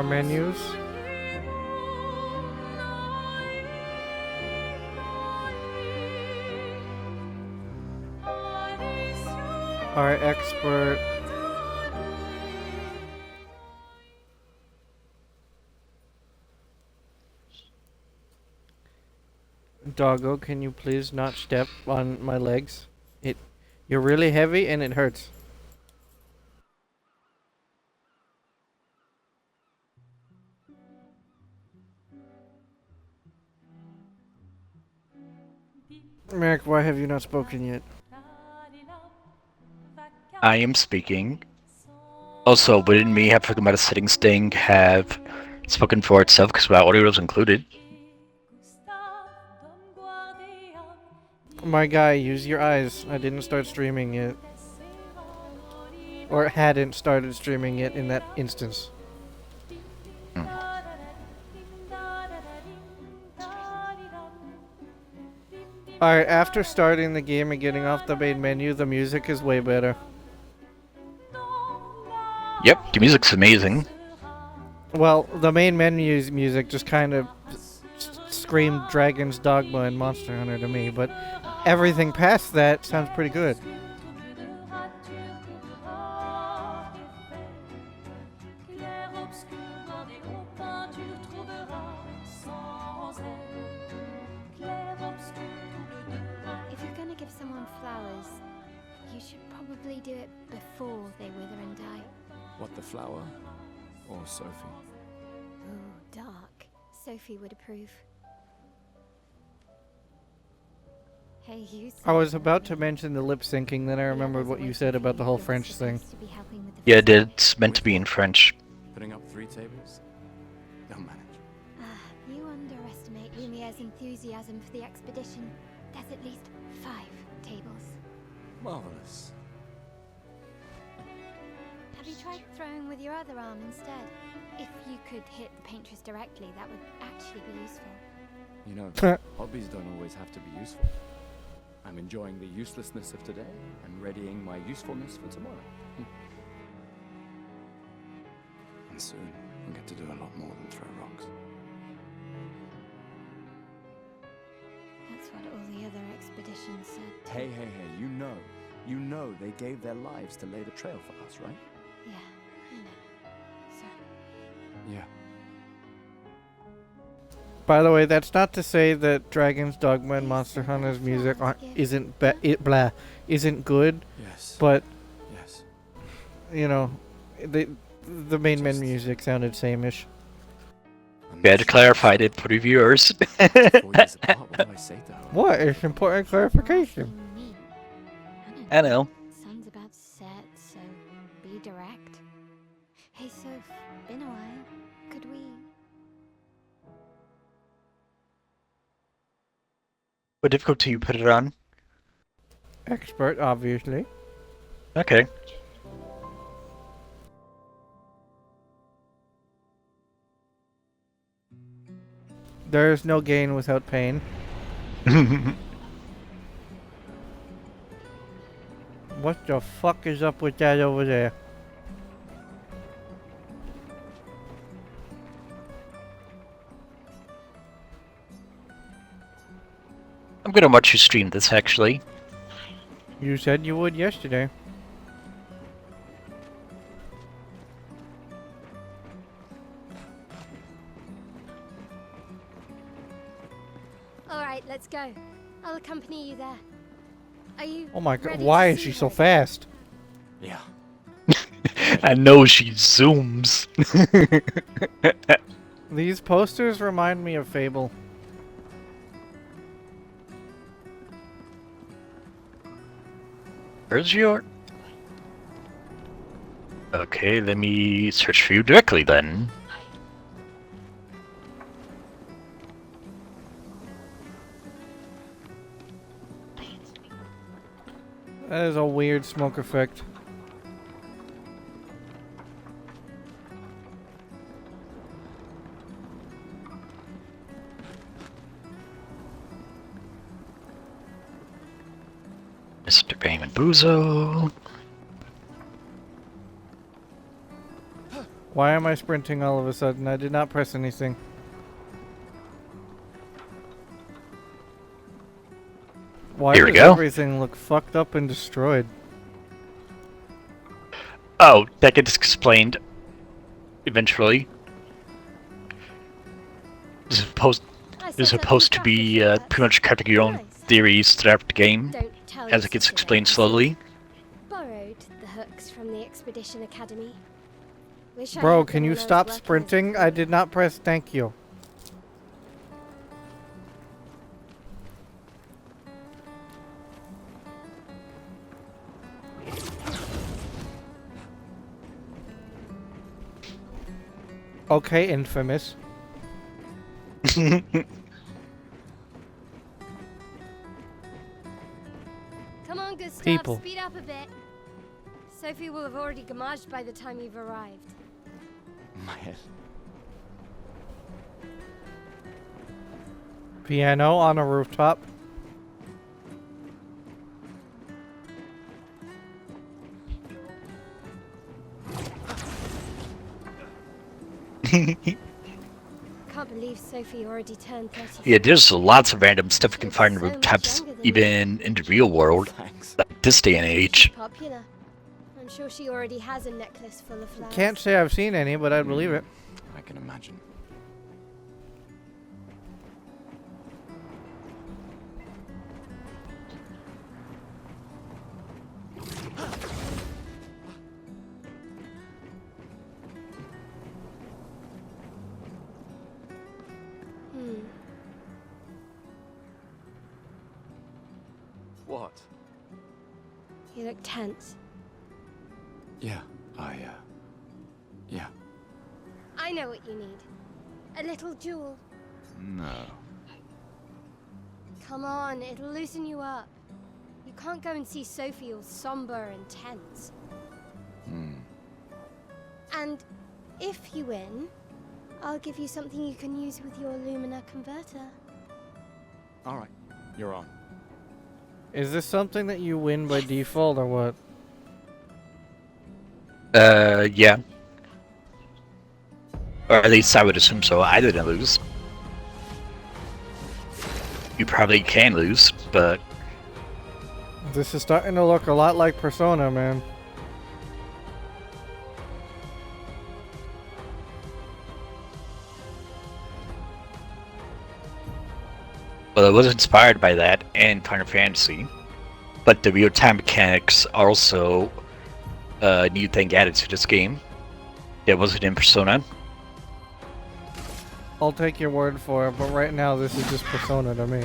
more menus. Our expert. Doggo, can you please not step on my legs? You're really heavy and it hurts. Merrick, why have you not spoken yet? I am speaking. Also, wouldn't me have talking about a settings thing have spoken for itself because my audio was included? My guy, use your eyes. I didn't start streaming yet. Or hadn't started streaming yet in that instance. Alright, after starting the game and getting off the main menu, the music is way better. Yep, the music's amazing. Well, the main menu's music just kind of screamed Dragon's Dogma and Monster Hunter to me, but everything past that sounds pretty good. If you're gonna give someone flowers, you should probably do it before they wither and die. What, the flower? Or Sophie? Ooh, dark. Sophie would approve. Hey, you. I was about to mention the lip syncing, then I remembered what you said about the whole French thing. Yeah, it's meant to be in French. Putting up 3 tables? They'll manage. You underestimate Lumiere's enthusiasm for the expedition. There's at least 5 tables. Marvelous. Have you tried throwing with your other arm instead? If you could hit the paintress directly, that would actually be useful. You know, hobbies don't always have to be useful. I'm enjoying the uselessness of today and readying my usefulness for tomorrow. And soon, I'll get to do a lot more than throw rocks. That's what all the other expeditions said. Hey, you know they gave their lives to lay the trail for us, right? Yeah, I know. So. Yeah. By the way, that's not to say that Dragon's Dogma and Monster Hunter's music isn't good. Yes. But yes. You know, the main menu music sounded same-ish. We had to clarify it for reviewers. What? It's important clarification. I know. Sun's about to set, so be direct. Hey, Soph, been a while. Could we? What difficulty you put it on? Expert, obviously. Okay. There is no gain without pain. What the fuck is up with that over there? I'm gonna watch you stream this, actually. You said you would yesterday. Alright, let's go. I'll accompany you there. Are you? Oh my god, why is she so fast? Yeah. I know she zooms. These posters remind me of Fable. Where's your... Okay, let me search for you directly then. That is a weird smoke effect. Mr. Bayman Buzo. Why am I sprinting all of a sudden? I did not press anything. Why Here we does go. everything look fucked up and destroyed? Oh, that gets explained eventually. This is supposed, I this is set up supposed the to be graphics for pretty much crafting your own Nice. theories throughout the game, Don't tell as your it gets sister explained that I slowly. borrowed the hooks from the Expedition Academy. Wish I Bro, had can them you when I was stop working as a sprinting? I crewman. did not press thank you. Okay, infamous. Come on, Gustav, People. speed up a bit. Sophie will have already gamaged by the time you've arrived. My head. Piano on a rooftop. Can't believe Sophie already turned 30. Yeah, there's lots of random stuff you can find in So much rooftops, younger than even in the real world, Thanks. like this day and age. Popular. I'm sure she already has a necklace full of flowers. Can't say I've seen any, but I'd believe it. I can imagine. Hmm. What? You look tense. Yeah, yeah. I know what you need. A little jewel. No. Come on, it'll loosen you up. You can't go and see Sophie all somber and tense. Hmm. And if you win, I'll give you something you can use with your Lumina converter. All right, you're on. Is this something that you win by default or what? Yeah. Or at least I would assume so. I didn't lose. You probably can lose, but This is starting to look a lot like Persona, man. well, it was inspired by that and Final Fantasy. But the real-time mechanics are also a new thing added to this game. That wasn't in Persona. I'll take your word for it, but right now this is just Persona to me.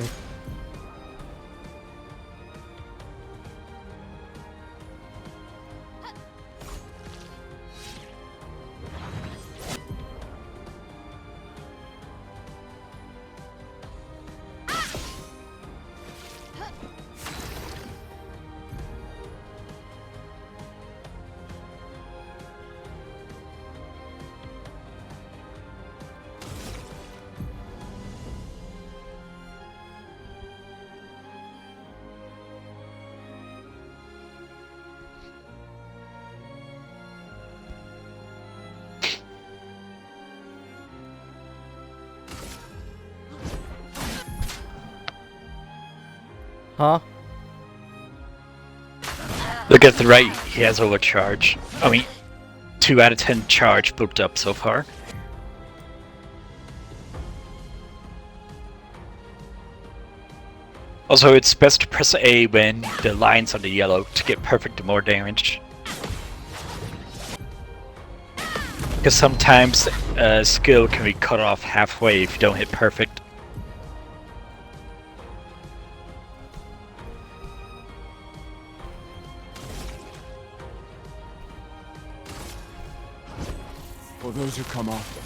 Huh? Look at the right, he has overcharge. I mean, 2 out of 10 charge booked up so far. Also, it's best to press A when the lines are the yellow to get perfect more damage. Because sometimes skill can be cut off halfway if you don't hit perfect. For those who come after.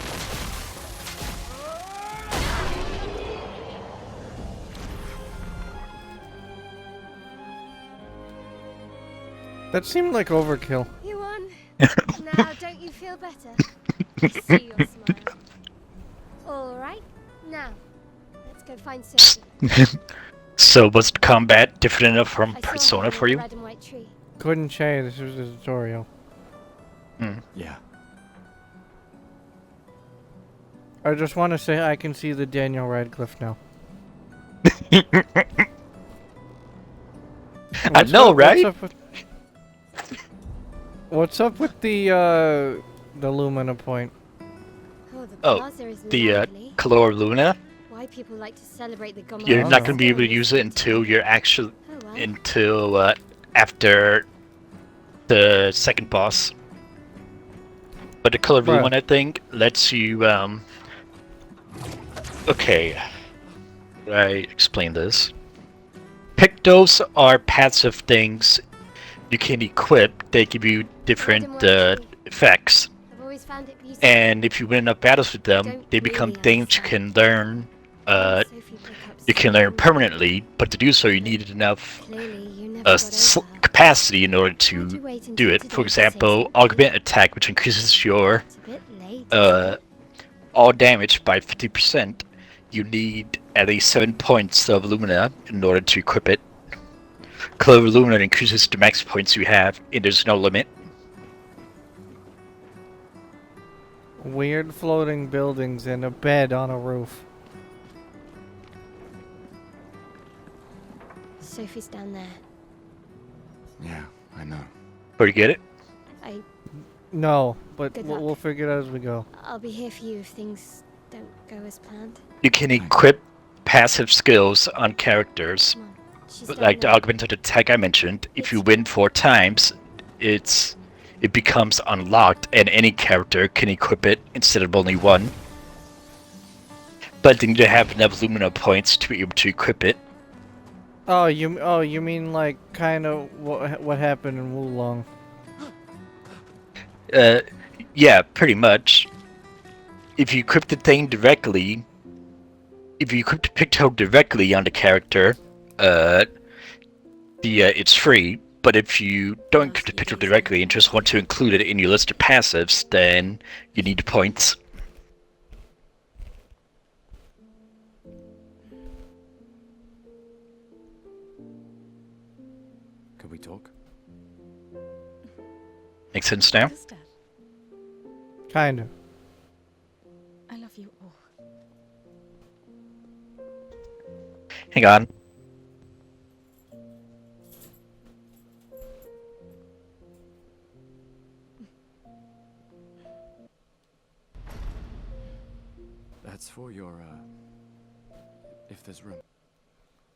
That seemed like overkill. You won. Now, don't you feel better? I see your smile. All right. Now, let's go find Sophie. So was the combat different enough from I saw her Persona under for the you? red and white tree. Couldn't say this was a tutorial. Yeah. I just want to say I can see the Daniel Radcliffe now. I know, right? What's up with the Lumina point? Oh, the Oh, plaza is the lovely. Color Luna. Why people like to celebrate the Gomorrah You're don't not know. going to be able to Festival use is it until you're actually Oh well. until after the second boss. But the Color Blue Bruh. one, I think, lets you okay. I explain this. Pictos are passive things you can equip. They give you different effects. I've always found it beautiful. And if you win enough battles with them, Don't they become really things you can learn. Sophie pick up You can learn something. permanently, but to do so, you needed enough Clearly, you never got over her. capacity in order Why'd to you wait do until it. today For to say example, something? augment attack, which increases your It's a bit late. Isn't it? all damage by 50%. You need at least 7 points of Lumina in order to equip it. Clover Lumina increases the max points you have, and there's no limit. Weird floating buildings and a bed on a roof. Sophie's down there. Yeah, I know. Where you get it? No, but Good we'll luck. figure it out as we go. I'll be here for you if things don't go as planned. You can equip passive skills on characters, Come on. She's like the down there. augmented attack I mentioned. If you win 4 times, it becomes unlocked, and any character can equip it instead of only one. But they need to have enough Lumina points to be able to equip it. Oh, you mean like kind of what happened in Wulong? Yeah, pretty much. If you equip the thing directly, if you equip the picto directly on the character, it's free. But if you don't equip the picto directly and just want to include it in your list of passives, then you need points. Could we talk? Make sense now? Yes, Dad. Kind of. I love you all. Hang on. That's for your, if there's room.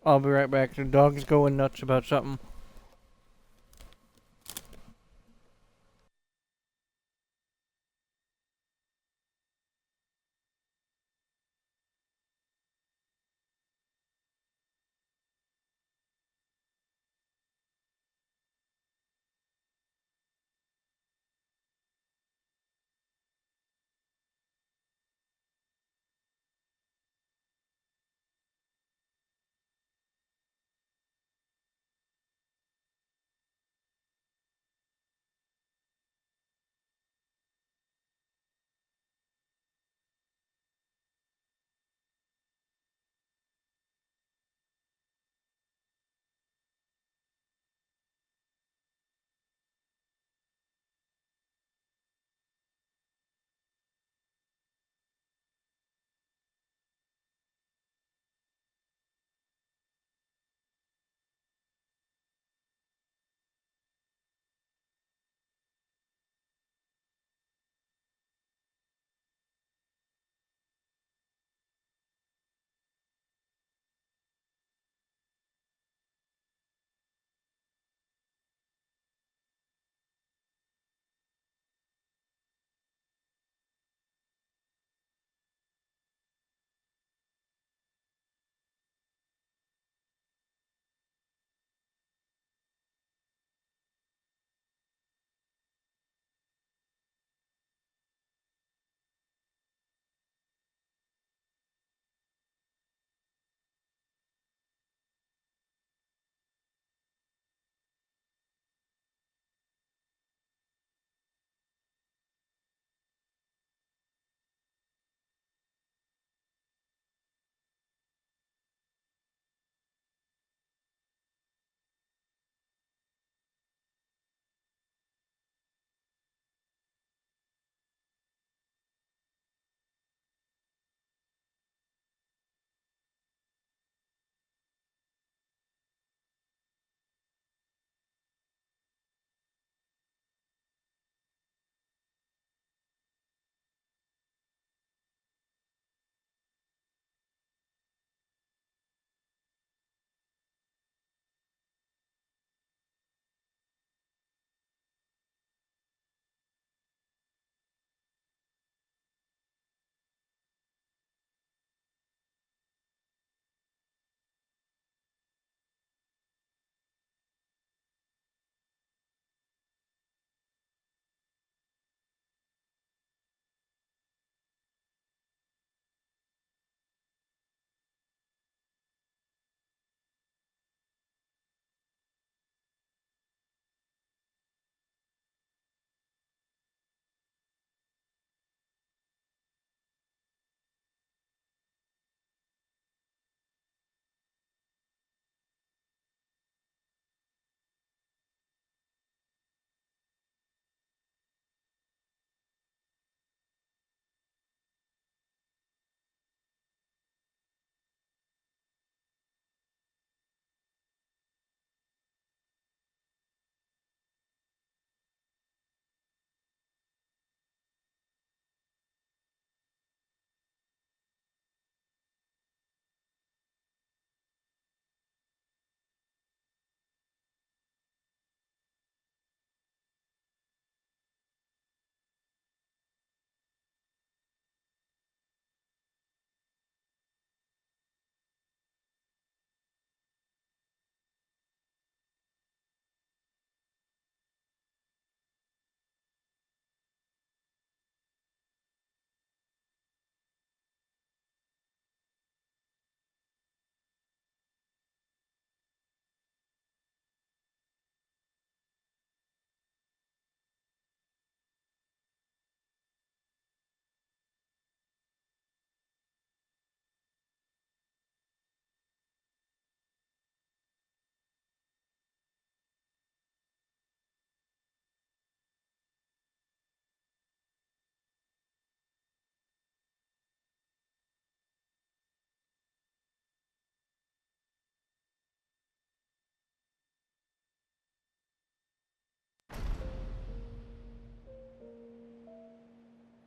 I'll be right back. The dog's going nuts about something.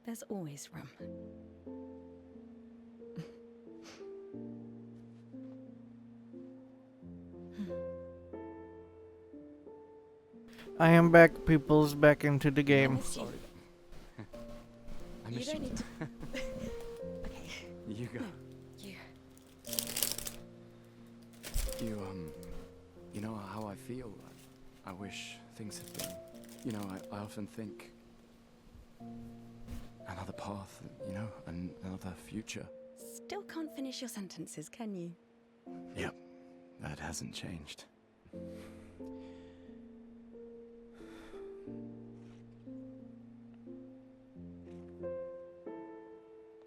There's always room. I am back, peoples, back into the game. miss you. Sorry. I You miss don't you. need to. Okay. You go. You. You know how I feel? I wish things had been, you know, I often think another path, you know, another future. Still can't finish your sentences, can you? Yep, that hasn't changed.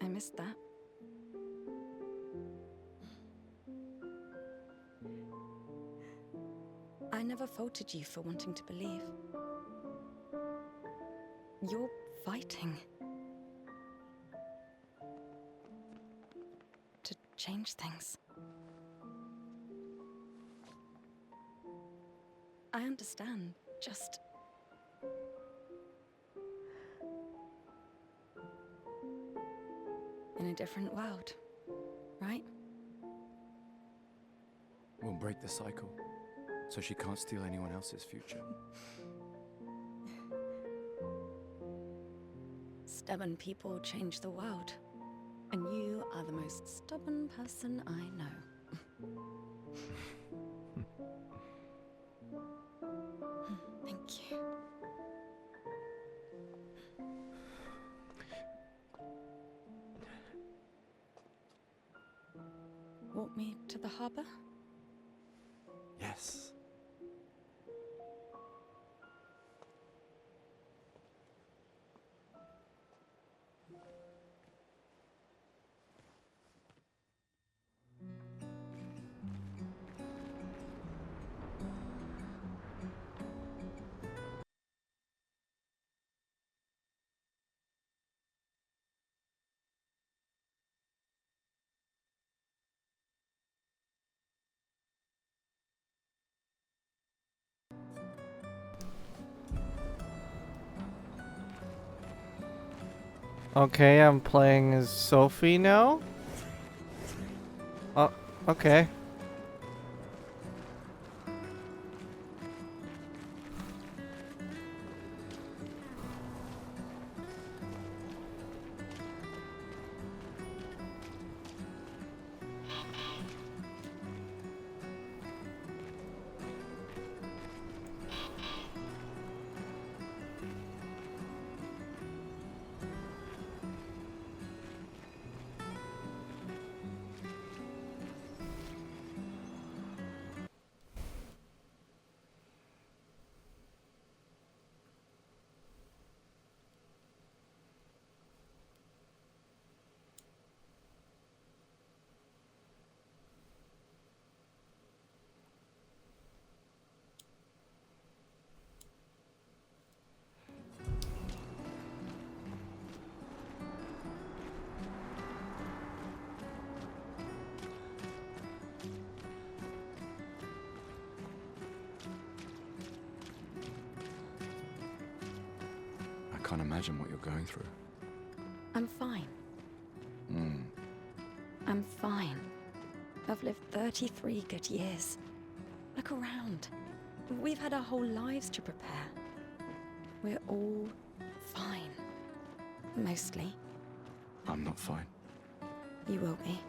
I missed that. I never faulted you for wanting to believe. You're fighting to change things. I understand, just... in a different world, right? We'll break the cycle, so she can't steal anyone else's future. Stubborn people change the world. And you are the most stubborn person I know. Thank you. Walk me to the harbor? Yes. Okay, I'm playing as Sophie now. Oh, okay. I can't imagine what you're going through. I'm fine. Hmm. I'm fine. I've lived 33 good years. Look around. We've had our whole lives to prepare. We're all fine. Mostly. I'm not fine. You will be.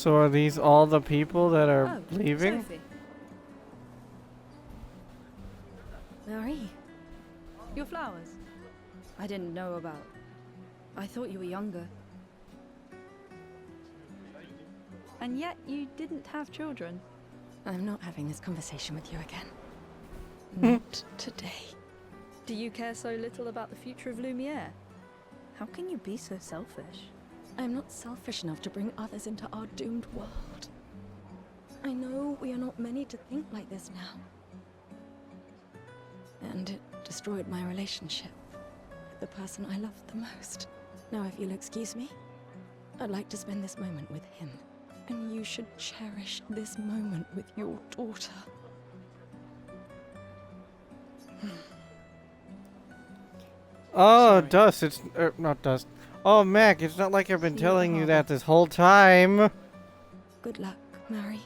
So are these all the people that are Oh, leaving? Sophie. Marie, Your flowers. I didn't know about. I thought you were younger. And yet you didn't have children. I'm not having this conversation with you again. Not today. Do you care so little about the future of Lumiere? How can you be so selfish? I'm not selfish enough to bring others into our doomed world. I know we are not many to think like this now. And it destroyed my relationship with the person I loved the most. Now, if you'll excuse me, I'd like to spend this moment with him. And you should cherish this moment with your daughter. Oh, Sorry. Dust, it's not Dust. Oh, Mac, it's not like I've been telling you that this whole time. Good luck, Mary.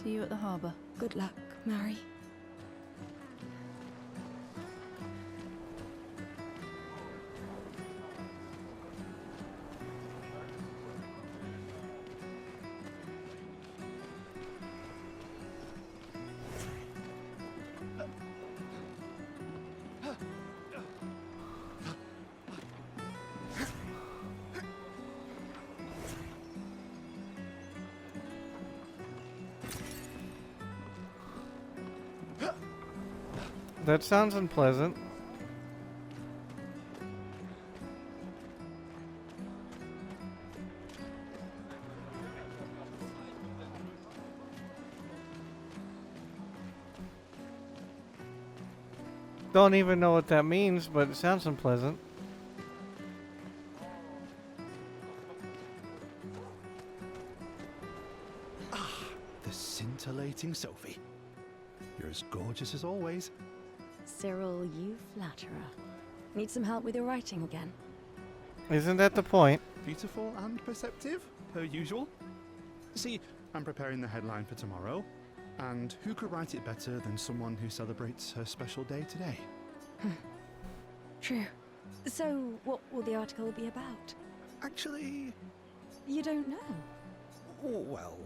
See you at the harbour. Good luck, Mary. That sounds unpleasant. Don't even know what that means, but it sounds unpleasant. The scintillating Sophie. You're as gorgeous as always. Cyril, you flatterer. Need some help with your writing again? Isn't that the point? Beautiful and perceptive, per usual. See, I'm preparing the headline for tomorrow, and who could write it better than someone who celebrates her special day today? True. So, what will the article be about? Actually, You don't know. well,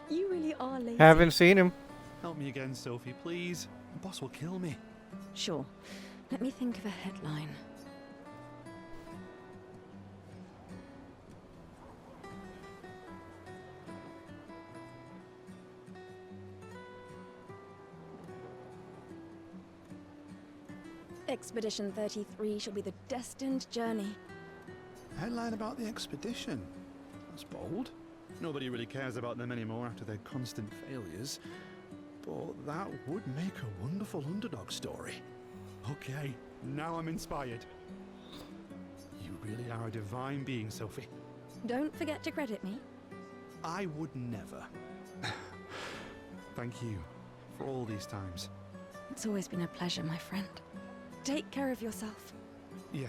You really are lazy. Haven't seen him. help me again, Sophie, please. The boss will kill me. Sure. Let me think of a headline. Expedition-33 shall be the destined journey. Headline about the expedition. That's bold. Nobody really cares about them anymore after their constant failures. But that would make a wonderful underdog story. Okay, now I'm inspired. You really are a divine being, Sophie. Don't forget to credit me. I would never. Thank you for all these times. It's always been a pleasure, my friend. Take care of yourself. Yeah.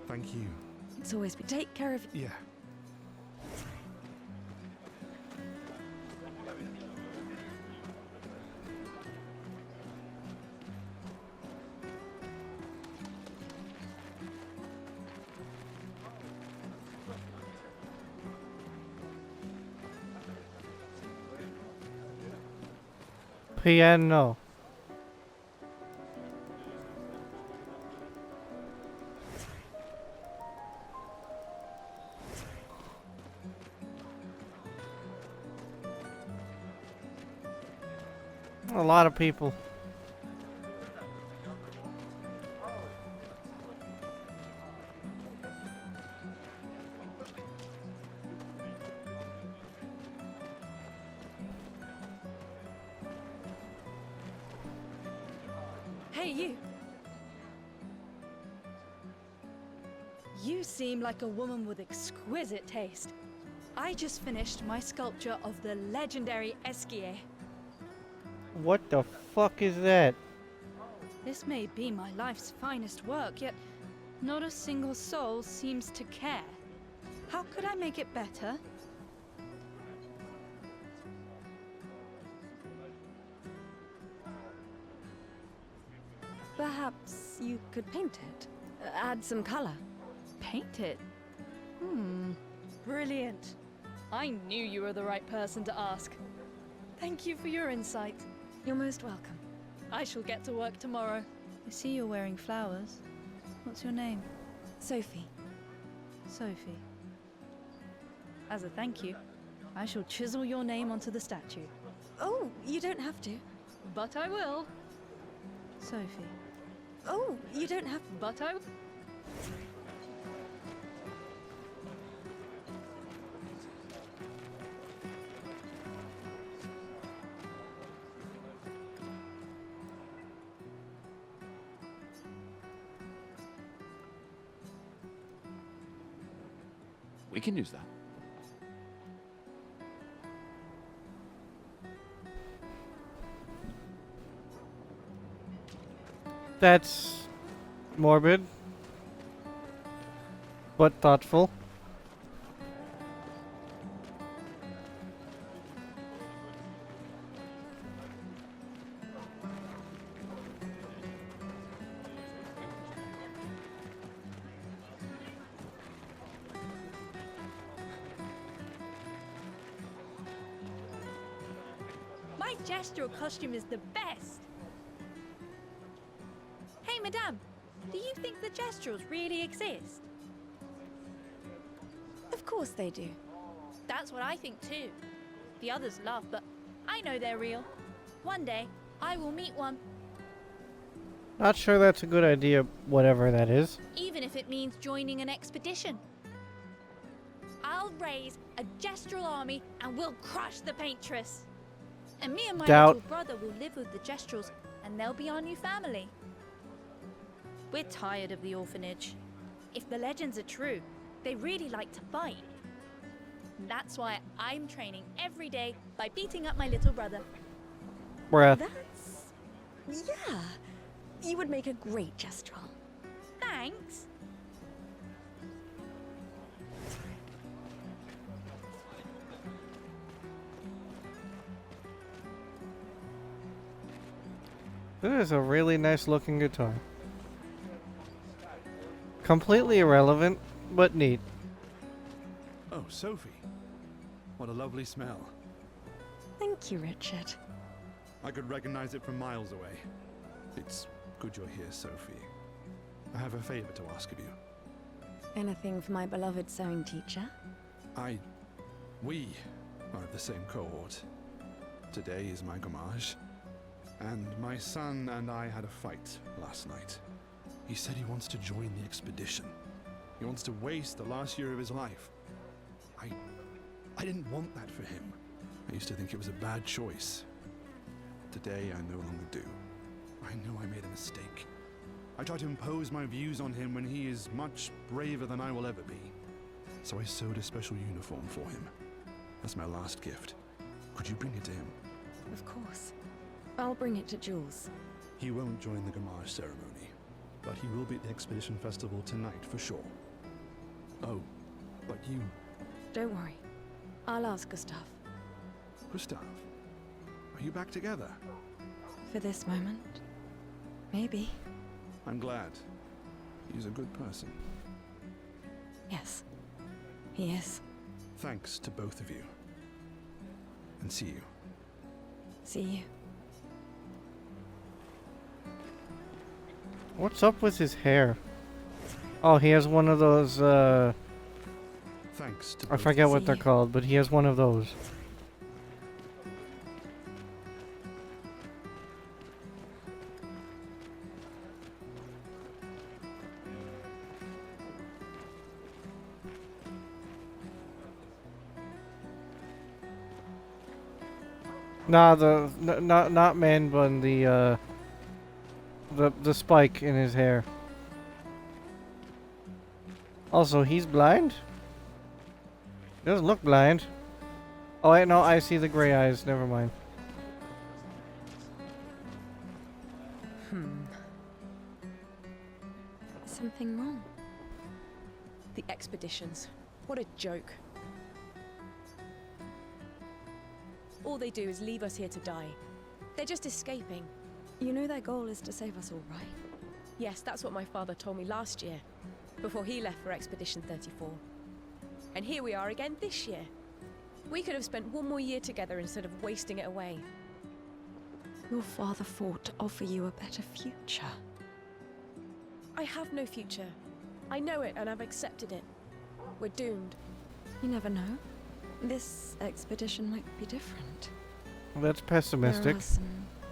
Thank you. It's always been. Take care of. Yeah. Piano. A lot of people. Hey, you! You seem like a woman with exquisite taste. I just finished my sculpture of the legendary Esquier. What the fuck is that? This may be my life's finest work, yet not a single soul seems to care. How could I make it better? Perhaps you could paint it? Add some color? Paint it? Brilliant. I knew you were the right person to ask. Thank you for your insight. You're most welcome. I shall get to work tomorrow. I see you're wearing flowers. What's your name? Sophie. Sophie. As a thank you, I shall chisel your name onto the statue. Oh, you don't have to. But I will. Sophie. Oh, you don't have But I... We can use that. That's morbid, but thoughtful. My gestural costume is the best! Hey, madame, do you think the gestrels really exist? Of course they do. That's what I think too. The others laugh, but I know they're real. One day, I will meet one, Not sure that's a good idea, whatever that is. even if it means joining an expedition. I'll raise a gestural army and we'll crush the paintress. And me and my Doubt. little brother will live with the gestrels, and they'll be our new family. We're tired of the orphanage. If the legends are true, they really like to fight. That's why I'm training every day by beating up my little brother. Bruh. That's... yeah. You would make a great gestural. Thanks. This is a really nice looking guitar. Completely irrelevant, but neat. Oh, Sophie. What a lovely smell. Thank you, Richard. I could recognize it from miles away. It's good you're here, Sophie. I have a favor to ask of you. Anything for my beloved sewing teacher? We are of the same cohort. Today is my gommage. And my son and I had a fight last night. He said he wants to join the expedition. He wants to waste the last year of his life. I didn't want that for him. I used to think it was a bad choice. Today I no longer do. I know I made a mistake. I tried to impose my views on him when he is much braver than I will ever be. So I sewed a special uniform for him. That's my last gift. Could you bring it to him? Of course. I'll bring it to Jules. He won't join the Gamage ceremony, but he will be at the Expedition Festival tonight for sure. Oh, but you... Don't worry. I'll ask Gustav. Gustav, are you back together? For this moment. Maybe. I'm glad. He's a good person. Yes. He is. Thanks to both of you. And see you. See you. What's up with his hair? Oh, he has one of those, Thanks to I both forget See what they're you. called, but he has one of those. Nah, not man bun, the spike in his hair. Also, he's blind? He doesn't look blind. Oh wait, no, I see the gray eyes. Never mind. Something wrong? The expeditions. What a joke. All they do is leave us here to die. They're just escaping. You know their goal is to save us all, right? Yes, that's what my father told me last year, before he left for Expedition-34. And here we are again this year. We could have spent one more year together instead of wasting it away. Your father fought to offer you a better future. I have no future. I know it, and I've accepted it. We're doomed. You never know. This expedition might be different. That's There pessimistic. are some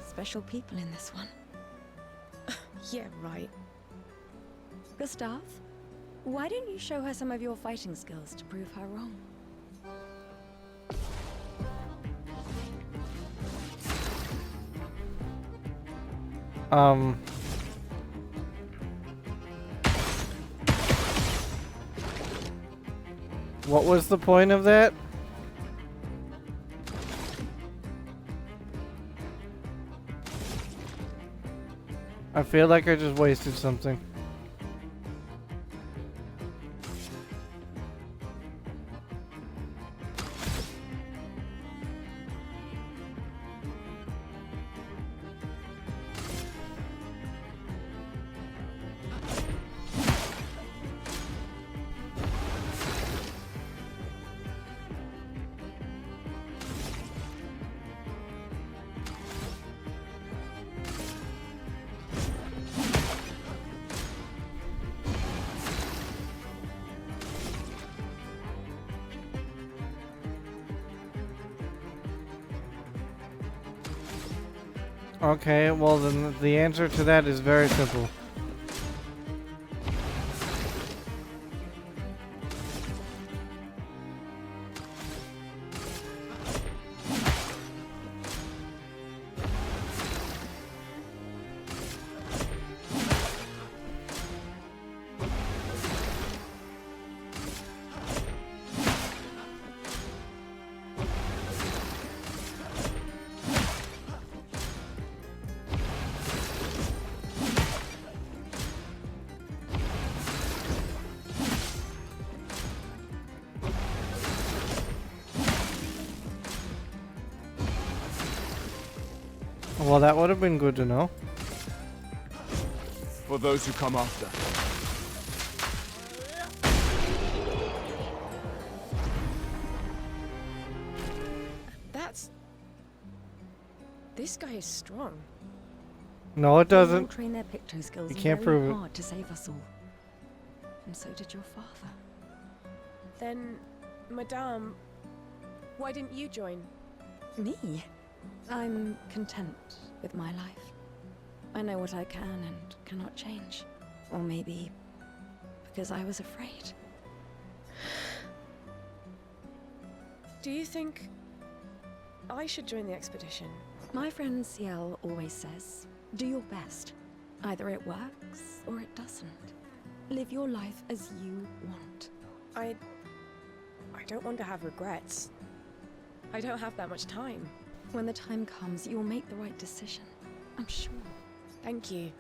special people in this one. Yeah, right. Gustav, why don't you show her some of your fighting skills to prove her wrong? What was the point of that? I feel like I just wasted something. Okay, well then the answer to that is very simple. Well, that would have been good to know. For those who come after. That's... This guy is strong. No, it They all doesn't. train their picto skills You can't very prove it. hard to save us all. And so did your father. Then, Madame, why didn't you join? Me? I'm content with my life. I know what I can and cannot change. Or maybe because I was afraid. Do you think I should join the expedition? My friend Ciel always says, do your best. Either it works or it doesn't. Live your life as you want. I don't want to have regrets. I don't have that much time. When the time comes, you'll make the right decision. I'm sure. Thank you.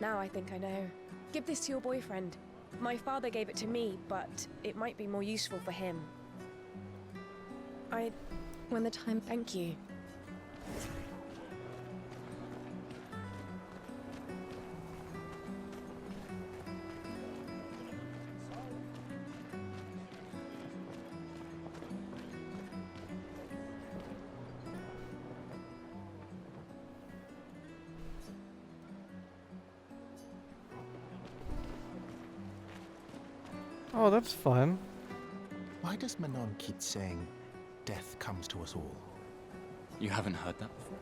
Now I think I know. Give this to your boyfriend. My father gave it to me, but it might be more useful for him. When the time... Thank you. Oh, that's fun. Why does Manon keep saying, death comes to us all? You haven't heard that before?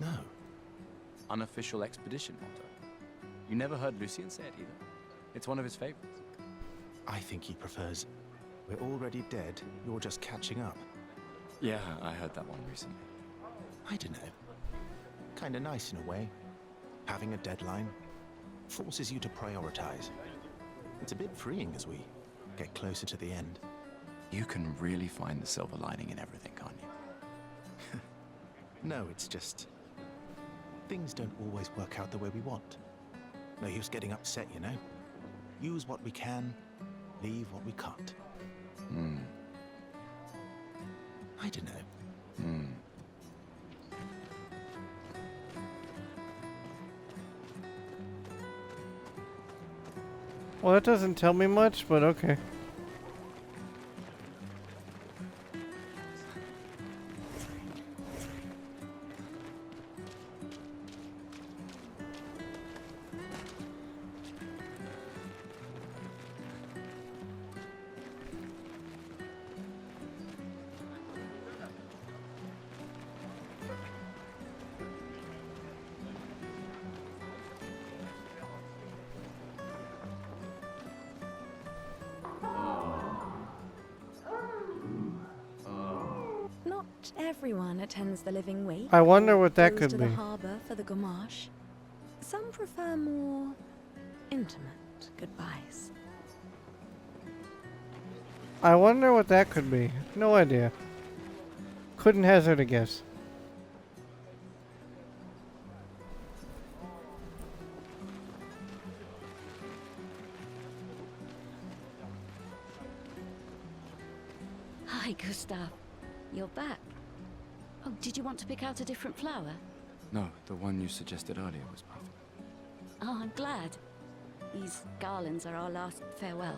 No. Unofficial expedition motto. You never heard Lucien say it either. It's one of his favorites. I think he prefers, we're already dead, you're just catching up. Yeah, I heard that one recently. I don't know. Kinda nice in a way. Having a deadline forces you to prioritize. It's a bit freeing as we get closer to the end. You can really find the silver lining in everything, can't you? No, it's just... things don't always work out the way we want. No use getting upset, you know? Use what we can, leave what we can't. I don't know. Well, that doesn't tell me much, but okay. Not everyone attends the Living Wake. I wonder or what that goes could to be. the harbour for the gamache. Some prefer more intimate goodbyes. I wonder what that could be. No idea. Couldn't hazard a guess. Hi, Gustav. You're back. Oh, did you want to pick out a different flower? No, the one you suggested earlier was perfect. Oh, I'm glad. These garlands are our last farewell.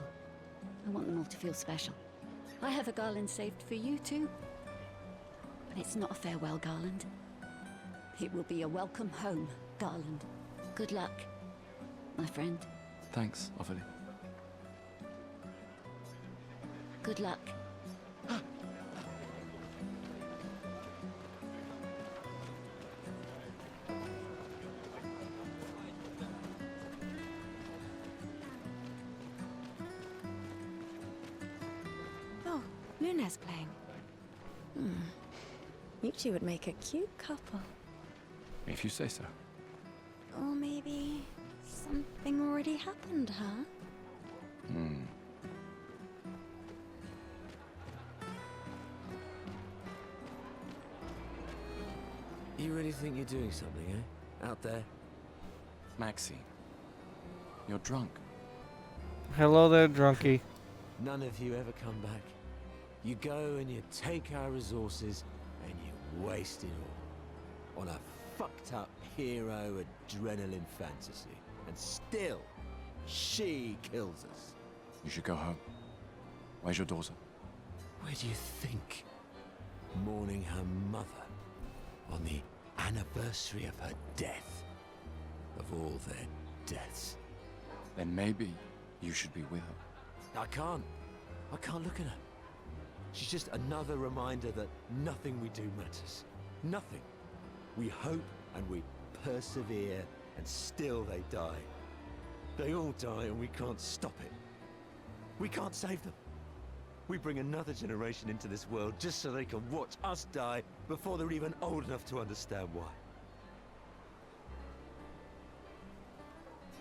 I want them all to feel special. I have a garland saved for you too. But it's not a farewell garland. It will be a welcome home garland. Good luck, my friend. Thanks, Ophelia. Good luck. Oh, Luna's playing. You two would make a cute couple. If you say so. Or maybe something already happened, huh? You really think you're doing something, eh? Out there? Maxine, you're drunk. Hello there, drunkie. None of you ever come back. You go and you take our resources and you waste it all on a fucked up hero adrenaline fantasy. And still, she kills us. You should go home. Where's your daughter? Where do you think? Mourning her mother on the anniversary of her death. Of all their deaths. Then maybe you should be with her. I can't look at her. She's just another reminder that nothing we do matters. Nothing. We hope and we persevere, and still they die. They all die and we can't stop it. We can't save them. We bring another generation into this world just so they can watch us die before they're even old enough to understand why.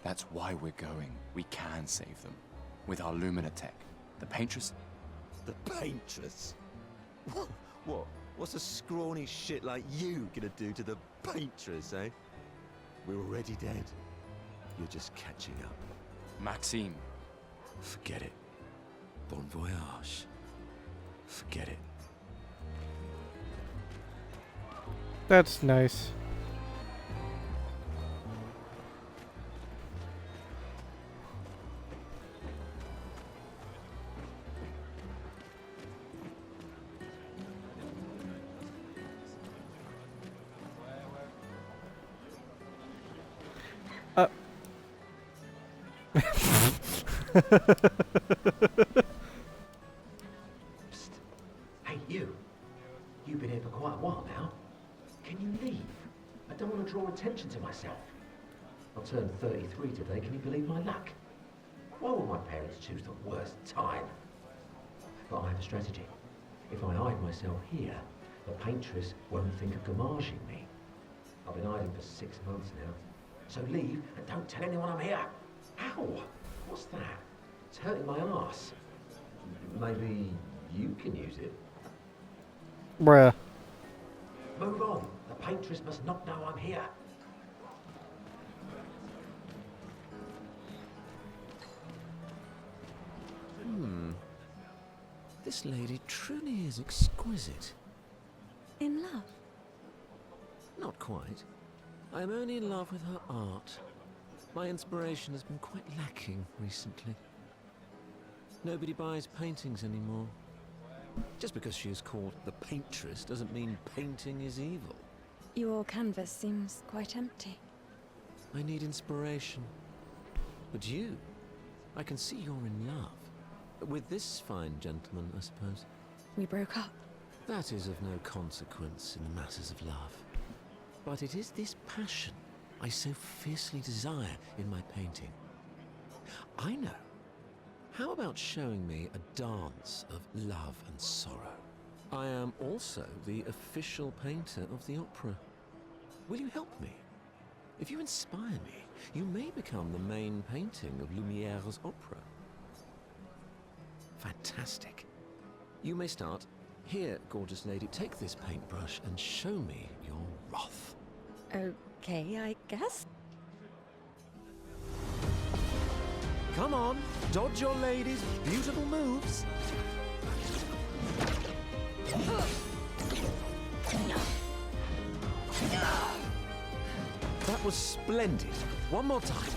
That's why we're going. We can save them. With our Lumina tech. The Paintress. The Paintress? What? What's a scrawny shit like you gonna do to the Paintress, eh? We're already dead. You're just catching up. Maxime. Forget it. Bon voyage. Forget it. That's nice. Psst. Hey, you. You've been here for quite a while now. Can you leave? I don't want to draw attention to myself. I turned 33 today, can you believe my luck? Why would my parents choose the worst time? But I have a strategy. If I hide myself here, the Paintress won't think of gamaging me. I've been hiding for 6 months now. So leave and don't tell anyone I'm here. Ow! What's that? It's hurting my arse. Maybe you can use it. Bruh. Move on. The Paintress must not know I'm here. This lady truly is exquisite. In love? Not quite. I am only in love with her art. My inspiration has been quite lacking recently. Nobody buys paintings anymore. Just because she is called the paintress doesn't mean painting is evil. Your canvas seems quite empty. I need inspiration. But you, I can see you're in love. With this fine gentleman, I suppose. We broke up. That is of no consequence in matters of love. But it is this passion I so fiercely desire in my painting. I know. How about showing me a dance of love and sorrow? I am also the official painter of the opera. Will you help me? If you inspire me, you may become the main painting of Lumiere's opera. Fantastic. You may start. Here, gorgeous lady, take this paintbrush and show me your wrath. Okay, I guess. Come on, dodge your lady's beautiful moves. That was splendid. One more time.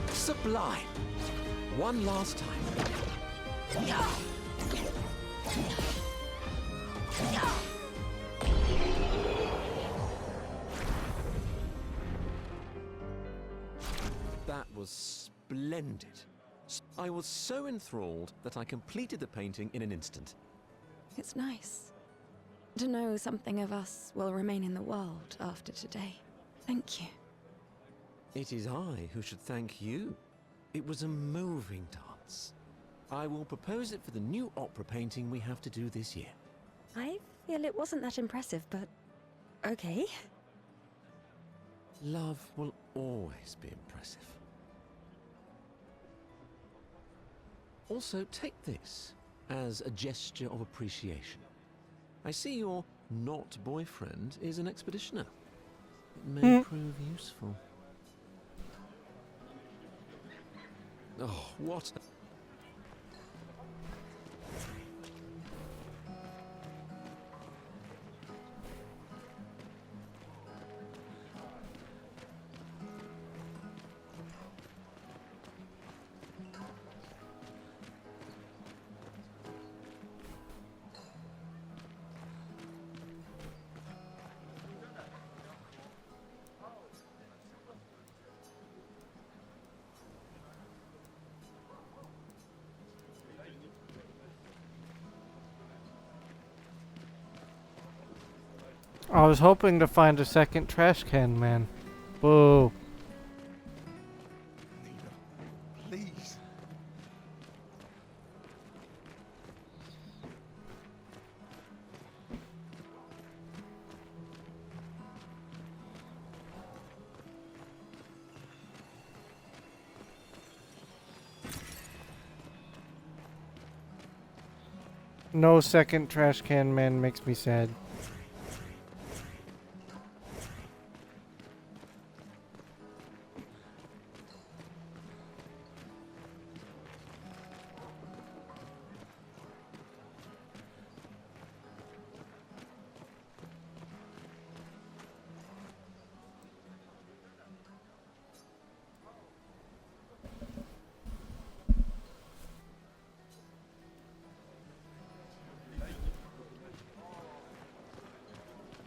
Sublime. One last time. That was splendid. I was so enthralled that I completed the painting in an instant. It's nice to know something of us will remain in the world after today. Thank you. It is I who should thank you. It was a moving dance. I will propose it for the new opera painting we have to do this year. I feel it wasn't that impressive, but okay. Love will always be impressive. Also, take this as a gesture of appreciation. I see your not boyfriend is an expeditioner. It may prove useful. Oh, what a... I was hoping to find a second trash can man. Boo. Please. No second trash can man makes me sad.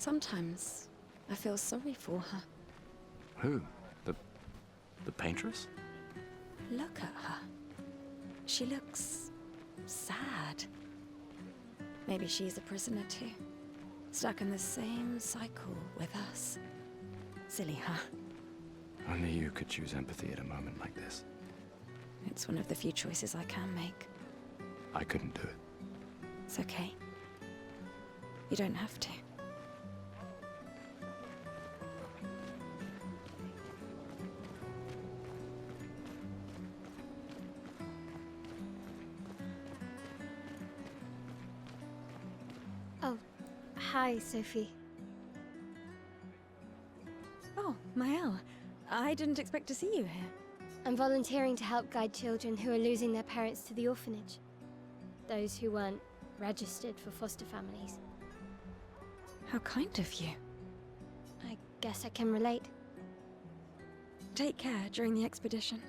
Sometimes I feel sorry for her. Who? The paintress? Look at her. She looks sad. Maybe she's a prisoner too. Stuck in the same cycle with us. Silly, huh? Only you could choose empathy at a moment like this. It's one of the few choices I can make. I couldn't do it. It's okay. You don't have to. Oh, hi, Sophie. Oh, Mael. I didn't expect to see you here. I'm volunteering to help guide children who are losing their parents to the orphanage. Those who weren't registered for foster families. How kind of you. I guess I can relate. Take care during the expedition.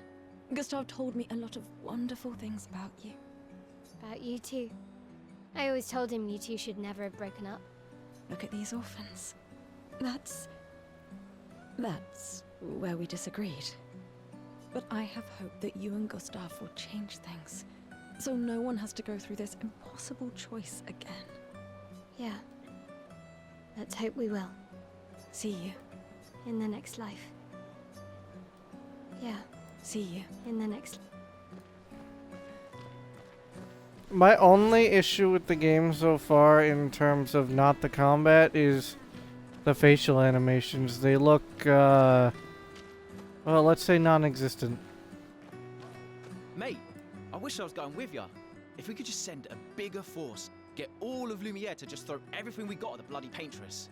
Gustav told me a lot of wonderful things about you. About you too. I always told him you two should never have broken up. Look at these orphans. That's where we disagreed. But I have hope that you and Gustav will change things, so no one has to go through this impossible choice again. Yeah. Let's hope we will. See you. In the next life. Yeah. See you. In the next... My only issue with the game so far, in terms of not the combat, is the facial animations. They look, well, let's say non-existent. Mate, I wish I was going with ya. If we could just send a bigger force, get all of Lumiere to just throw everything we got at the bloody paintress.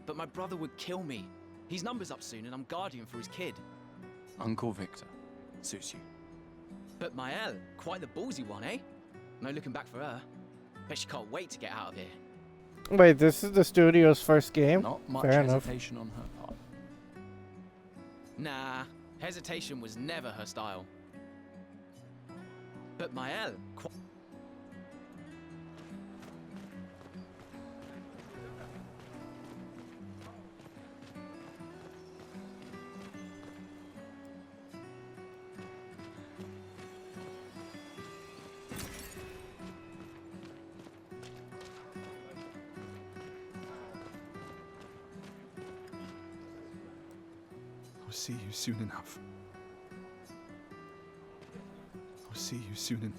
But my brother would kill me. His number's up soon and I'm guardian for his kid. Uncle Victor. Suits you. But Maëlle, quite the ballsy one, eh? No looking back for her. Bet she can't wait to get out of here. Wait, this is the studio's first game? Not much Fair enough. hesitation on her part. Nah, hesitation was never her style. But Maëlle, I'll see you soon enough. I'll see you soon enough.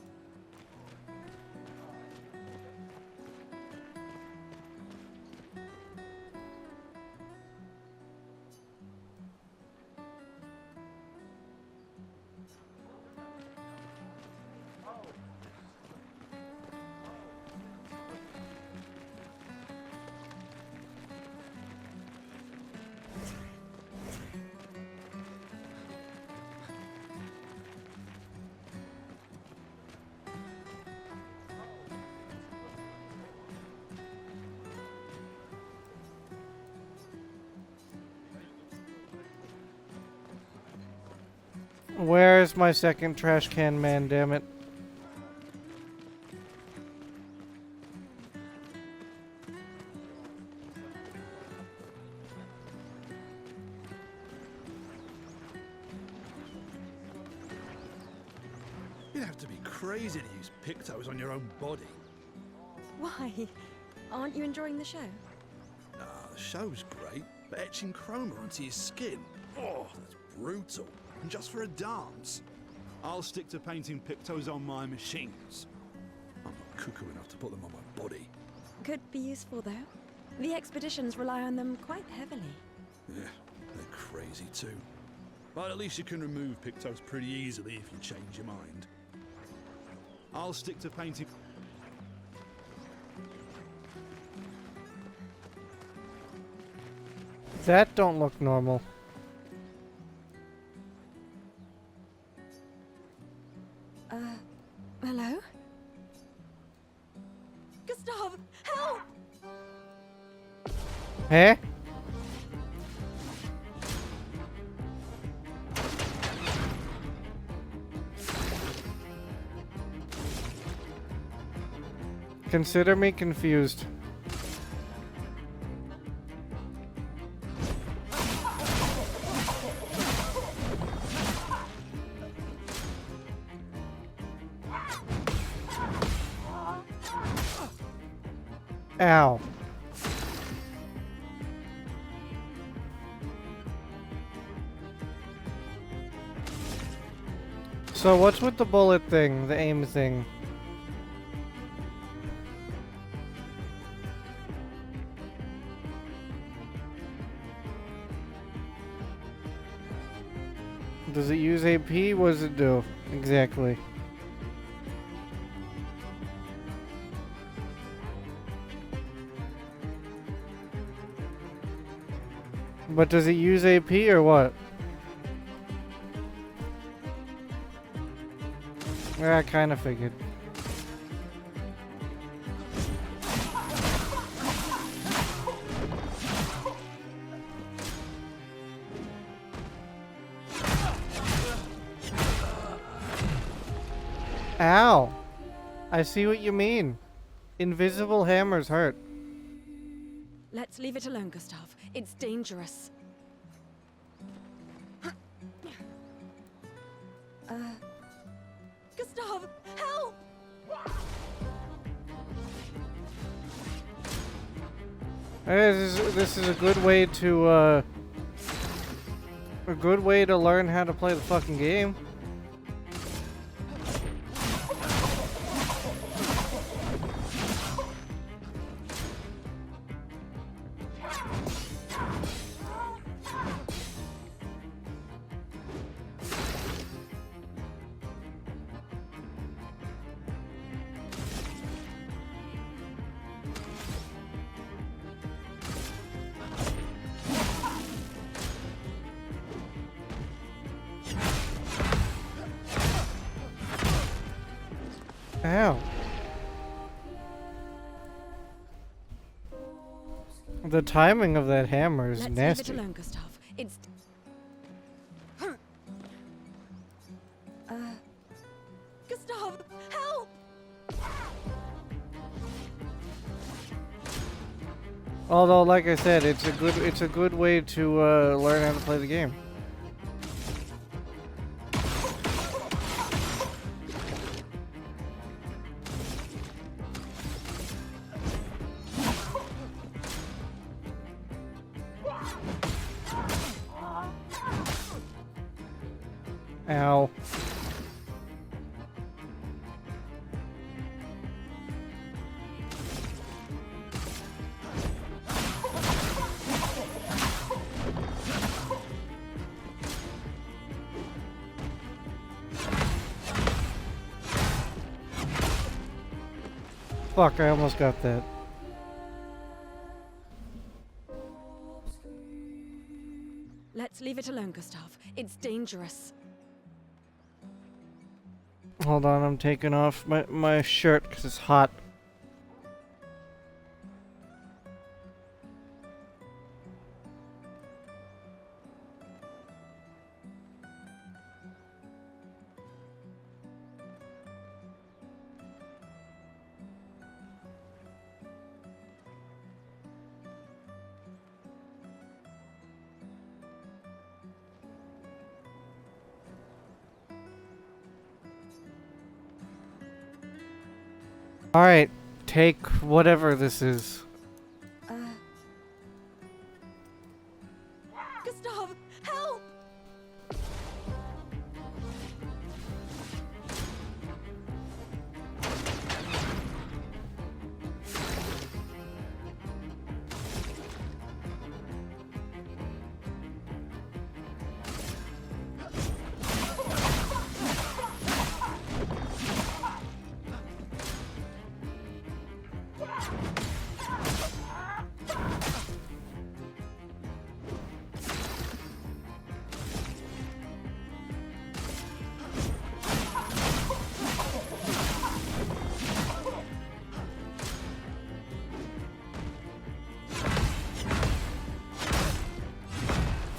Where's my second trash can man, damn it? You'd have to be crazy to use pictos on your own body. Why? Aren't you enjoying the show? The show's great, but etching chroma onto your skin, oh, that's brutal. And just for a dance. I'll stick to painting pictos on my machines. I'm not cuckoo enough to put them on my body. Could be useful, though. The expeditions rely on them quite heavily. Yeah, they're crazy too. But at least you can remove pictos pretty easily if you change your mind. I'll stick to painting... That don't look normal. Hello? Gustav, help! Huh? Consider me confused. Ow. So what's with the bullet thing, the aim thing? Does it use AP? What does it do exactly? But does it use AP or what? Yeah, I kind of figured. Ow! I see what you mean. Invisible hammers hurt. Let's leave it alone, Gustav. It's dangerous. Gustav, help! This is a good way to learn how to play the fucking game. Ow. The timing of that hammer is Let's nasty. leave it alone, Gustav. It's... Gustav, help! Although, like I said, it's a good way to learn how to play the game. Ow. Fuck, I almost got that. Let's leave it alone, Gustav. It's dangerous. Hold on, I'm taking off my shirt because it's hot. Alright, take whatever this is. Gustav, help!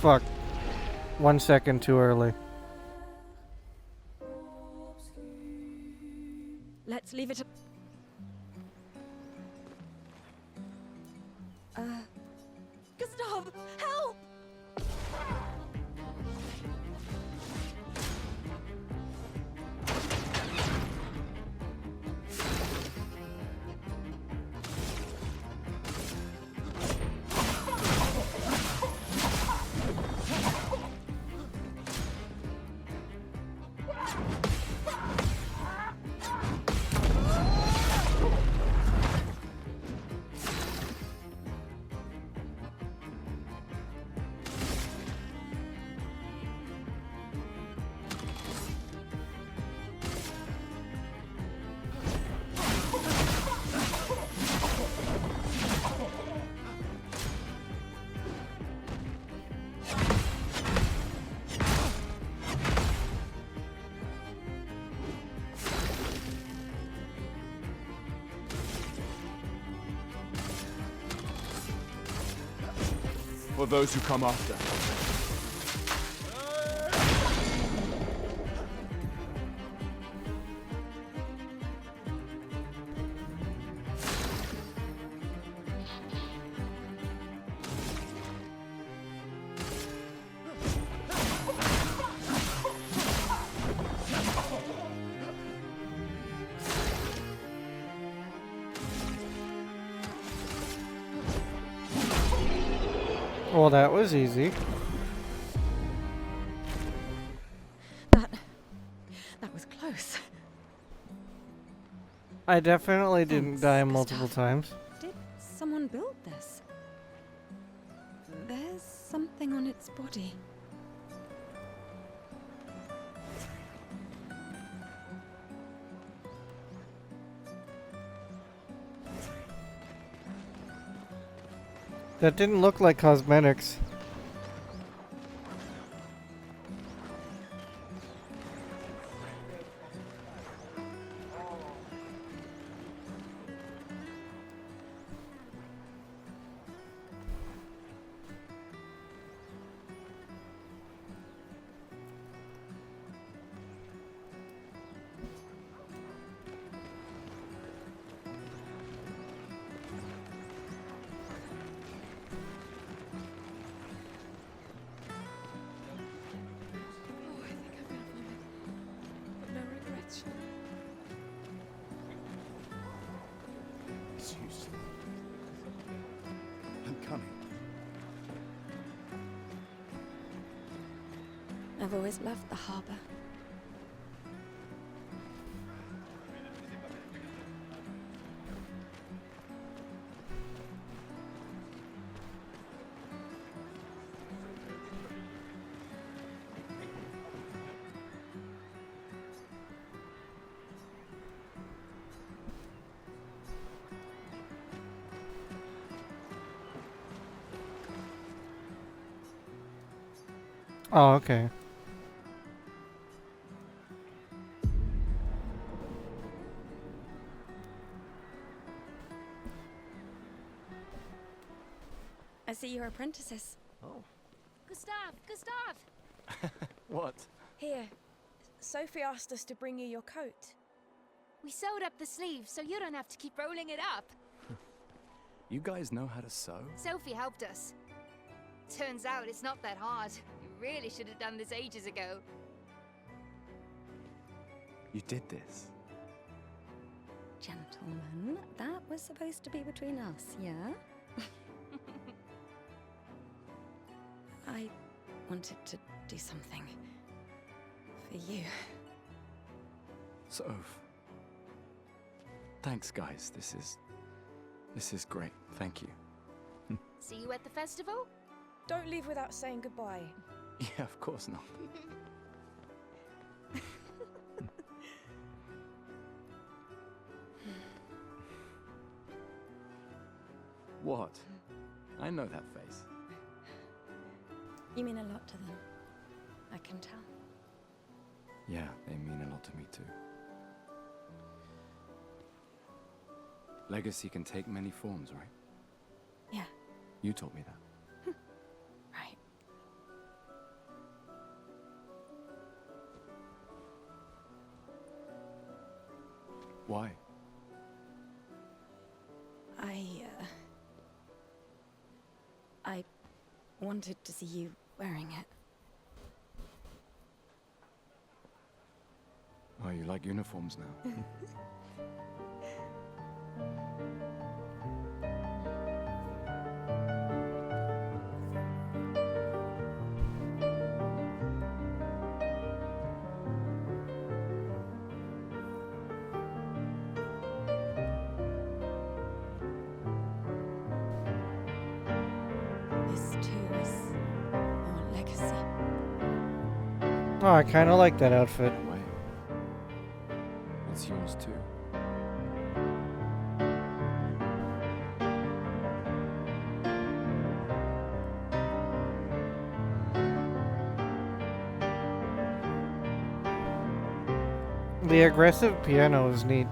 Fuck. 1 second too early. Let's leave it... Gustav, help! For those who come after. Well, that was easy. That was close. I definitely didn't Thanks, die Gustav. multiple times. Did someone build this? There's something on its body. That didn't look like cosmetics. Oh, I think I'm gonna vomit. But no regrets. Zeus. I'm coming. I've always loved the harbor. Oh, okay. I see you're apprentices. Oh. Gustav! What? Here, Sophie asked us to bring you your coat. We sewed up the sleeves so you don't have to keep rolling it up. You guys know how to sew? Sophie helped us. Turns out it's not that hard. You really should have done this ages ago. You did this? Gentlemen, that was supposed to be between us, yeah? I wanted to do something for you. Soph. Thanks, guys. This is great. Thank you. See you at the festival? Don't leave without saying goodbye. Yeah, of course not. What? I know that face. You mean a lot to them. I can tell. Yeah, they mean a lot to me too. Legacy can take many forms, right? Yeah. You told me that. Right. Why? I wanted to see you wearing it. Oh, you like uniforms now? This too is your legacy. Oh, I kind of like that outfit. Wait. It's yours too. The aggressive piano is neat.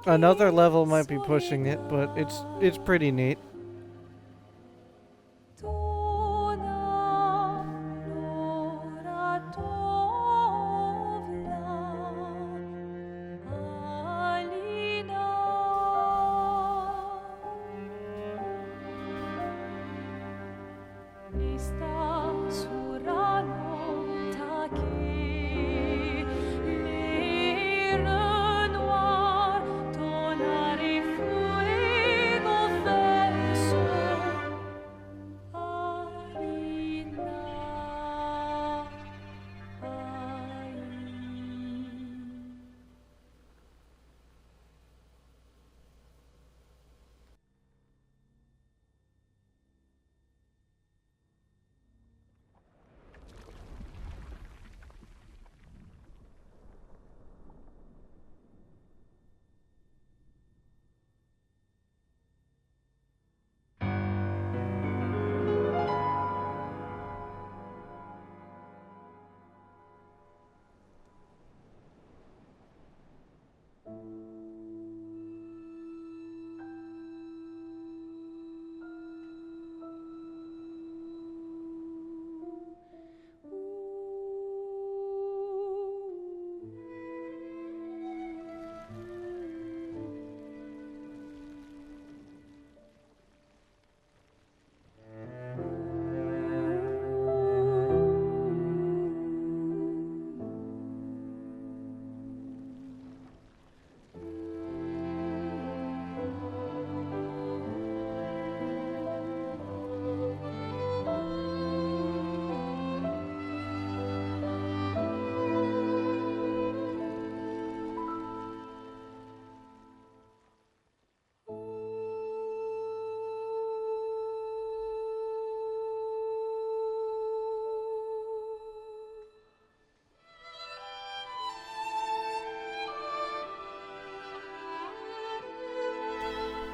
Another level might be pushing it, but it's pretty neat.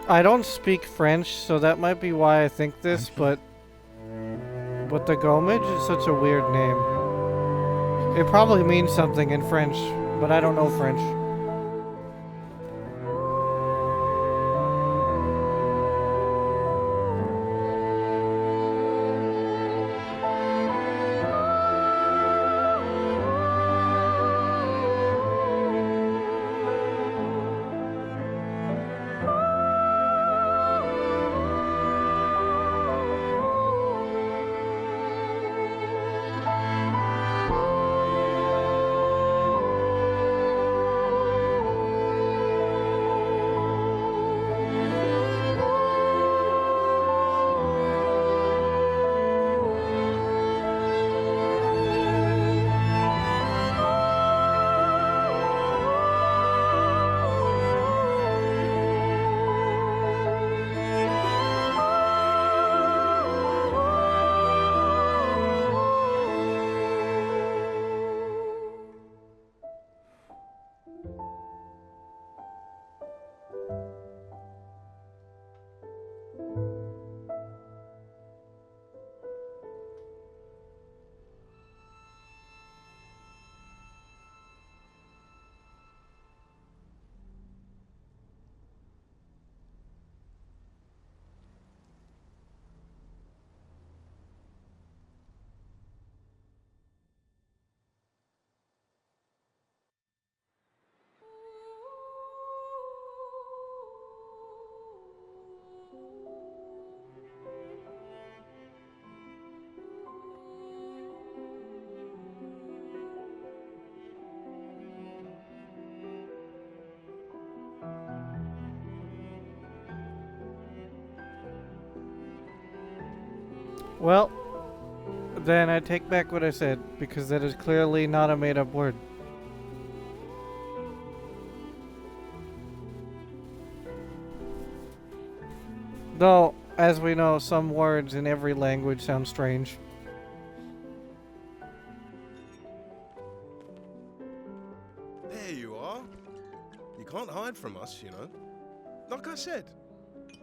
I don't speak French, so that might be why I think this, but the Gomage is such a weird name. It probably means something in French, but I don't know French. Well, then I take back what I said, because that is clearly not a made-up word. Though, as we know, some words in every language sound strange. There you are. You can't hide from us, you know. Like I said,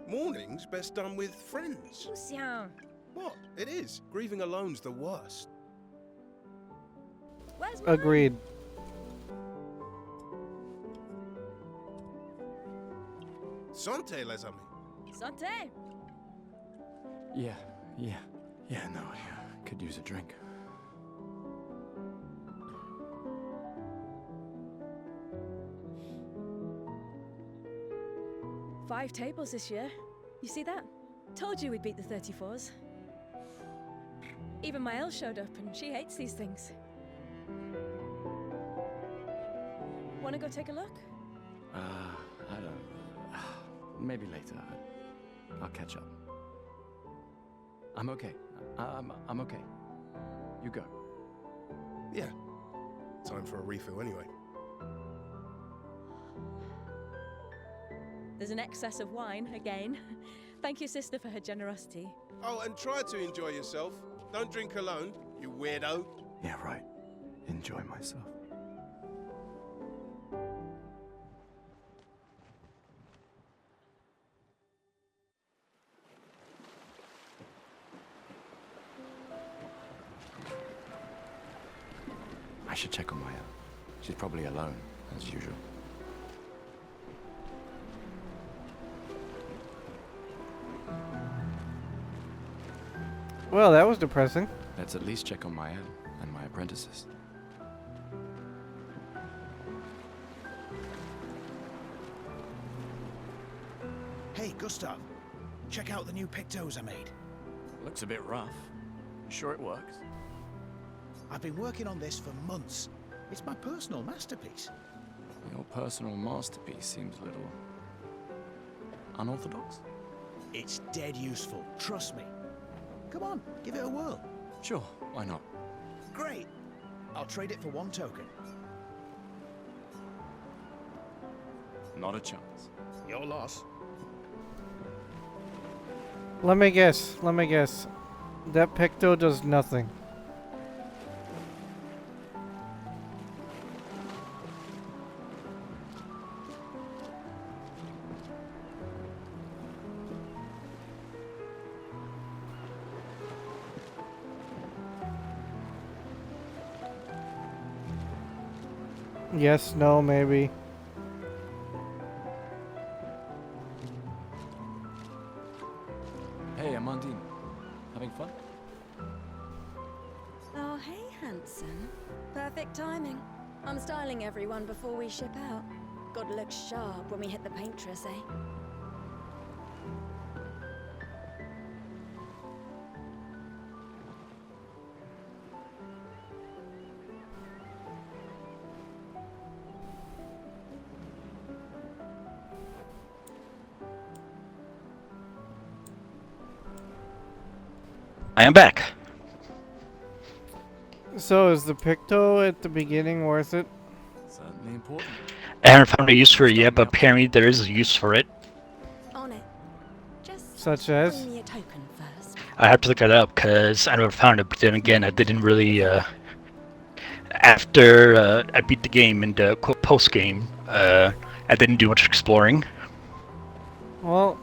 mourning's best done with friends. Lucien. What? It is. Grieving alone's the worst. Where's my Agreed. Santé, les amis. Santé! Yeah, no, I could use a drink. Five tables this year. You see that? Told you we'd beat the 34s. Even my Elle showed up, and she hates these things. Wanna go take a look? I don't... Maybe later. I'll catch up. I'm okay. I'm okay. You go. Yeah. Time for a refill anyway. There's an excess of wine, again. Thank your sister for her generosity. Oh, and try to enjoy yourself. Don't drink alone, you weirdo. Yeah, right. Enjoy myself. I should check on Maya. She's probably alone, as usual. Well, that was depressing. Let's at least check on Maya and my apprentices. Hey, Gustav. Check out the new pictos I made. Looks a bit rough. You sure it works? I've been working on this for months. It's my personal masterpiece. Your personal masterpiece seems a little... unorthodox? It's dead useful, trust me. Come on, give it a whirl. Sure, why not? Great. I'll trade it for one token. Not a chance. Your loss. Let me guess. That picto does nothing. Yes, no, maybe. Hey, Amandine. Having fun? Oh, hey, handsome. Perfect timing. I'm styling everyone before we ship out. Gotta look sharp when we hit the paintress, eh? I am back. So is the picto at the beginning worth it? Certainly important. I haven't found a use for it yet, but apparently there is a use for it. On it. Just Such as? bring me a token first. I have to look that up because I never found it, but then again, I didn't really, after I beat the game in the post-game, I didn't do much exploring. Well,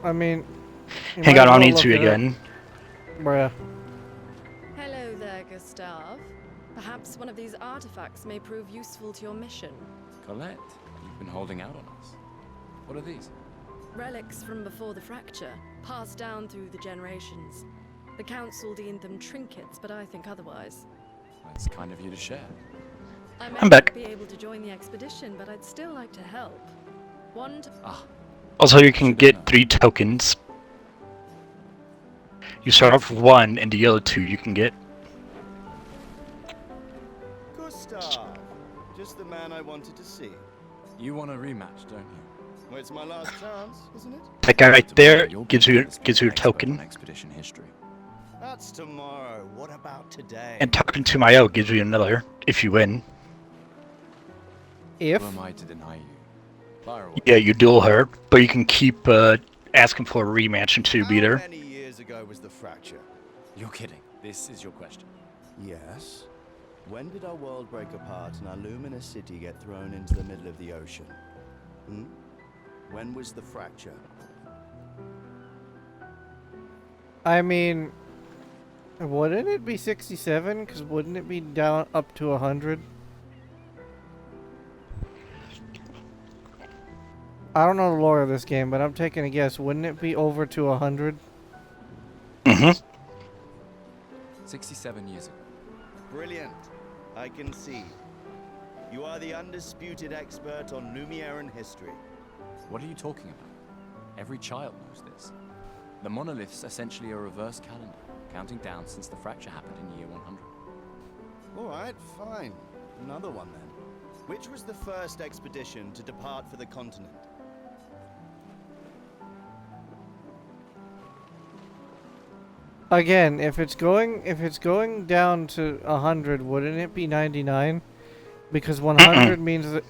I mean... Hang on, I'll need to again. Bruh. Hello there, Gustav. Perhaps one of these artifacts may prove useful to your mission. Colette, you've been holding out on us. What are these? Relics from before the fracture, passed down through the generations. The council deemed them trinkets, but I think otherwise. That's kind of you to share. I may I'm back. not be able to join the expedition, but I'd still like to help. Also, you can get 3 tokens. You start off with 1, and the other 2 you can get. Gustav, just the man I wanted to see. You want a rematch, don't you? Well, it's my last chance, isn't it? That guy right there gives you a token, Expedition history. That's tomorrow. What about today? and talking to Mayo gives you another if you win. If? Who am I to deny you? Fire away. Yeah, you duel her, but you can keep asking for a rematch until you beat her. How many years ago was the fracture? You're kidding. This is your question. Yes. When did our world break apart and our luminous city get thrown into the middle of the ocean? Hmm? When was the fracture? I mean... Wouldn't it be 67? Because wouldn't it be down up to 100? I don't know the lore of this game, but I'm taking a guess. Wouldn't it be over to 100? Mm-hmm. 67 years ago. Brilliant. I can see. You are the undisputed expert on Lumiere history. What are you talking about? Every child knows this. The monolith's essentially a reverse calendar, counting down since the fracture happened in year 100. All right, fine. Another one then. Which was the first expedition to depart for the continent? Again, if it's going down to 100, wouldn't it be 99? Because 100 means that.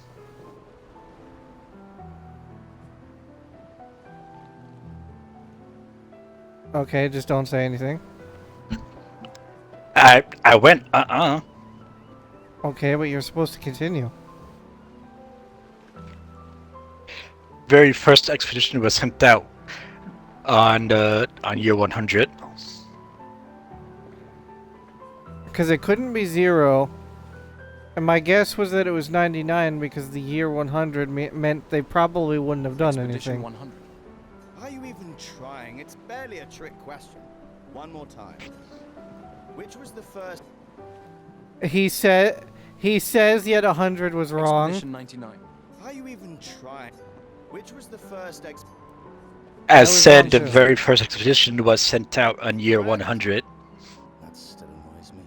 Okay, just don't say anything. I went Okay, but you're supposed to continue. Very first expedition was sent out on year 100. Because it couldn't be 0. And my guess was that it was 99 because the year 100 meant they probably wouldn't have done Expedition anything. 100. Are you even trying? It's barely a trick question. One more time. Which was the first? He says yet 100 was wrong. Expedition 99. Are you even trying? Which was the first As said, the too. very first expedition was sent out on year 100. That still annoys me.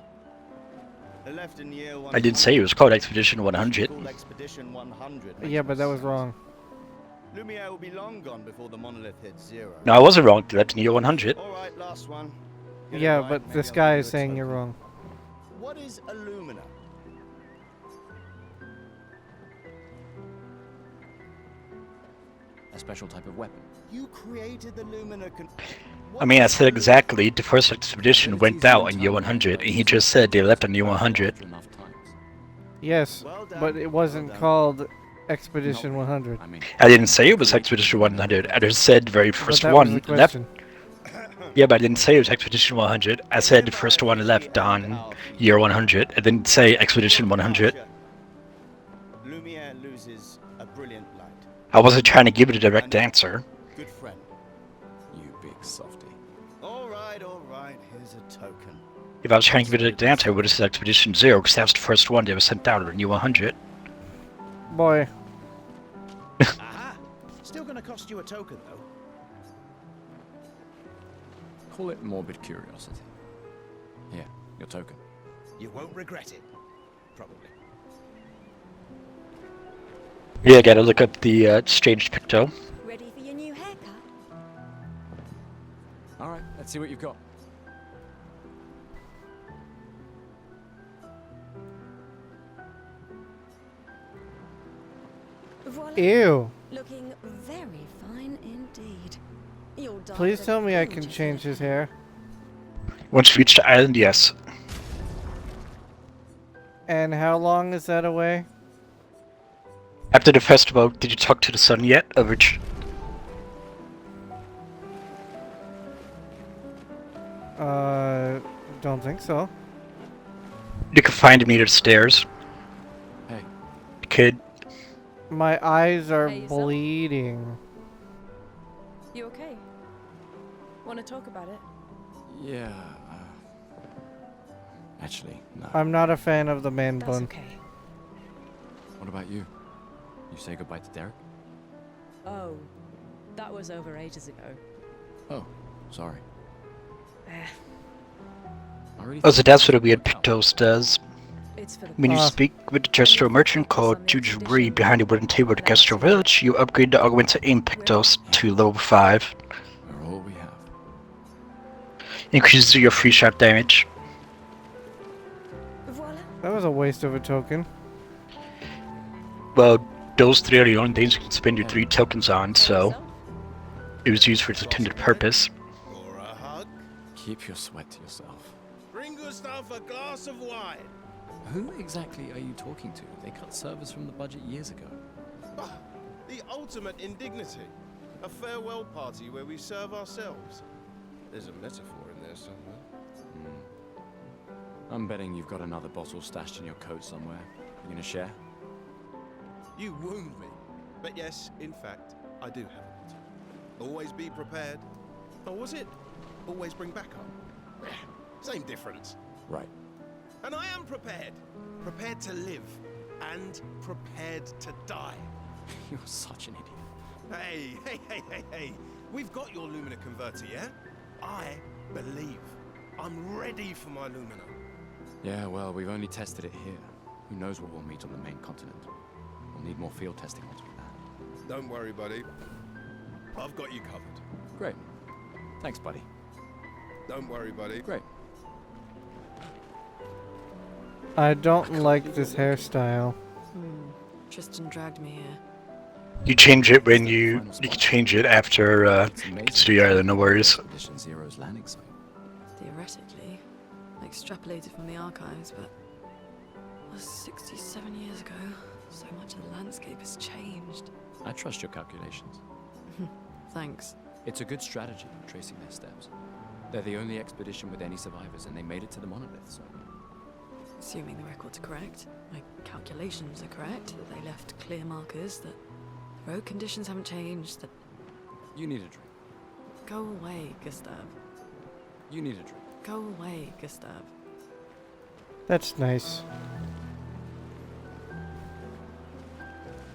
They left in year 100. I didn't say it was called Expedition 100. Called Expedition 100. Yeah, but that was wrong. Lumiere will be long gone before the monolith hits 0. No, I wasn't wrong. That's in year 100. All right, last one. Get it Yeah, right, but maybe this I'll guy give is you a saying you're token. wrong. What is Illumina? A special type of weapon. You created the Lumina. I mean, I said exactly. The first expedition went out on year 100, and he just said they left on year 100. Yes, but it wasn't called Expedition 100. I didn't say it was Expedition 100. I just said the very first that was one the left. question. Yeah, but I didn't say it was Expedition 100. I said the first one left on year 100. I didn't say Expedition 100. Lumiere loses a brilliant light. I wasn't trying to give it a direct answer. Good friend. You big softy. All right, here's a token. If I was trying to give it a direct answer, I would have said Expedition 0, because that was the first one that was sent out on year 100. Boy. Aha! Still gonna cost you a token, though. Call it morbid curiosity. Here, your token. You won't regret it. Probably. Yeah, gotta look up the strange picto. Ready for your new haircut? All right, let's see what you've got. Voila. Ew. Looking very fine indeed. Your dog Please did tell me I gorgeous. can change his hair. Once you reach the island, yes. And how long is that away? After the festival, did you talk to the sun yet, Overage? Don't think so. You can find me near the stairs. Hey. Kid. My eyes are Hey, yourself? bleeding. You okay? Want to talk about it? Yeah. Actually, no. I'm not a fan of the man That's bun. okay. What about you? You say goodbye to Derek? Oh, that was over ages ago. Oh, sorry. Eh, I really Oh, so thought that's you what a weird worked out. Pictos does. it's for the When you speak with the Gestro merchant called Jujubri behind the wooden table at the Gestro village, you upgrade the Augmented Aim Pictos to level 5. We're all we have. Increases your free shot damage. That was a waste of a token. Well, those 3 are the only things you can spend your 3 tokens on, so it was used for its intended purpose. Or a hug? Keep your sweat to yourself. Bring Gustav a glass of wine. Who exactly are you talking to? They cut servers from the budget years ago. Ah, the ultimate indignity. A farewell party where we serve ourselves. There's a metaphor in there somewhere. I'm betting you've got another bottle stashed in your coat somewhere. You gonna share? You wound me. But yes, in fact, I do have a motto. Always be prepared. Or was it always bring backup? Same difference. Right. And I am prepared. Prepared to live and prepared to die. You're such an idiot. Hey. We've got your Lumina converter, yeah? I believe. I'm ready for my Lumina. Yeah, well, we've only tested it here. Who knows what we'll meet on the main continent? We'll need more field testing once we land. Don't worry, buddy. I've got you covered. Great. Thanks, buddy. Don't worry, buddy. Great. I don't like this hairstyle. Tristan dragged me here. You change it when you can change it after Studio Island, no worries. Expedition Zero's landing site. Theoretically, extrapolated from the archives, but it was 67 years ago. So much of the landscape has changed. I trust your calculations. Thanks. It's a good strategy, tracing their steps. They're the only expedition with any survivors, and they made it to the monolith, so... Assuming the records are correct, my calculations are correct, that they left clear markers, that the road conditions haven't changed, that... You need a drink. Go away, Gustav. You need a drink. Go away, Gustav. That's nice.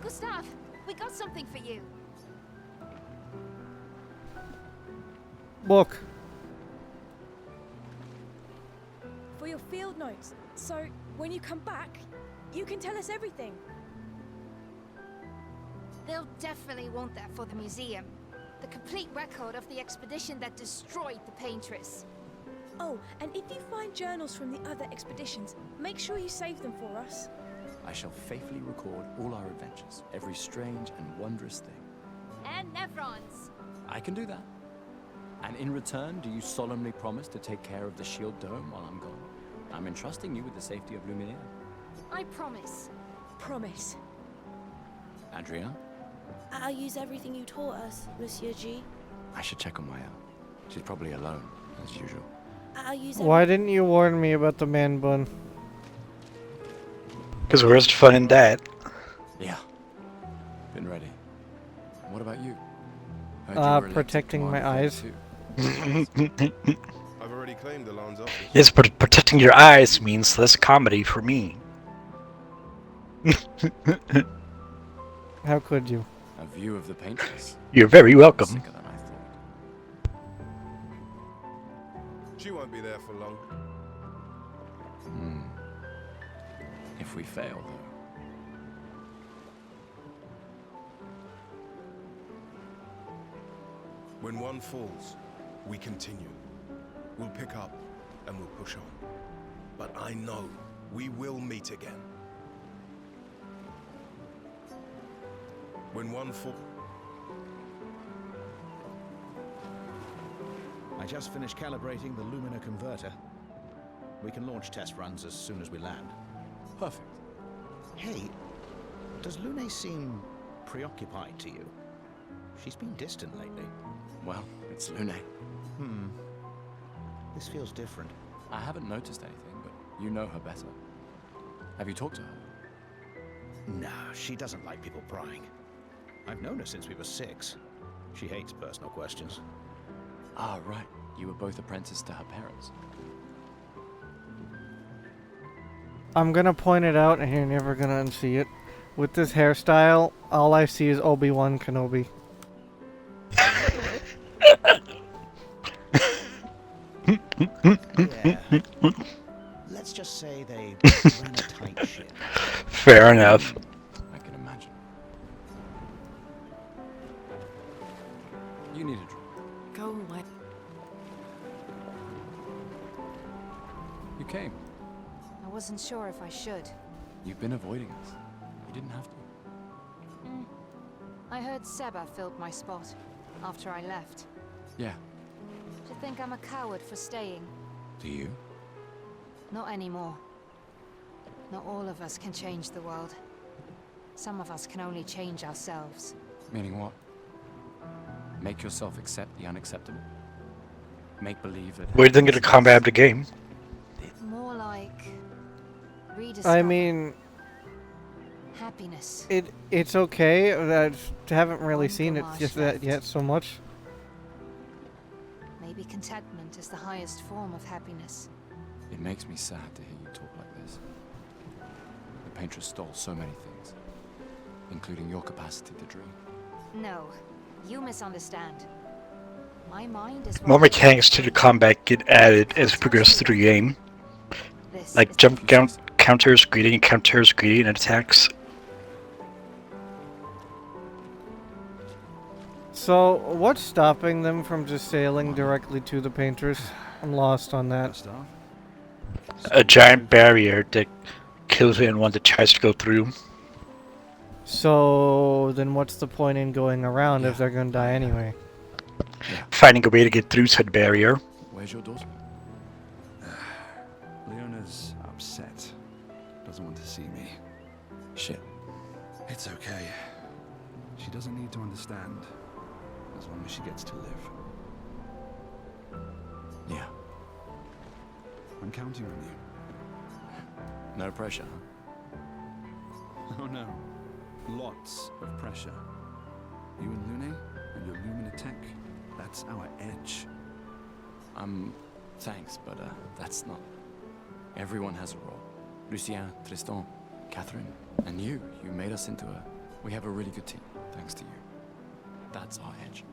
Gustav, we got something for you. Look. For your field notes. So, when you come back, you can tell us everything. They'll definitely want that for the museum. The complete record of the expedition that destroyed the Paintress. Oh, and if you find journals from the other expeditions, make sure you save them for us. I shall faithfully record all our adventures, every strange and wondrous thing. And Nevrons. I can do that. And in return, do you solemnly promise to take care of the shield dome while I'm gone? I'm entrusting you with the safety of Luminaire. I promise. Promise. Adrienne? I'll use everything you taught us, Monsieur G. I should check on Maya. She's probably alone, as usual. I'll use Why didn't you warn me about the man bun? Because where's the fun in that? Yeah. Been ready. What about you? Heard you were elected Protecting my commander eyes. too. I've already claimed the Lan's office. Yes, but protecting your eyes means less comedy for me. How could you? A view of the Paintress. You're very welcome. Sicker than I thought. She won't be there for long. If we fail, though. When one falls, we continue. We'll pick up and we'll push on. But I know we will meet again. When one falls... I just finished calibrating the Lumina converter. We can launch test runs as soon as we land. Perfect. Hey, does Lune seem preoccupied to you? She's been distant lately. Well, it's Lune. This feels different. I haven't noticed anything, but you know her better. Have you talked to her? No, she doesn't like people prying. I've known her since we were 6. She hates personal questions. Ah, right. You were both apprenticed to her parents. I'm gonna point it out and you're never gonna unsee it. With this hairstyle, all I see is Obi-Wan Kenobi. Yeah. Let's just say they ran a tight ship. Fair enough. I can imagine. You need a drink. Go away. You came. I wasn't sure if I should. You've been avoiding us. You didn't have to. I heard Seba filled my spot after I left. Yeah. Do you think I'm a coward for staying? Do you? Not anymore. Not all of us can change the world. Some of us can only change ourselves. Meaning what? Make yourself accept the unacceptable? Make believe that... We didn't get to combat the game. More like... rediscover. I mean, Happiness. It's okay. I haven't really seen it Gomash just that left. yet so much. Maybe contentment is the highest form of happiness. It makes me sad to hear you talk like this. The paintress stole so many things, including your capacity to dream. No, you misunderstand. My mind is More mechanics to the combat get added as we progress through the game. Like jump counters, greeting attacks. So, what's stopping them from just sailing directly to the painters? I'm lost on that. A giant barrier that kills anyone that tries to go through. So, then what's the point in going around if they're gonna die anyway? Finding a way to get through said barrier. Where's your daughter? Leona's upset. Doesn't want to see me. Shit. It's okay. She doesn't need to understand. As long as she gets to live. Yeah. I'm counting on you. No pressure, huh? Oh no. Lots of pressure. You and Lune and your Lumina tech, that's our edge. Thanks, but that's not. Everyone has a role. Lucien, Tristan, Catherine, and you made us into we have a really good team, thanks to you. That's our edge.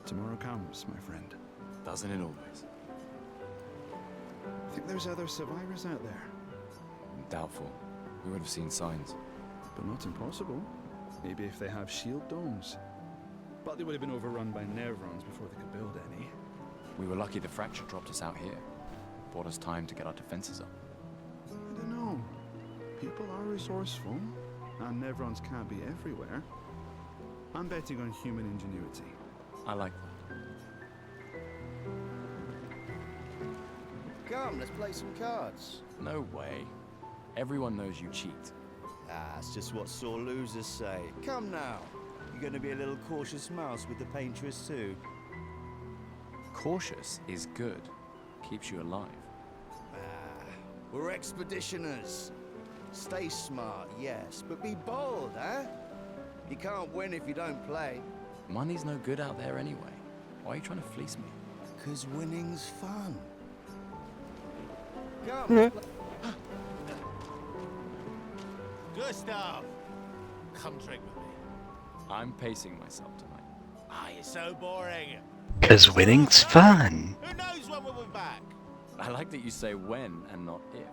Tomorrow comes, my friend. Doesn't it always? Think there's other survivors out there? Doubtful. We would have seen signs. But not impossible. Maybe if they have shield domes. But they would have been overrun by Nevrons before they could build any. We were lucky the fracture dropped us out here. Bought us time to get our defenses up. I don't know. People are resourceful, and Nevrons can't be everywhere. I'm betting on human ingenuity. I like that. Come, let's play some cards. No way. Everyone knows you cheat. That's just what sore losers say. Come now. You're going to be a little cautious mouse with the paintress too. Cautious is good. Keeps you alive. We're expeditioners. Stay smart, yes, but be bold, huh? You can't win if you don't play. Money's no good out there anyway. Why are you trying to fleece me? 'Cause winning's fun. Come. Hmm. Gustav! Come drink with me. I'm pacing myself tonight. Ah, you're so boring. 'Cause winning's fun. Who knows when we'll be back? I like that you say when and not if.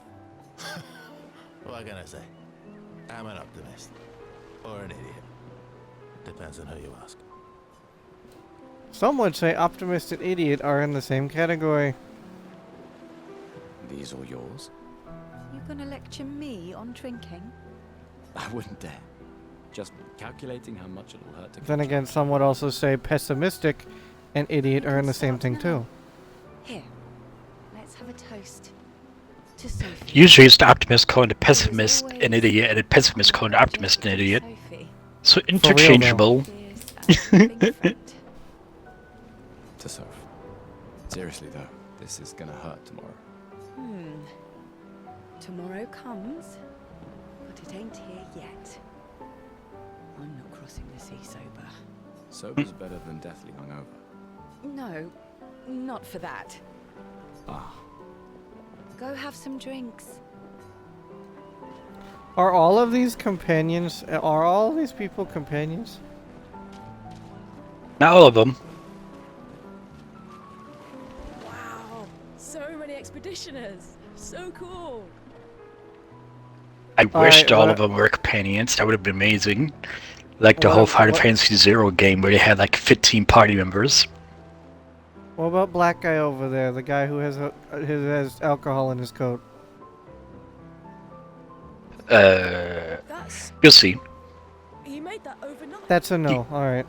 What can I say? I'm an optimist. Or an idiot. Depends on who you ask. Some would say optimist and idiot are in the same category. These all yours? You gonna lecture me on drinking? I wouldn't dare. Just calculating how much it'll hurt to Then again, some would also say pessimistic and idiot are in the same thing too. Here, let's have a toast to Sophie. Usually it's the optimist calling the pessimist an idiot and the pessimist calling the optimist an idiot. So interchangeable. To Soph. Seriously though, this is gonna hurt tomorrow. Tomorrow comes, but it ain't here yet. I'm not crossing the sea sober. Sober's better than deathly hungover. No, not for that. Ah. Go have some drinks. Are all of these companions? Are all of these people companions? Not all of them. Wow, so many expeditioners. So cool. I wished all of them were companions. That would have been amazing. Like the whole Final Fantasy Zero game where they had like 15 party members. What about black guy over there? The guy who has has alcohol in his coat. You'll see. He made that overnight. That's a no. All right.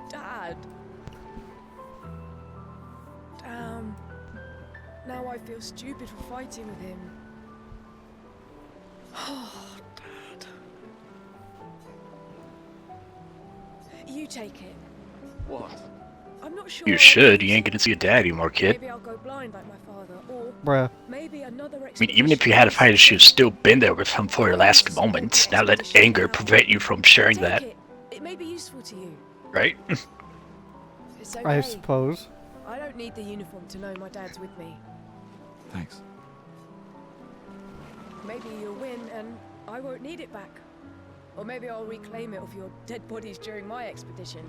Dad. Damn. Now I feel stupid for fighting with him. Oh, Dad. You take it. What? I'm not sure. You should. You ain't gonna see your dad anymore, kid. Maybe I'll go blind like my father, or Bruh. maybe another I mean, even if you had a fight, you should have still been there with him for your last moments. Now let anger prevent you from sharing that, It may be useful to you. right? It's I okay. suppose. I don't need the uniform to know my dad's with me. Thanks. Maybe you'll win and I won't need it back. Or maybe I'll reclaim it of your dead bodies during my expedition.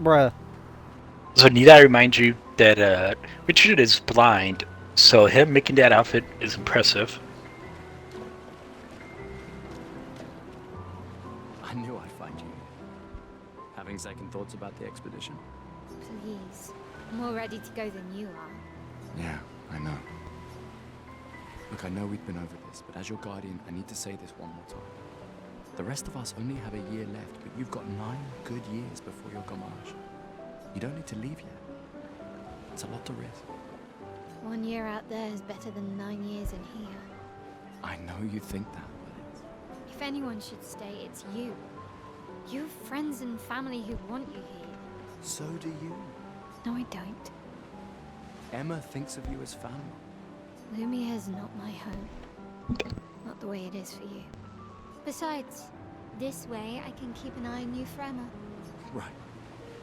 Bruh. So need I remind you that Richard is blind, so him making that outfit is impressive. I knew I'd find you. Having second thoughts about the expedition? Please. I'm more ready to go than you are. Yeah, I know. Look, I know we've been over this, but as your guardian, I need to say this one more time. The rest of us only have a year left, but you've got 9 good years before your gamage. You don't need to leave yet. It's a lot to risk. 1 year out there is better than 9 years in here. I know you think that, but If anyone should stay, it's you. You have friends and family who want you here. so do you. No, I don't. Emma thinks of you as family. Lumiere's not my home. Not the way it is for you. Besides, this way I can keep an eye on you for Emma. Right.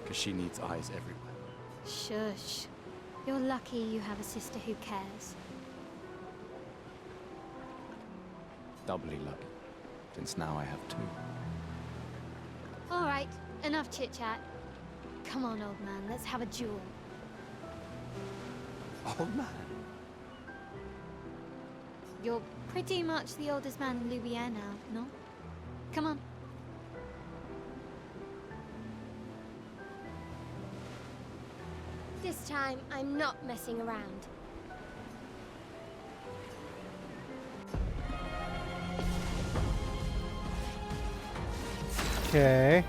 Because she needs eyes everywhere. Shush. You're lucky you have a sister who cares. Doubly lucky, since now I have 2. Alright, enough chit-chat. Come on, old man, let's have a duel. Old man? You're pretty much the oldest man in Lumiere now, no? Come on. This time, I'm not messing around. Okay.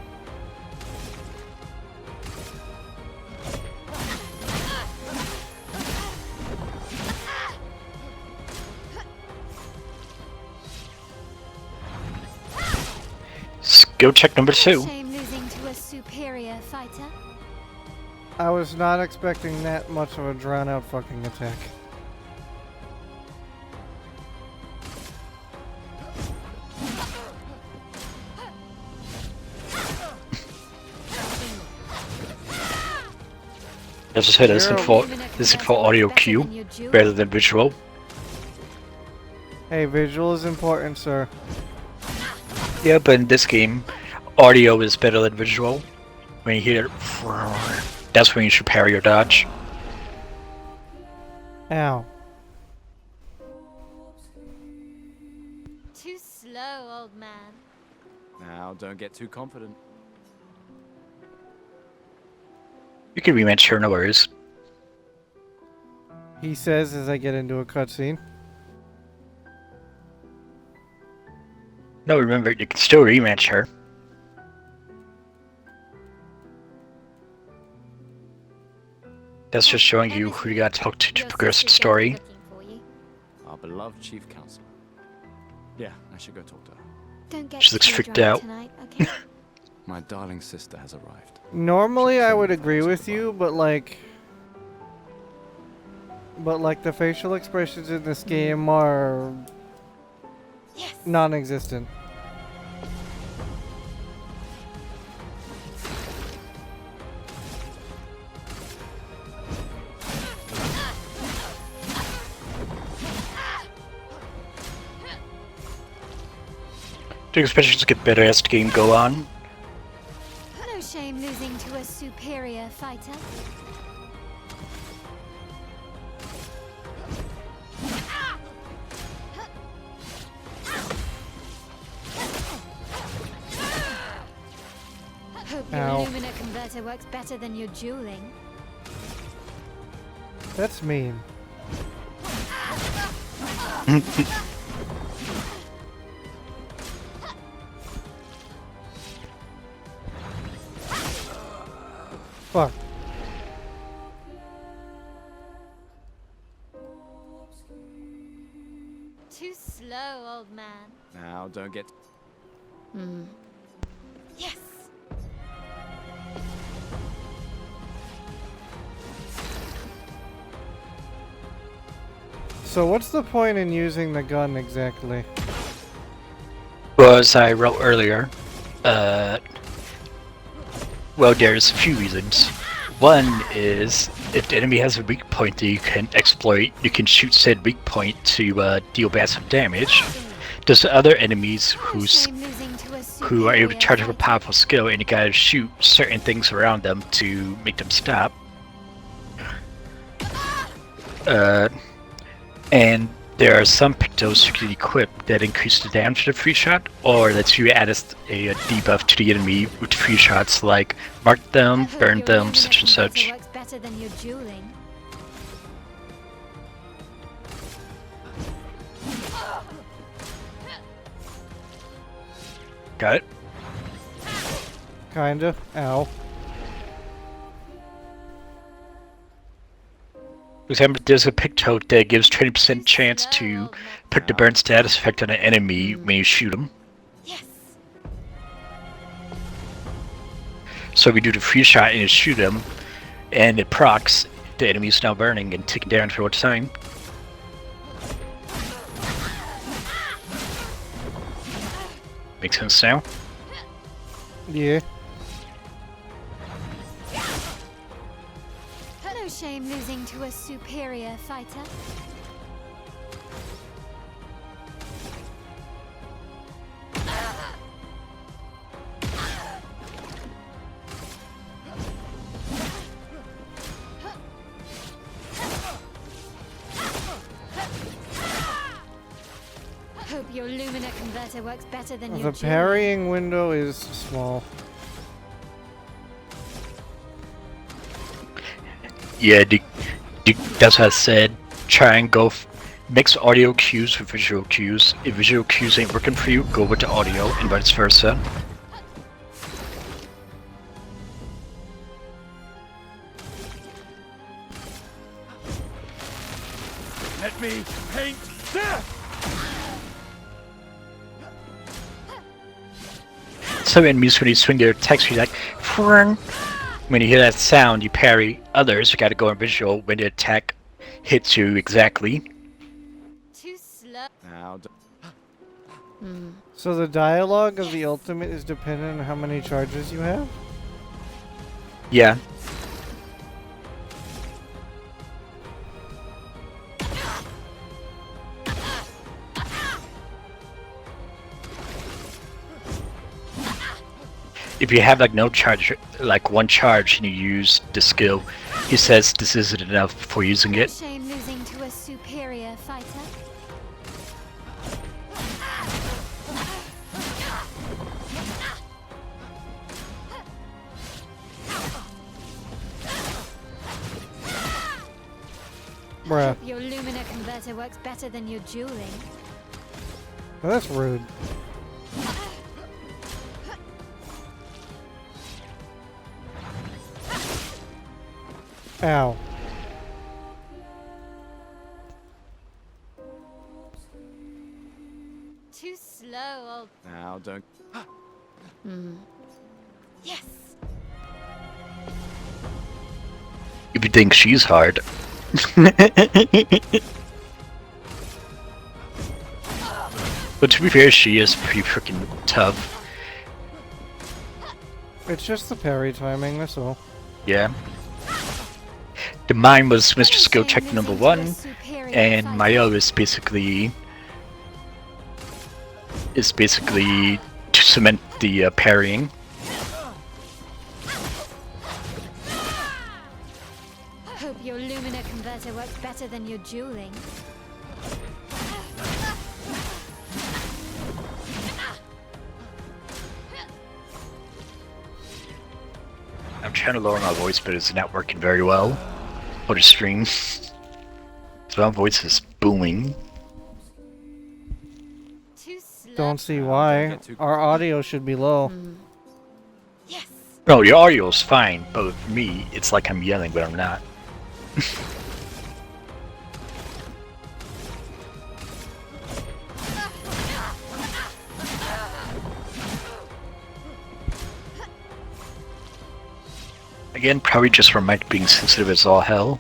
Skill check number 2. Shame losing to a superior fighter. I was not expecting that much of a drawn-out fucking attack. As I said, this is for audio cue rather than visual. Hey, visual is important, sir. Yeah, but in this game, audio is better than visual. When you hear it, that's when you should parry or dodge. Ow. Too slow, old man. Now, don't get too confident. You can rematch her, no worries. He says as I get into a cutscene. No, remember, you can still rematch her. That's just showing you who you got to talk to progress the story. Our beloved chief counselor. Yeah, I should go talk to her. Don't get She looks too freaked drunk out. tonight, okay? My darling sister has arrived. Normally I would agree with you, but like the facial expressions in this game are non-existent. The expressions get better as the game go on. No shame losing to a superior fighter. Hope your Ow. Lumina converter works better than your dueling. That's mean. Fuck. Too slow, old man. Now, don't get... Yes. So what's the point in using the gun exactly? Well, as I wrote earlier, well, there's a few reasons. One is, if the enemy has a weak point that you can exploit, you can shoot said weak point to deal massive damage. There's other enemies who are able to charge up a powerful skill, and you gotta shoot certain things around them to make them stop. And there are some pictos you can equip that increase the damage of the free shot, or lets you add a debuff to the enemy with free shots, like mark them, burn them, such and such. Works better than your dueling. Got it? Kinda. Ow. For example, there's a picto that gives 20% chance to put the burn status effect on an enemy when you shoot them. So if you do the free shot and you shoot them, and it procs, the enemy is now burning and taking damage for what time. Makes sense now? Yeah. No shame losing to a superior fighter. Hope your Lumina converter works better than your The parrying window is small. Yeah, that's what I said. Try and go mix audio cues with visual cues. If visual cues ain't working for you, go with the audio, and vice versa. Let me paint death! Some enemies, when you swing their attacks, you're like, Frrrn. When you hear that sound, you parry. Others, you gotta go in visual when the attack hits you exactly. Too slow. So the dialogue of the ultimate is dependent on how many charges you have? Yeah. If you have like no charge, like one charge, and you use the skill, he says this isn't enough before using it. Shame losing to a superior fighter. Bruh. Hope your Lumina converter works better than your dueling. Well, that's rude. Ow. Too slow, old. Now, don't. Yes. If you think she's hard. But to be fair, she is pretty freaking tough. It's just the parry timing, that's all. Yeah. The mine was Mr. Skill check number 1, and my O is basically to cement the parrying. Hope your Lumina converter works better than your dueling. I'm trying to lower my voice, but it's not working very well for the stream. So my voice is booming. Don't see why. Our audio should be low. No, your audio's fine, but for me, it's like I'm yelling, but I'm not. Again, probably just from Mike being sensitive as all hell.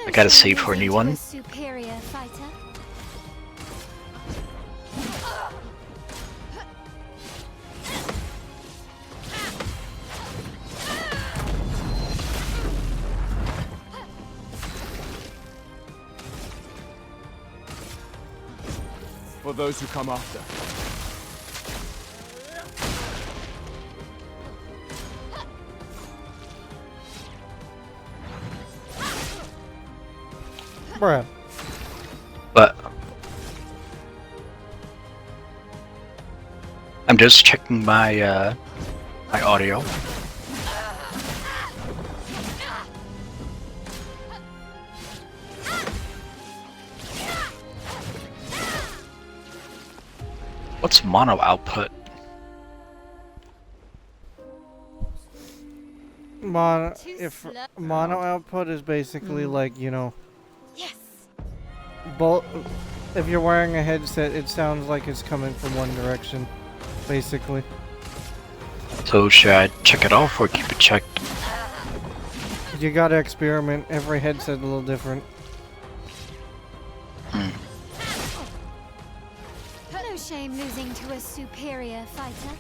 I gotta save for a new one. Superior fighter. For those who come after. Bruh. But I'm just checking my my audio. What's mono output? Mono output is basically like, you know, Yes. if you're wearing a headset, it sounds like it's coming from one direction, basically. So should I check it off or keep it checked? You gotta experiment. Every headset's a little different. No shame losing to a superior fighter.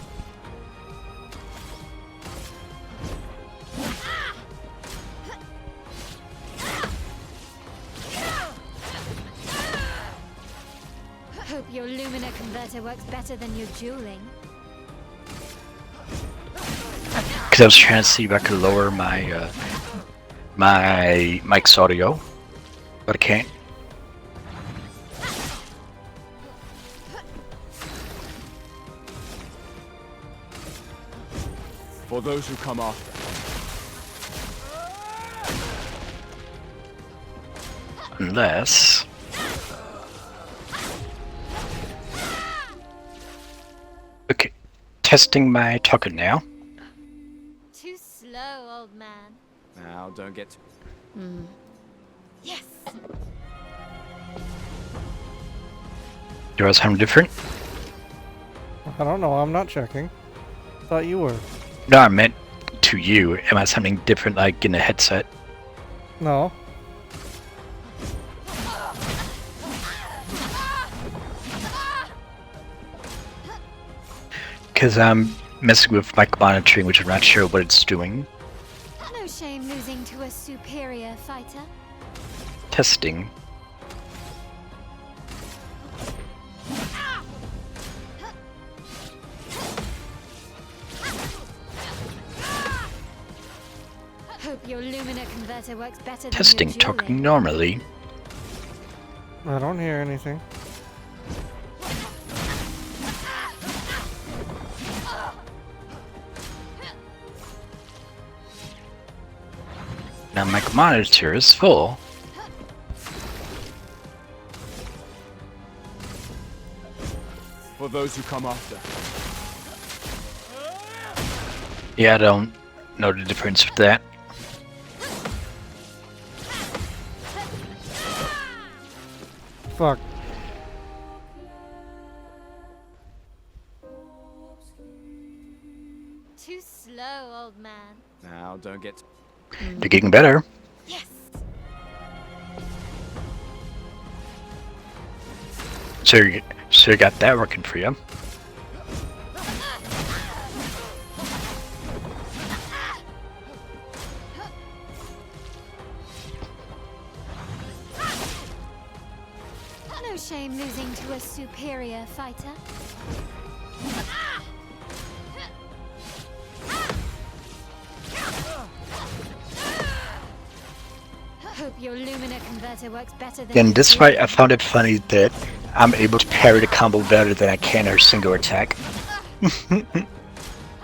Hope your Lumina converter works better than your dueling. Because I was trying to see if I could lower my my mic's audio, but I can't. For those who come after. Unless... Okay, testing my token now. Too slow, old man. Now, don't get... Yes. Do I sound different? I don't know. I'm not checking. Thought you were. No, I meant to you. Am I sounding different, like in a headset? No. Because I'm messing with mic monitoring, which I'm not sure what it's doing. No shame losing to a superior fighter. Testing. Hope your Lumina converter works better than Testing your dueling. talking normally. I don't hear anything. Now my monitor is full. For those who come after. Yeah, I don't know the difference with that. Fuck. Too slow, old man. Now, don't get... You're getting better. Yes. So you got that working for you. No shame losing to a superior fighter. Hope your Lumina converter works better than In your this dueling. fight, I found it funny that I'm able to parry the combo better than I can her single attack.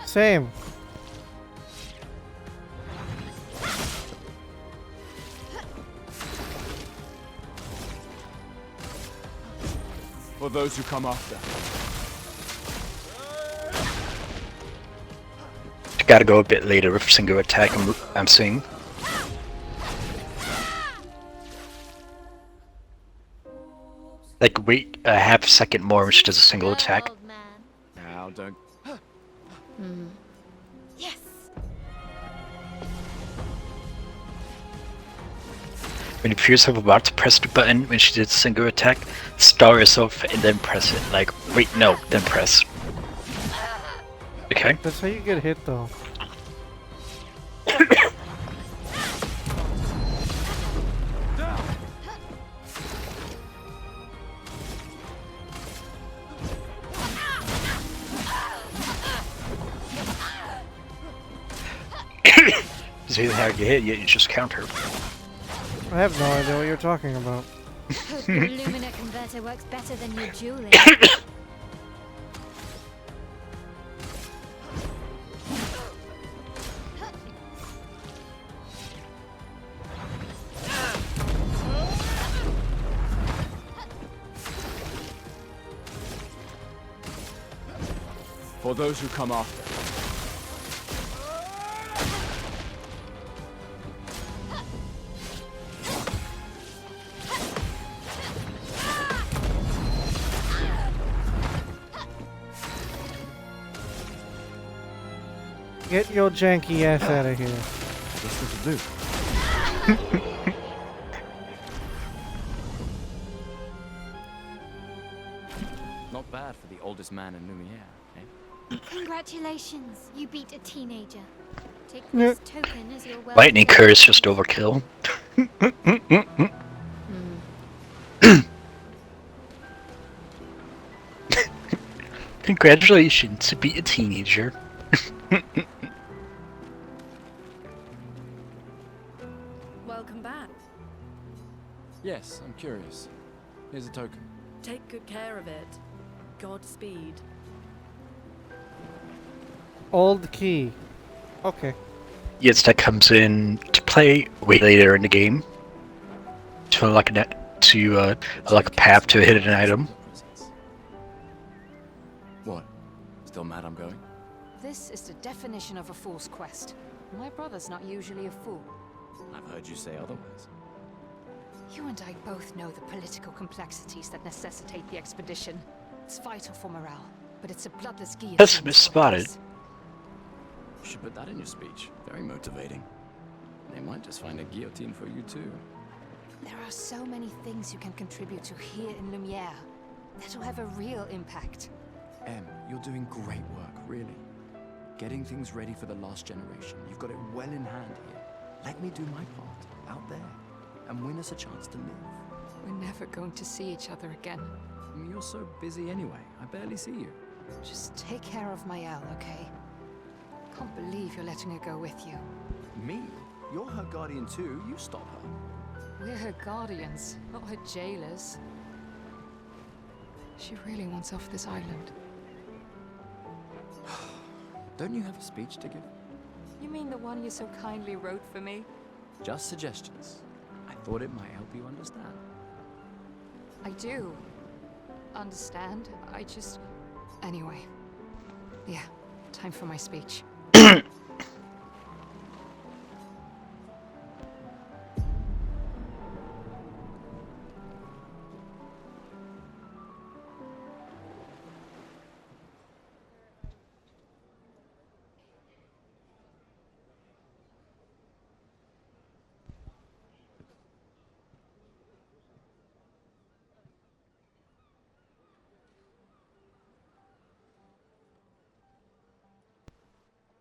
Same. For those who come after. I gotta go a bit later with single attack I'm seeing. Like wait a half second more when she does a single attack. Now, don't... Yes. When you feel yourself about to press the button when she did a single attack, stall yourself and then press it. Like, wait, no, then press. Okay. That's how you get hit, though. See how you hit, you just counter. I have no idea what you're talking about. Hope your Lumina converter works better than your dueling. For those who come after. Get your janky ass out of here. This will do. Not bad for the oldest man in Lumiere, eh? Congratulations, you beat a teenager. Take this token as your Lightning curse just overkill. Congratulations, beat a teenager. Welcome back. Yes, I'm curious. Here's a token. Take good care of it. Godspeed. Old key. Okay. Yes, that comes in to play way later in the game. To like like a path to a hidden item. What? Still mad I'm going? This is the definition of a fool's quest. My brother's not usually a fool. I've heard you say otherwise. You and I both know the political complexities that necessitate the expedition. It's vital for morale, but it's a bloodless guillotine. Pessimist spotted. You should put that in your speech. Very motivating. They might just find a guillotine for you too. There are so many things you can contribute to here in Lumiere that'll have a real impact. Em, you're doing great work, really. Getting things ready for the last generation. You've got it well in hand here. Let me do my part, out there, and win us a chance to live. We're never going to see each other again. You're so busy anyway. I barely see you. Just take care of Mael, okay? Can't believe you're letting her go with you. Me? You're her guardian too. You stop her. We're her guardians, not her jailers. She really wants off this island. Don't you have a speech to give? You mean the one you so kindly wrote for me? Just suggestions. I thought it might help you understand. I do. Understand? I just... Anyway. Yeah, time for my speech.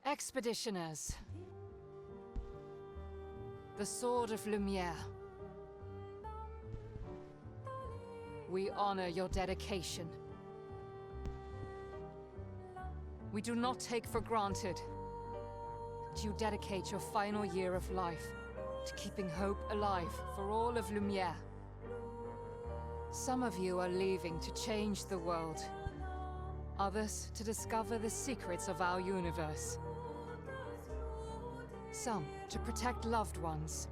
Expeditioners. The Sword of Lumiere. We honor your dedication. We do not take for granted that you dedicate your final year of life to keeping hope alive for all of Lumiere. Some of you are leaving to change the world. Others to discover the secrets of our universe. Some to protect loved ones.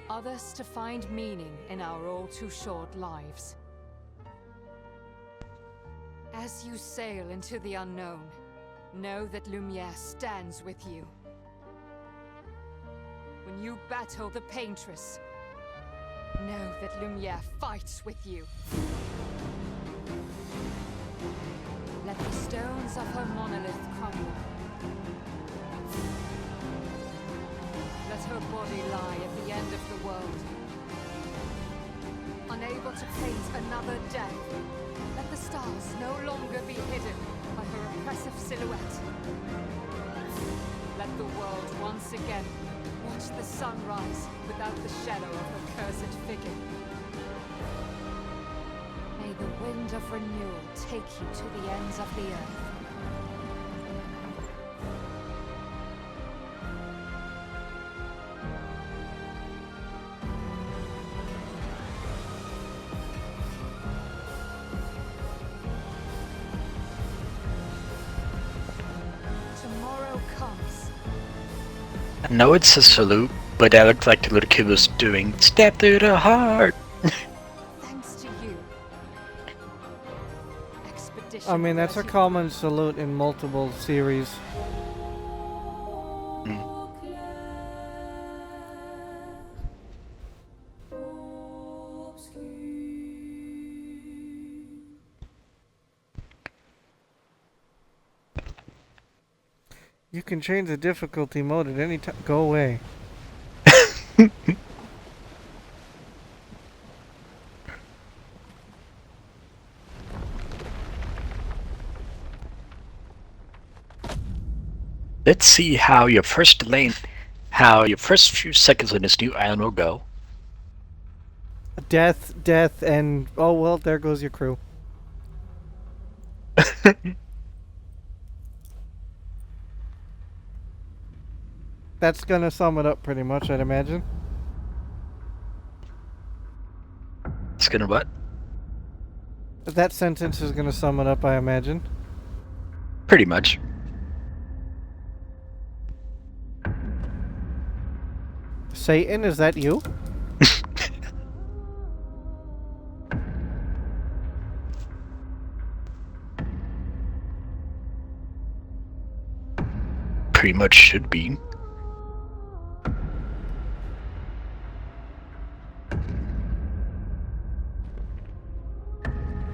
Others to find meaning in our all too short lives. As you sail into the unknown, know that Lumiere stands with you. When you battle the Paintress, know that Lumiere fights with you. Let the stones of her monolith crumble. Let her body lie at the end of the world. Unable to paint another death, let the stars no longer be hidden by her oppressive silhouette. Let the world once again watch the sun rise without the shadow of her cursed figure. May the wind of renewal take you to the ends of the earth. comes. I know it's a salute, but that looked like the little kid was doing stab through the heart. Thanks to you. Expedition. I mean, that's a common salute in multiple series. You can change the difficulty mode at any time. Go away. Let's see how your first few seconds on this new island will go. Death, death, and oh well, there goes your crew. That's gonna sum it up pretty much, I'd imagine. It's gonna what? That sentence is gonna sum it up, I imagine. Pretty much. Satan, is that you? Pretty much should be.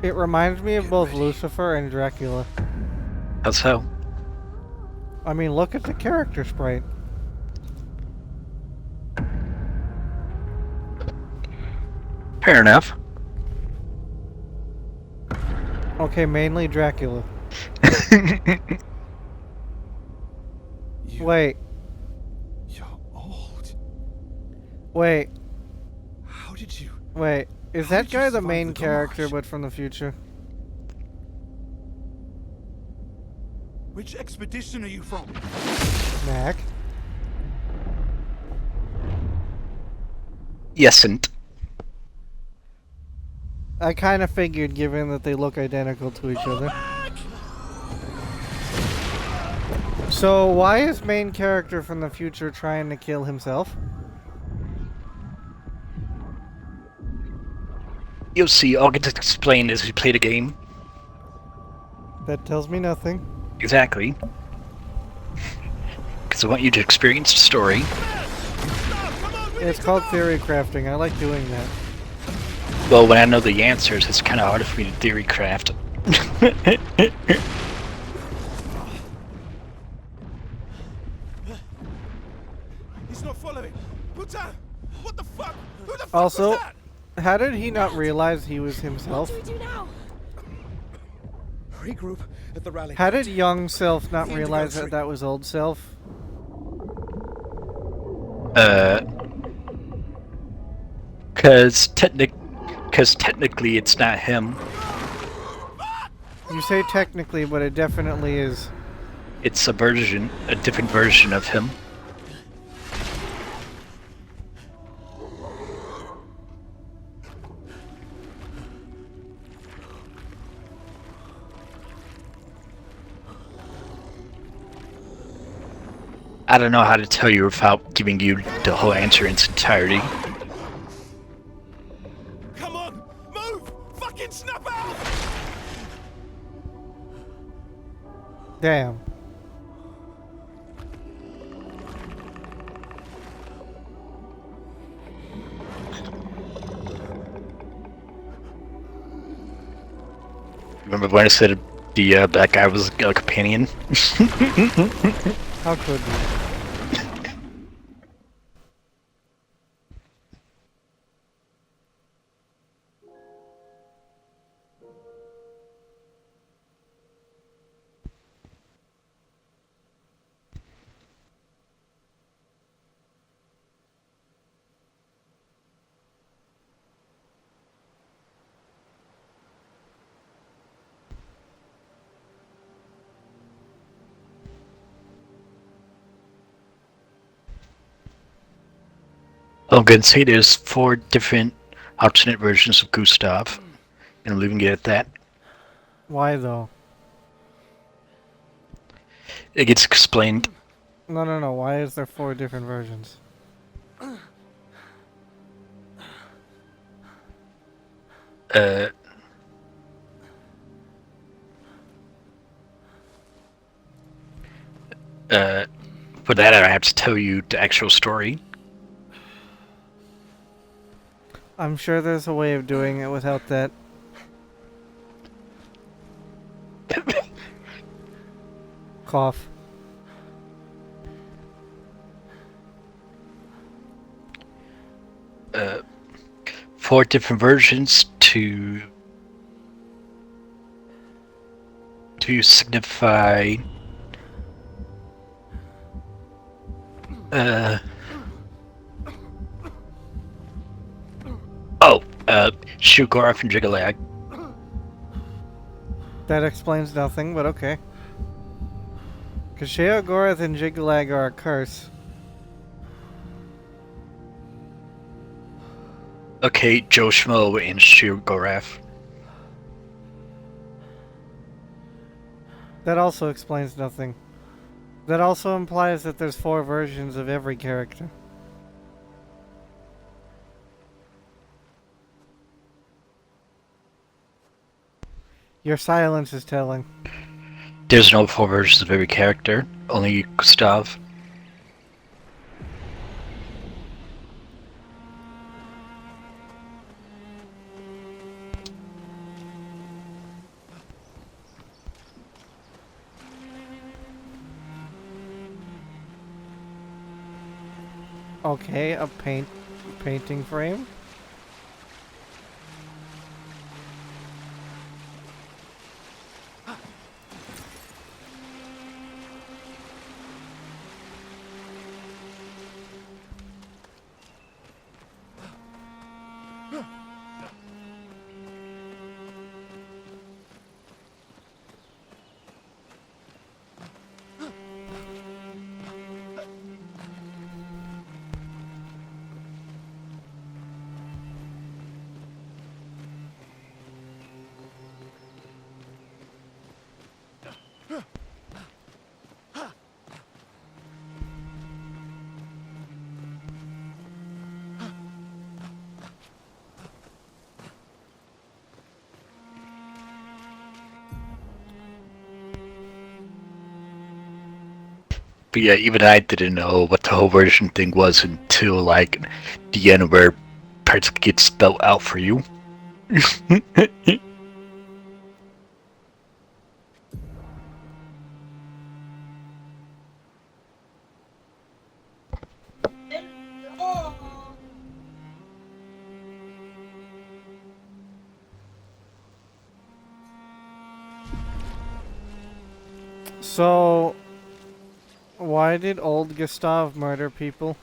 It reminds me of both Lucifer and Dracula. How so? I mean, look at the character sprite. Fair enough. Okay, mainly Dracula. Wait. You're old. Wait. How did you... Wait. Is that guy the main character, but from the future? Which expedition are you from? Mac? Yesn't. I kind of figured, given that they look identical to each other. So, why is main character from the future trying to kill himself? You'll see, I'll get to explain as we play the game. That tells me nothing. Exactly. Because I want you to experience the story. It's called theory crafting. I like doing that. Well, when I know the answers, it's kind of hard for me to theory craft. He's not following. Putain! What the fuck? Who the fuck Also, was that? how did he not realize he was himself? What do we do now? Regroup at the rally. How did young self not The realize Indigo that that was old self? Because technically it's not him. You say technically, but it definitely is. It's a different version of him. I don't know how to tell you without giving you the whole answer in its entirety. Come on! Move! Fucking snap out! Damn. Remember when I said that guy was a companion? How could you? I'm gonna say there's 4 different alternate versions of Gustav, and I'm leaving it at that. Why though? It gets explained No. Why is there 4 different versions? Uh, for that, I have to tell you the actual story. I'm sure there's a way of doing it without that. Cough. Uh, 4 different versions to signify Shugoroth and Jigalag. That explains nothing, but okay. Because Sheogorath and Jiglag are a curse. Okay, Joe Schmo and Shugoroth. That also explains nothing. That also implies that there's 4 versions of every character. Your silence is telling. There's no 4 versions of every character, only Gustav. Okay, a painting frame. But yeah, even I didn't know what the whole version thing was until like the end where parts get spelled out for you. So, why did old Gustav murder people?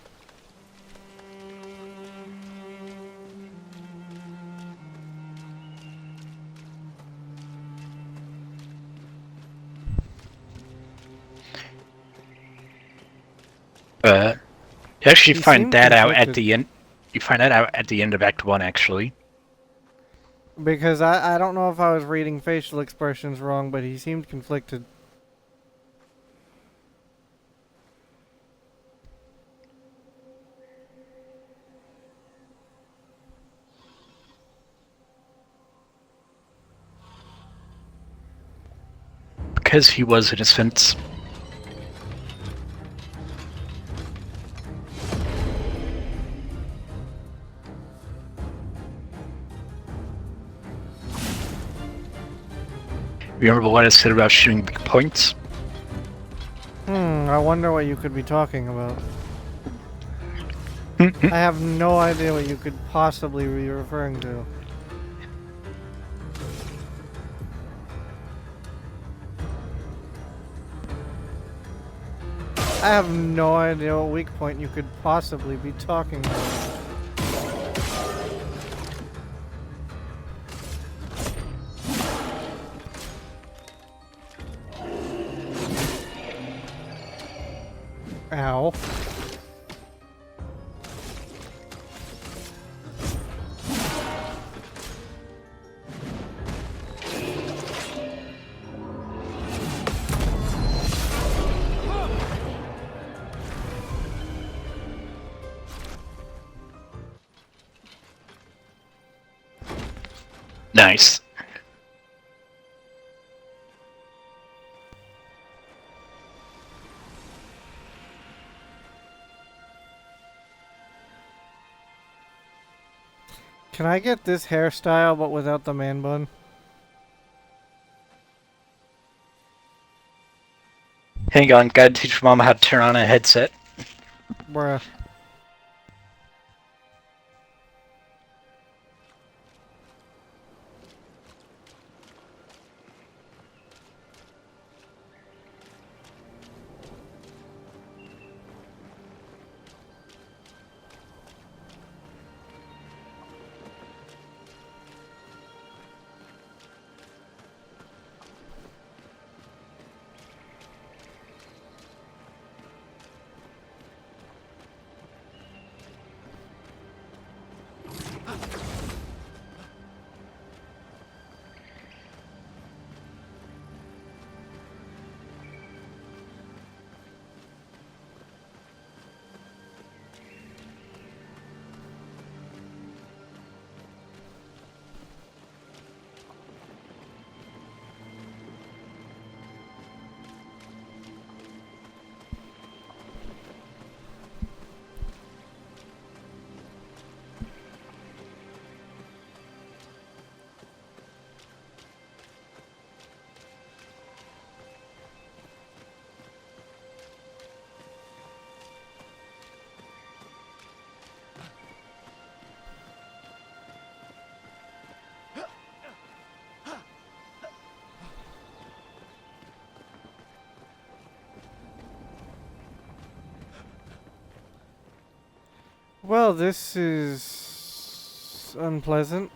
You actually He find seemed that out at conflicted. the end. You find that out at the end of Act 1, actually. Because I don't know if I was reading facial expressions wrong, but he seemed conflicted. Because he was innocent. Remember what I said about shooting big points? I wonder what you could be talking about. I have no idea what you could possibly be referring to. I have no idea what weak point you could possibly be talking about. Ow. Nice. Can I get this hairstyle but without the man bun? Hang on, gotta teach Mama how to turn on a headset. Bruh. Well, this is unpleasant.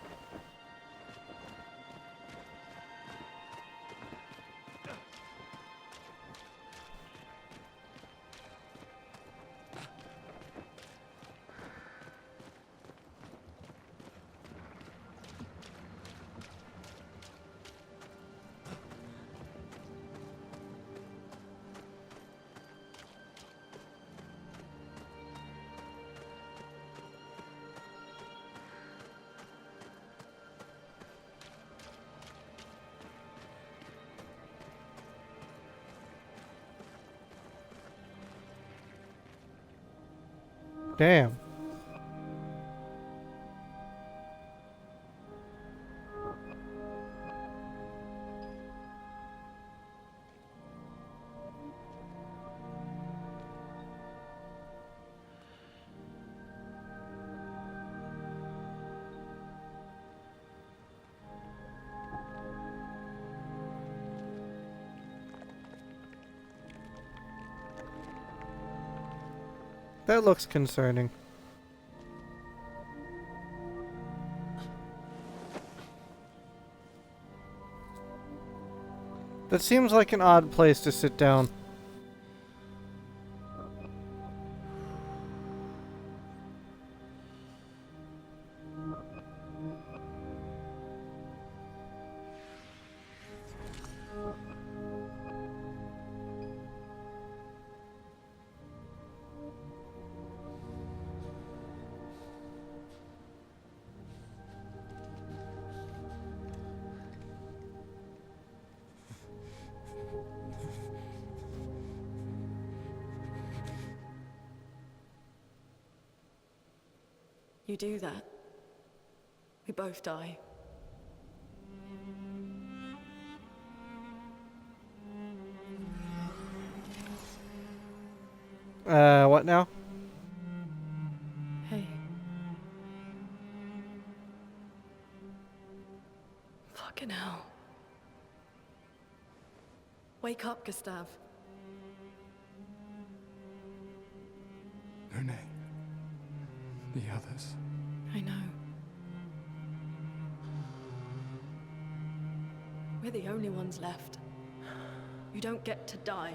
Damn. That looks concerning. That seems like an odd place to sit down. You do that, we both die. What now? Hey. Fucking hell. Wake up, Gustav. Lune. The others. I know. We're the only ones left. You don't get to die.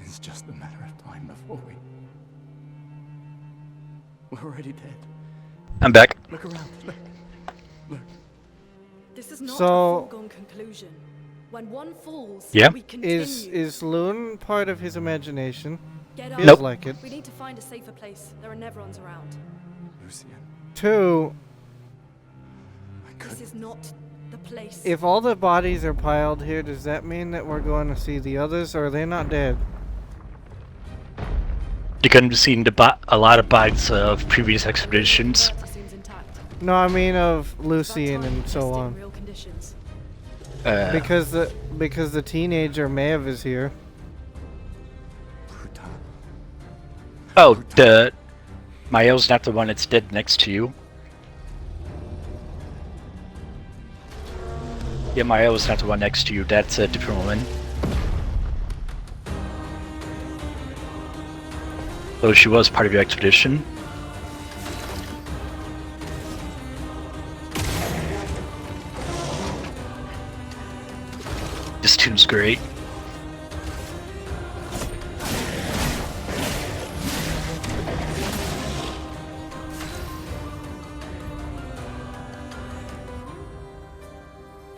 It's just a matter of time before we're already dead. I'm back. Look around. Look. This is not So- a foregone conclusion. When one falls, Yeah. we continue. Is Loon part of his imagination? Get up. Feels Nope. like it. We need to find a safer place. There are Nevrons around. Lucian. 2, This is not the place. if all the bodies are piled here, does that mean that we're going to see the others, or are they not dead? You're going to be seeing a lot of bodies of previous expeditions. No, I mean of Lucian and so on. Real conditions. Because the teenager Maeve is here. Oh, Mael's not the one that's dead next to you. Yeah, Mael's not the one next to you. That's a different woman. Though she was part of your expedition. This tune's great.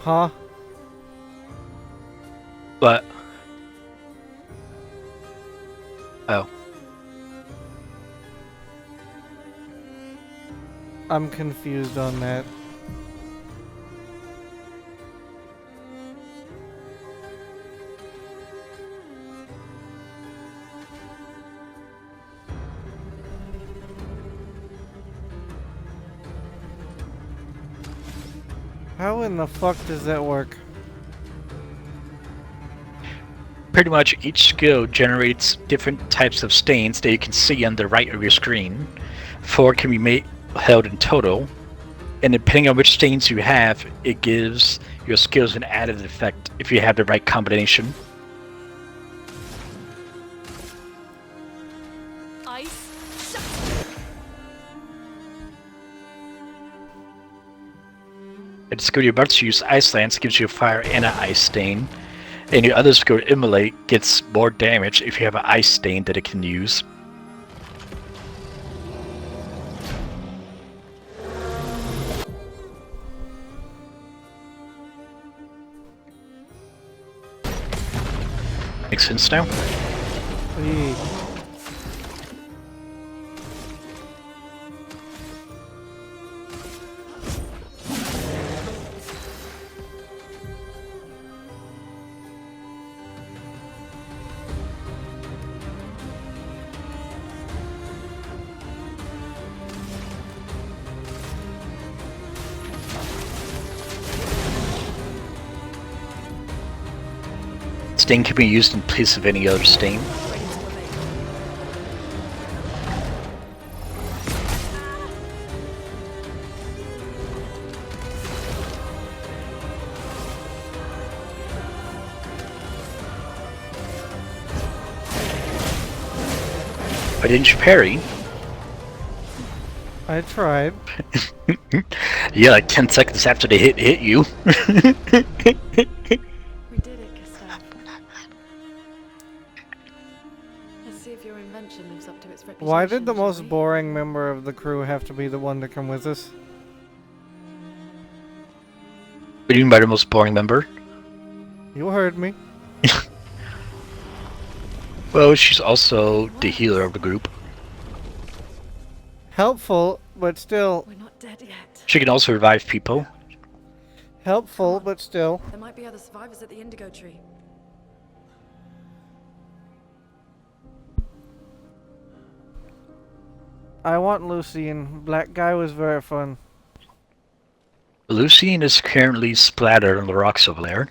Huh? What? Oh. I'm confused on that. How in the fuck does that work? Pretty much each skill generates different types of stains that you can see on the right of your screen. 4 can be held in total, and depending on which stains you have, it gives your skills an added effect if you have the right combination. And the skill you're about to use, Ice Lance, gives you a fire and an ice stain. And your other skill, Immolate, gets more damage if you have an ice stain that it can use. Makes sense now? Stain can be used in place of any other stain. Why didn't you parry? I tried. Yeah, like 10 seconds after the hit you. Why did the most boring member of the crew have to be the one to come with us? What do you mean by the most boring member? You heard me. Well, she's also the healer of the group. Helpful, but still. We're not dead yet. She can also revive people. Helpful, but still. There might be other survivors at the Indigo Tree. I want Lucian. Black guy was very fun. Lucian is currently splattered on the rocks over there.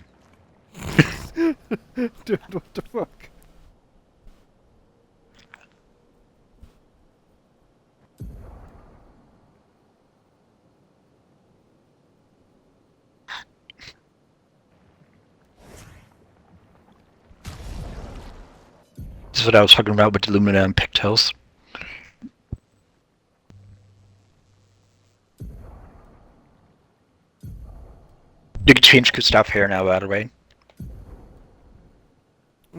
Dude, what the fuck? This is what I was talking about with the Lumina and pigtails. You can change Gustav hair now, by the way.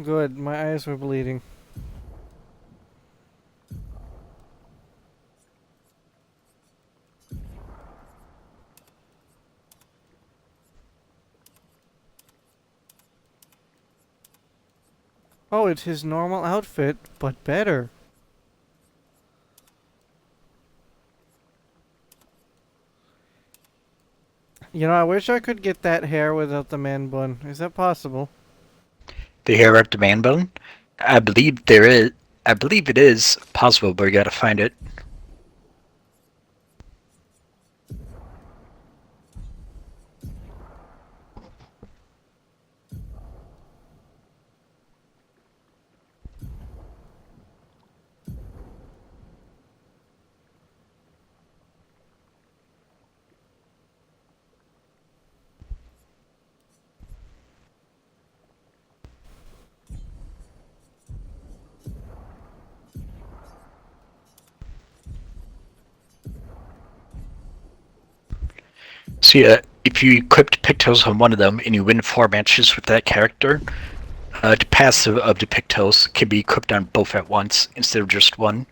Good, my eyes were bleeding. Oh, it's his normal outfit, but better. You know, I wish I could get that hair without the man bun. Is that possible? The hair up the man bun? I believe there is. I believe it is possible, but we gotta find it. See, if you equipped Pictos on one of them and you win 4 matches with that character, the passive of the Pictos can be equipped on both at once instead of just one.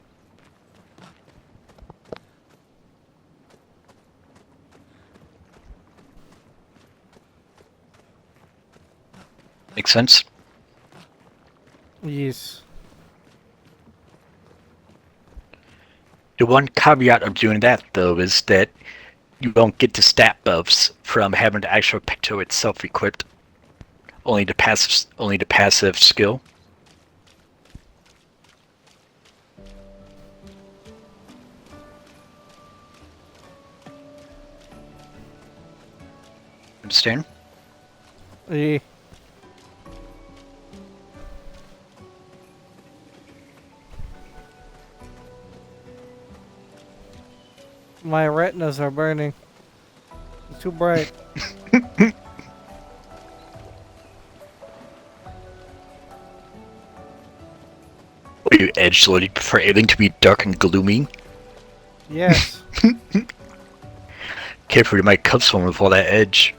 Make sense? Yes. The one caveat of doing that, though, is that you don't get the stat buffs from having the actual Picto itself equipped. Only the passive skill. Understand? Yeah. My retinas are burning. It's too bright. Are you edgelord? You prefer everything to be dark and gloomy? Yes. Careful, you might cut someone with all that edge.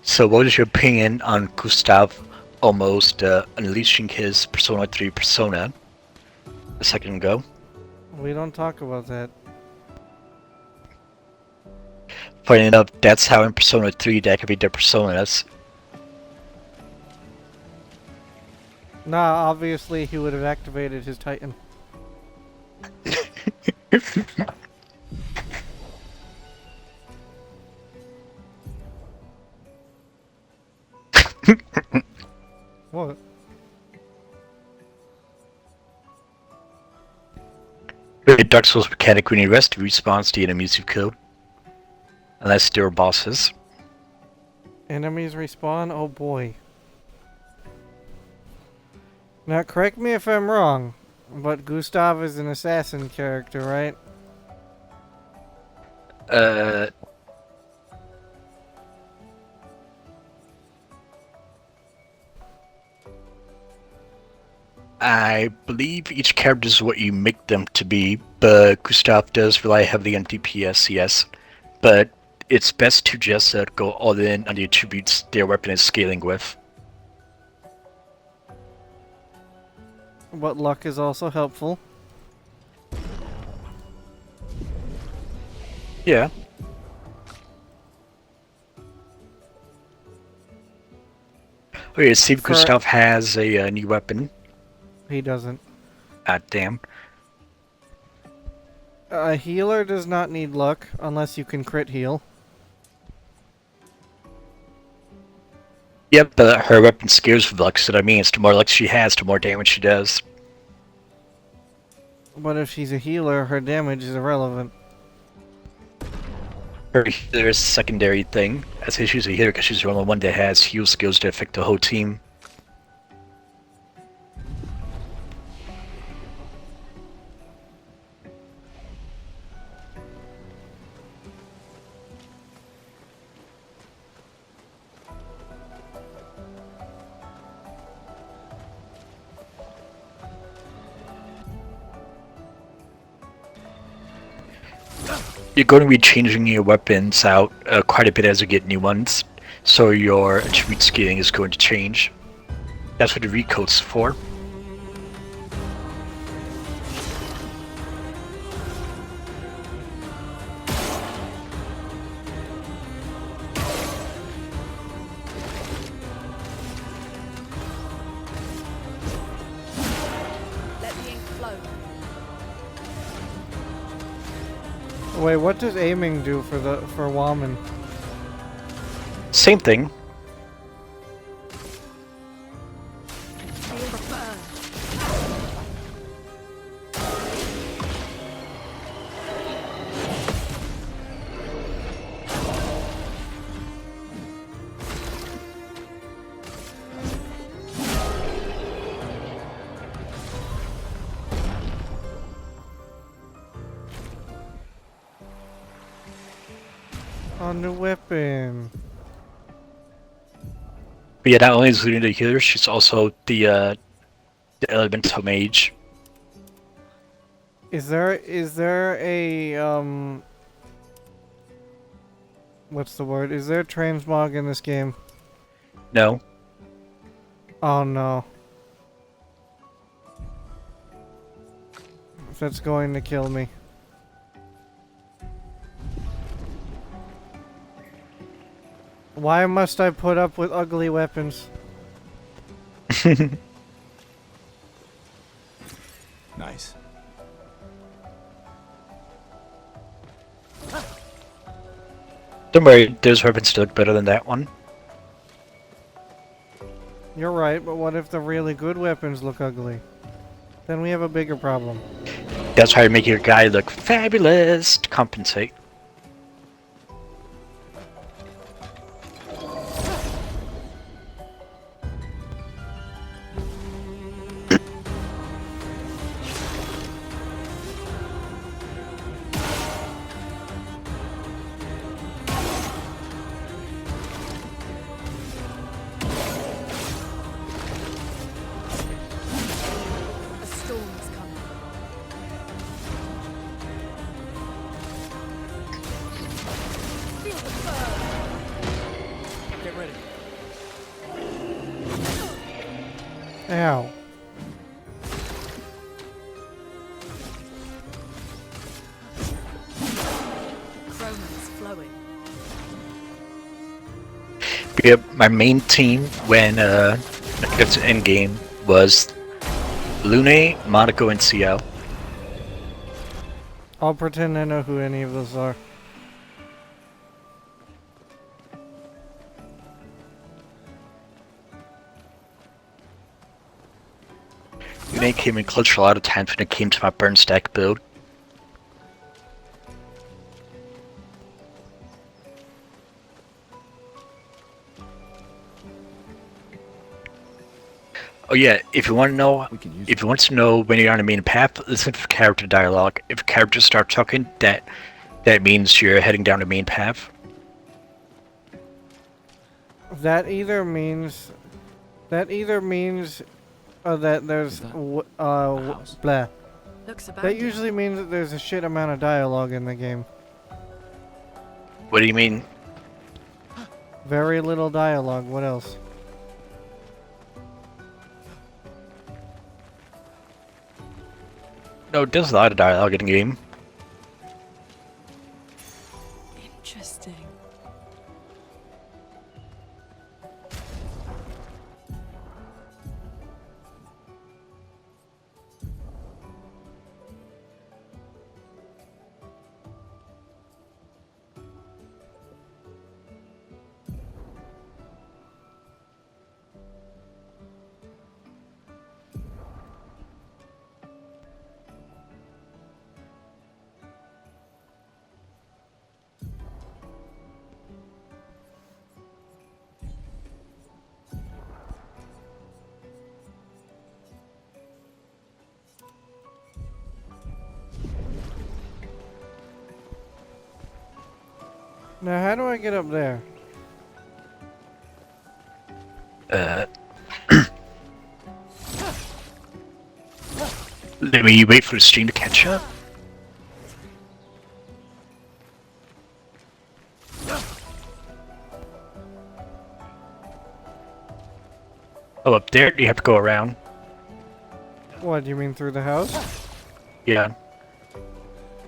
So what is your opinion on Gustav almost unleashing his Persona 3 persona a second ago? We don't talk about that. Funny enough, that's how in Persona 3 they activate their personas. Nah, obviously he would have activated his Titan. What? The Dark Souls mechanic, when you rest, respawns to enemies you killed. Unless they're bosses. Enemies respawn? Oh boy. Now correct me if I'm wrong, but Gustav is an assassin character, right? I believe each character is what you make them to be, but Gustav does rely heavily on DPS, yes. But it's best to just go all in on the attributes their weapon is scaling with. But luck is also helpful. Yeah. Okay, see if Gustav has a new weapon. He doesn't. Ah, damn. A healer does not need luck unless you can crit heal. Yep, but her weapon scales with luck, so that means the more luck she has, the more damage she does. But if she's a healer, her damage is irrelevant. Her healer is a secondary thing. I say she's a healer because she's the only one that has heal skills that affect the whole team. You're going to be changing your weapons out quite a bit as you get new ones, so your attribute scaling is going to change. That's what the recoat's for. Wait, what does aiming do for Woman? Same thing. On the weapon. But yeah, not only is Luna the healer, she's also the elemental mage. Is there a what's the word? Is there transmog in this game? No. Oh no. That's going to kill me. Why must I put up with ugly weapons? Nice. Don't worry, those weapons still look better than that one. You're right, but what if the really good weapons look ugly? Then we have a bigger problem. That's how you make your guy look fabulous to compensate. A storm is coming. Feel the burn. Get ready. Ow. Chroma's flowing. But yeah, my main team when it gets to endgame was Lune, Monaco, and CL. I'll pretend I know who any of those are. Lune came in clutch a lot of times when it came to my burn stack build. Oh yeah, if you want to know, when you're on the main path, listen for character dialogue. If characters start talking, that means you're heading down the main path. That either means that there's blah. Looks That abandoned. usually means that there's a shit amount of dialogue in the game. What do you mean? Very little dialogue. What else? No, there's a lot of dialogue in the game. Interesting. Now, how do I get up there? Let me wait for the stream to catch up. Oh, up there? You have to go around. What, do you mean through the house? Yeah.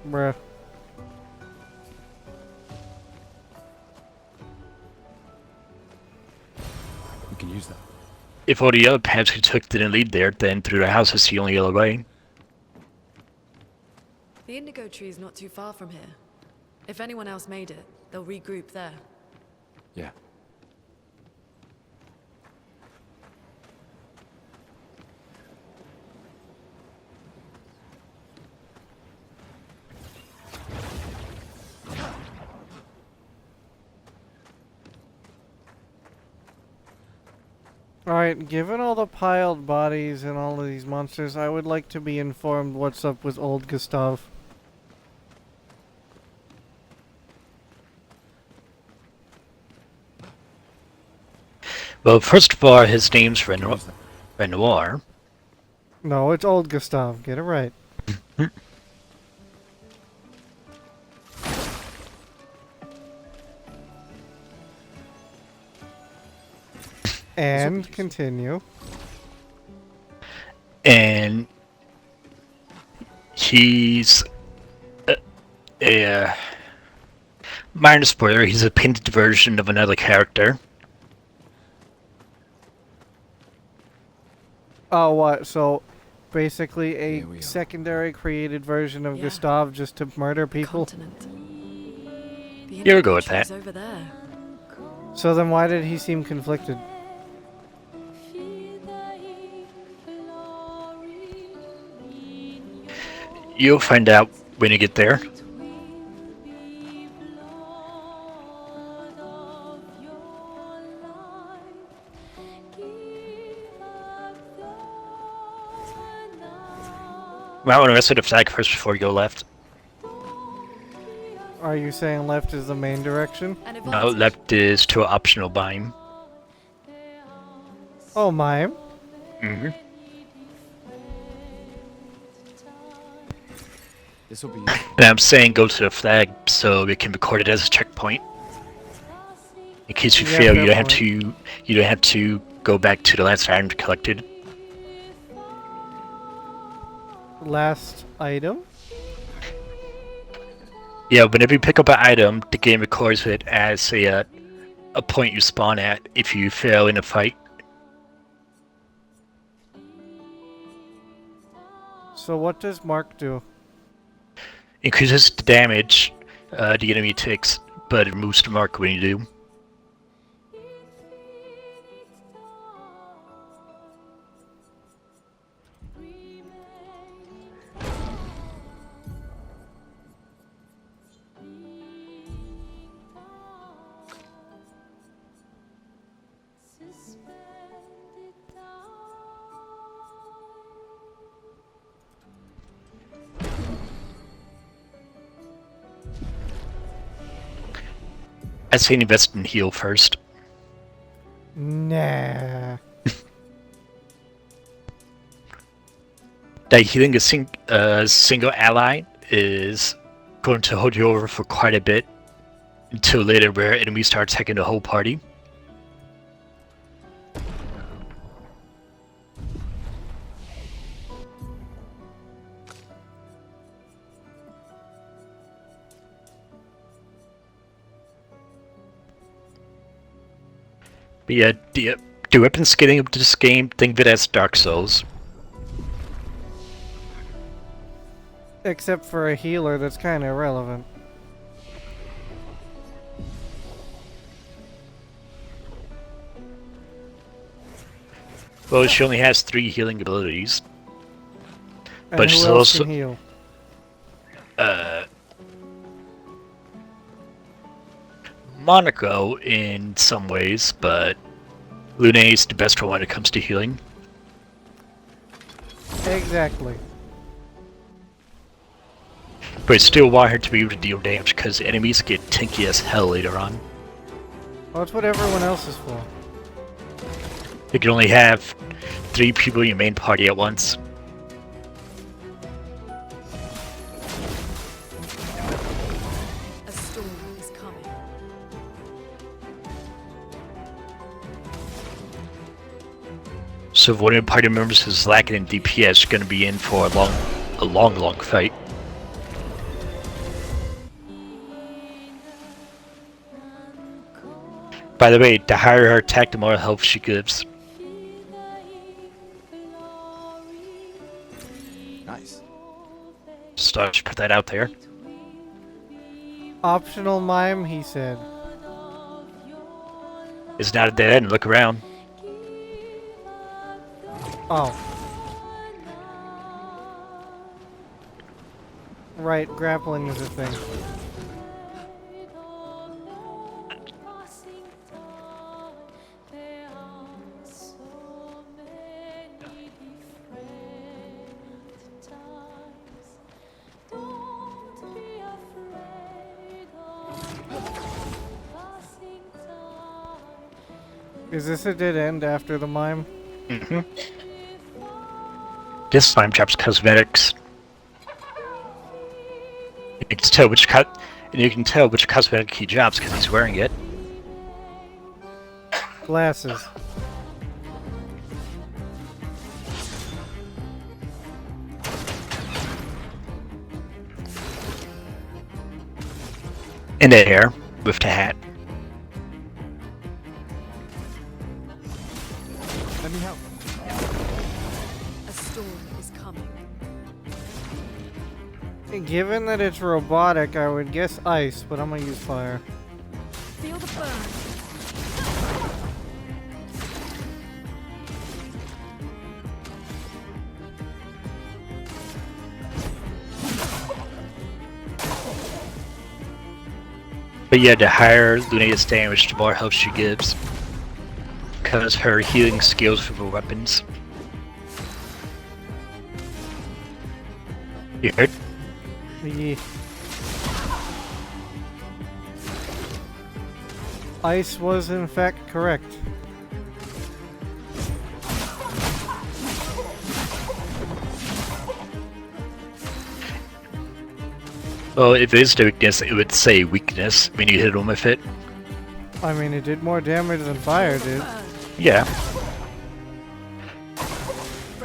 Bruh. We can use that. If all the other paths you took didn't lead there, then through the house is the only other way. The indigo tree is not too far from here. If anyone else made it, they'll regroup there. Yeah. Alright, given all the piled bodies and all of these monsters, I would like to be informed what's up with old Gustav. Well, first of all, his name's Renoir. No, it's old Gustav. Get it right. And continue. And he's a minor spoiler. He's a painted version of another character. Oh, what? So, basically a secondary created version of Gustav just to murder people? Here we go with that. Over there. So then why did he seem conflicted? You'll find out when you get there. Might want to rest of the flag first before you go left. Are you saying left is the main direction? No, left is to an optional biome. Oh, mime? Mm-hmm. This will be. And I'm saying go to the flag so we can record it as a checkpoint. In case you fail, you don't have to. You don't have to go back to the last item collected. Last item? Yeah, whenever you pick up an item, the game records it as a point you spawn at if you fail in a fight. So what does Mark do? Increases the damage the enemy takes, but it removes the mark when you do. I'd say invest in heal first. Nah. That healing a single ally is going to hold you over for quite a bit until later where enemies start attacking the whole party. But yeah, the weapon scaling of this game, think of it as Dark Souls. Except for a healer, that's kind of irrelevant. Well, she only has 3 healing abilities. And But who she's else also can heal? Monaco in some ways, but Lune is the best one when it comes to healing. Exactly. But I still want her to be able to deal damage because enemies get tinky as hell later on. Well, that's what everyone else is for. You can only have 3 people in your main party at once. A storm is coming. So if one of your party members is lacking in DPS, you're going to be in for a long fight. By the way, the higher her attack, the more health she gives. Nice. Just put that out there. Optional mime, he said. It's not a dead end. Look around. Oh. Right, grappling is a thing. Is this a dead end after the mime? Mm-hmm. This mime drops cosmetics. You can tell which cosmetic he drops because he's wearing it. Glasses. In the air with the hat. Let me help. A storm is coming. Given that it's robotic, I would guess ice, but I'm gonna use fire. Feel the burn. But yeah, the higher Luna's damage, the more health she gives. Because her healing skills for the weapons. You heard? Yeah. Ice was in fact correct. Well, if it is the weakness, it would say weakness when you hit him with it. I mean, it did more damage than fire did. Yeah.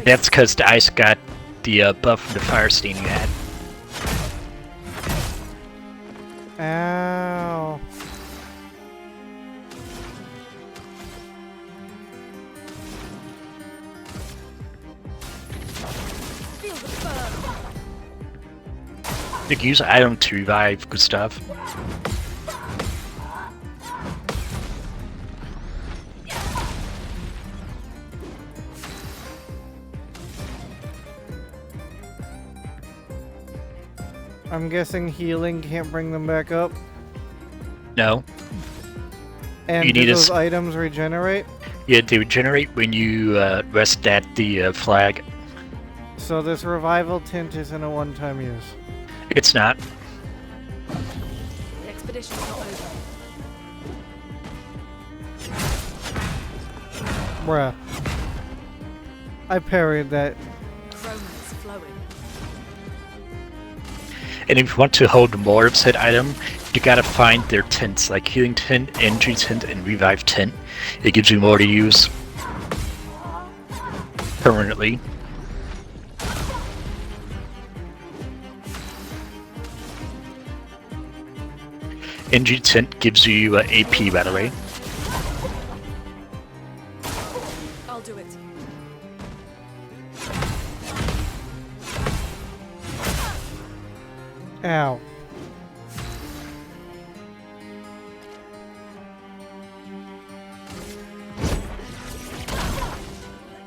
That's because the ice got the buff from the fire stain you had. Ow. Feel the burn. You can use an item to revive good stuff. I'm guessing healing can't bring them back up. No. And You do need those items regenerate? Yeah, they regenerate when you rest at the flag. So this revival tint isn't a one-time use. It's not. The expedition's not over. Bruh. I parried that. Chroma's flowing. And if you want to hold more of said item, you gotta find their tints, like healing tint, injury tint, and revive tint. It gives you more to use permanently. Injury tint gives you AP, by the way. I'll do it. Ow.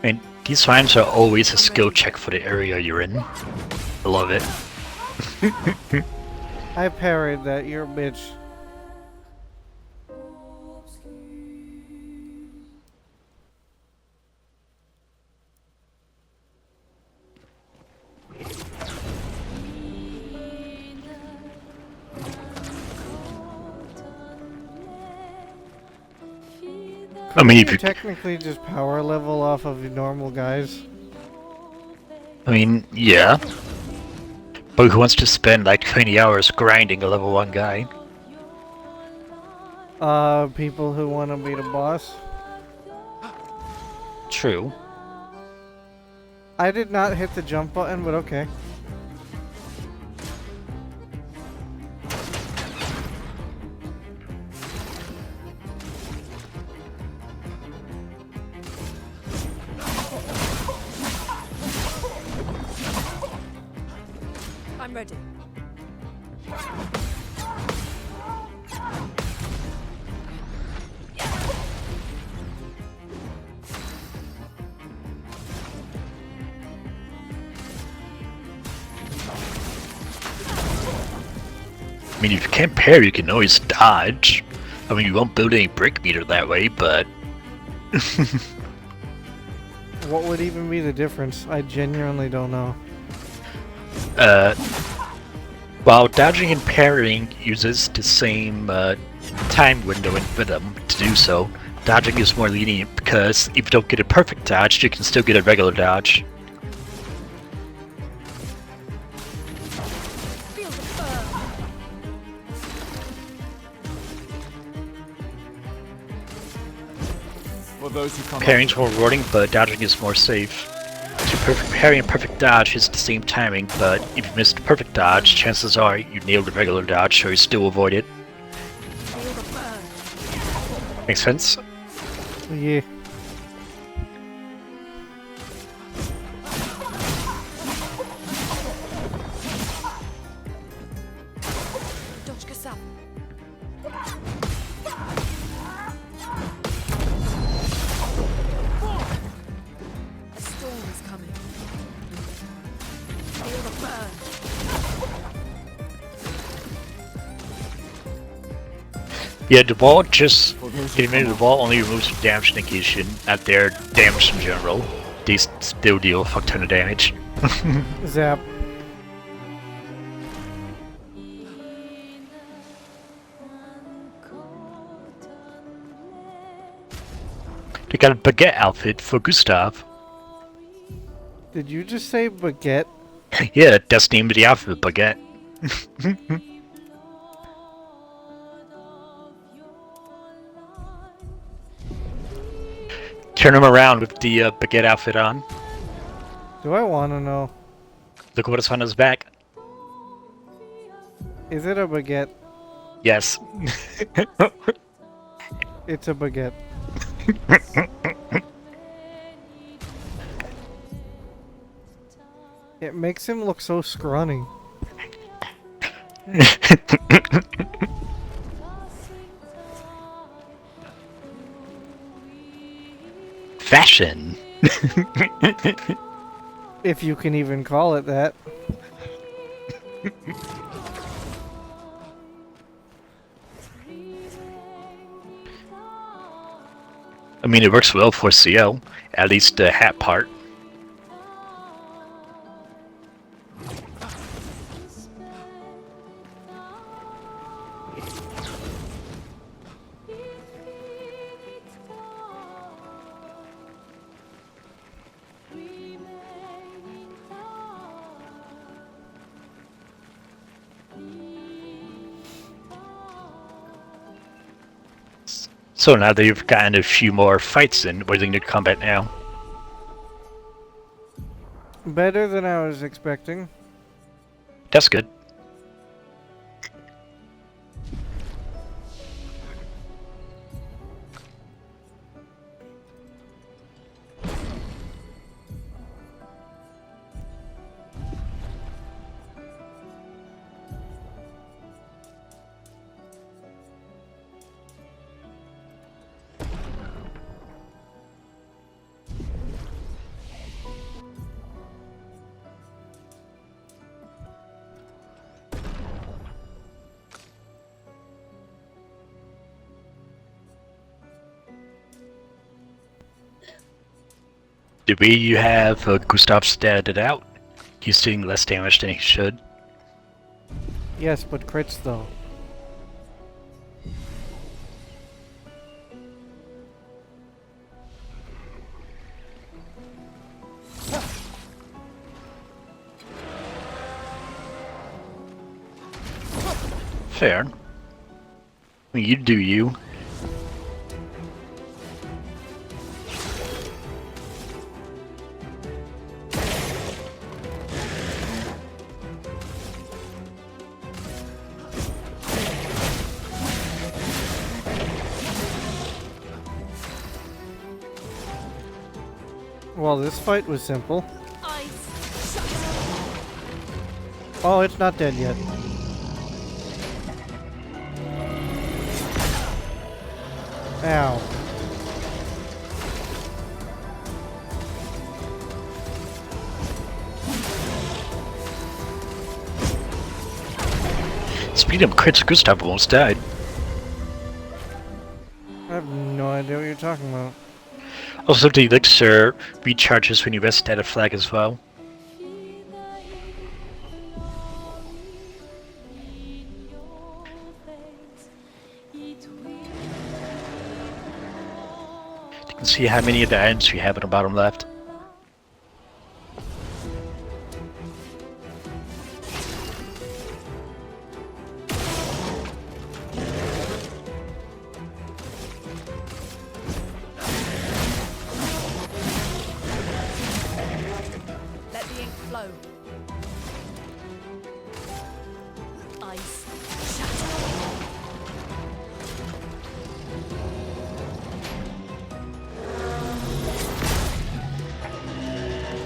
And these slimes are always a skill check for the area you're in. I love it. I parried that, you're a bitch. I mean, if you technically just power level off of normal guys. I mean, yeah. But who wants to spend like 20 hours grinding a level 1 guy? People who want to beat a boss. True. I did not hit the jump button, but okay. I'm ready. I mean, if you can't parry, you can always dodge. I mean, you won't build any break meter that way, but... What would even be the difference? I genuinely don't know. While dodging and parrying uses the same time window in rhythm to do so, dodging is more lenient because if you don't get a perfect dodge, you can still get a regular dodge. Parrying's more rewarding, but dodging is more safe. To perfect parry and perfect dodge is the same timing, but if you missed perfect dodge, chances are you nailed a regular dodge, so you still avoid it. Makes sense? Yeah. Yeah, the ball just getting rid of the ball only removes damage negation, not their damage in general. They still deal a fuck ton of damage. Zap. They got a baguette outfit for Gustav. Did you just say baguette? Yeah, that's the name of the outfit, baguette. Turn him around with the baguette outfit on. Do I want to know? Look what is on his back. Is it a baguette? Yes. It's a baguette. It makes him look so scrawny. Fashion. If you can even call it that. I mean, it works well for CL, at least the hat part. So now that you've gotten a few more fights in, what do you think to combat now? Better than I was expecting. That's good. The way you have Gustav statted out, he's doing less damage than he should. Yes, but crits though. Fair. I mean, you do you. Well, this fight was simple. Oh, it's not dead yet. Ow. speed of crits, Gustav almost died. I have no idea what you're talking about. Also, the elixir recharges when you rest at a flag as well. You can see how many of the items you have on the bottom left. Let the ink flow. Ice.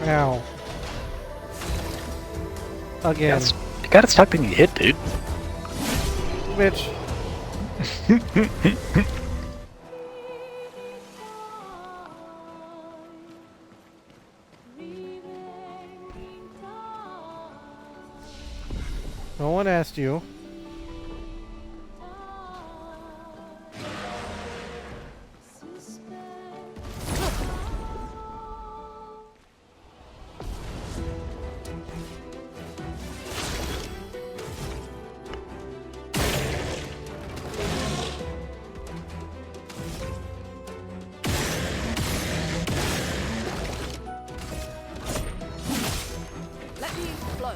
Ow. Again. You gotta stop being hit, dude. Bitch. No one asked you. Let the ink flow.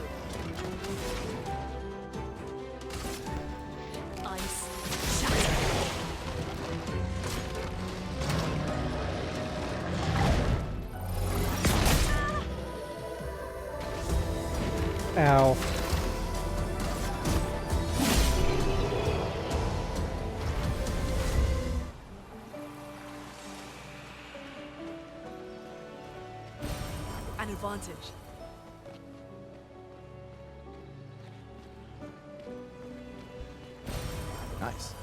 Ice. Ow. An advantage. Nice.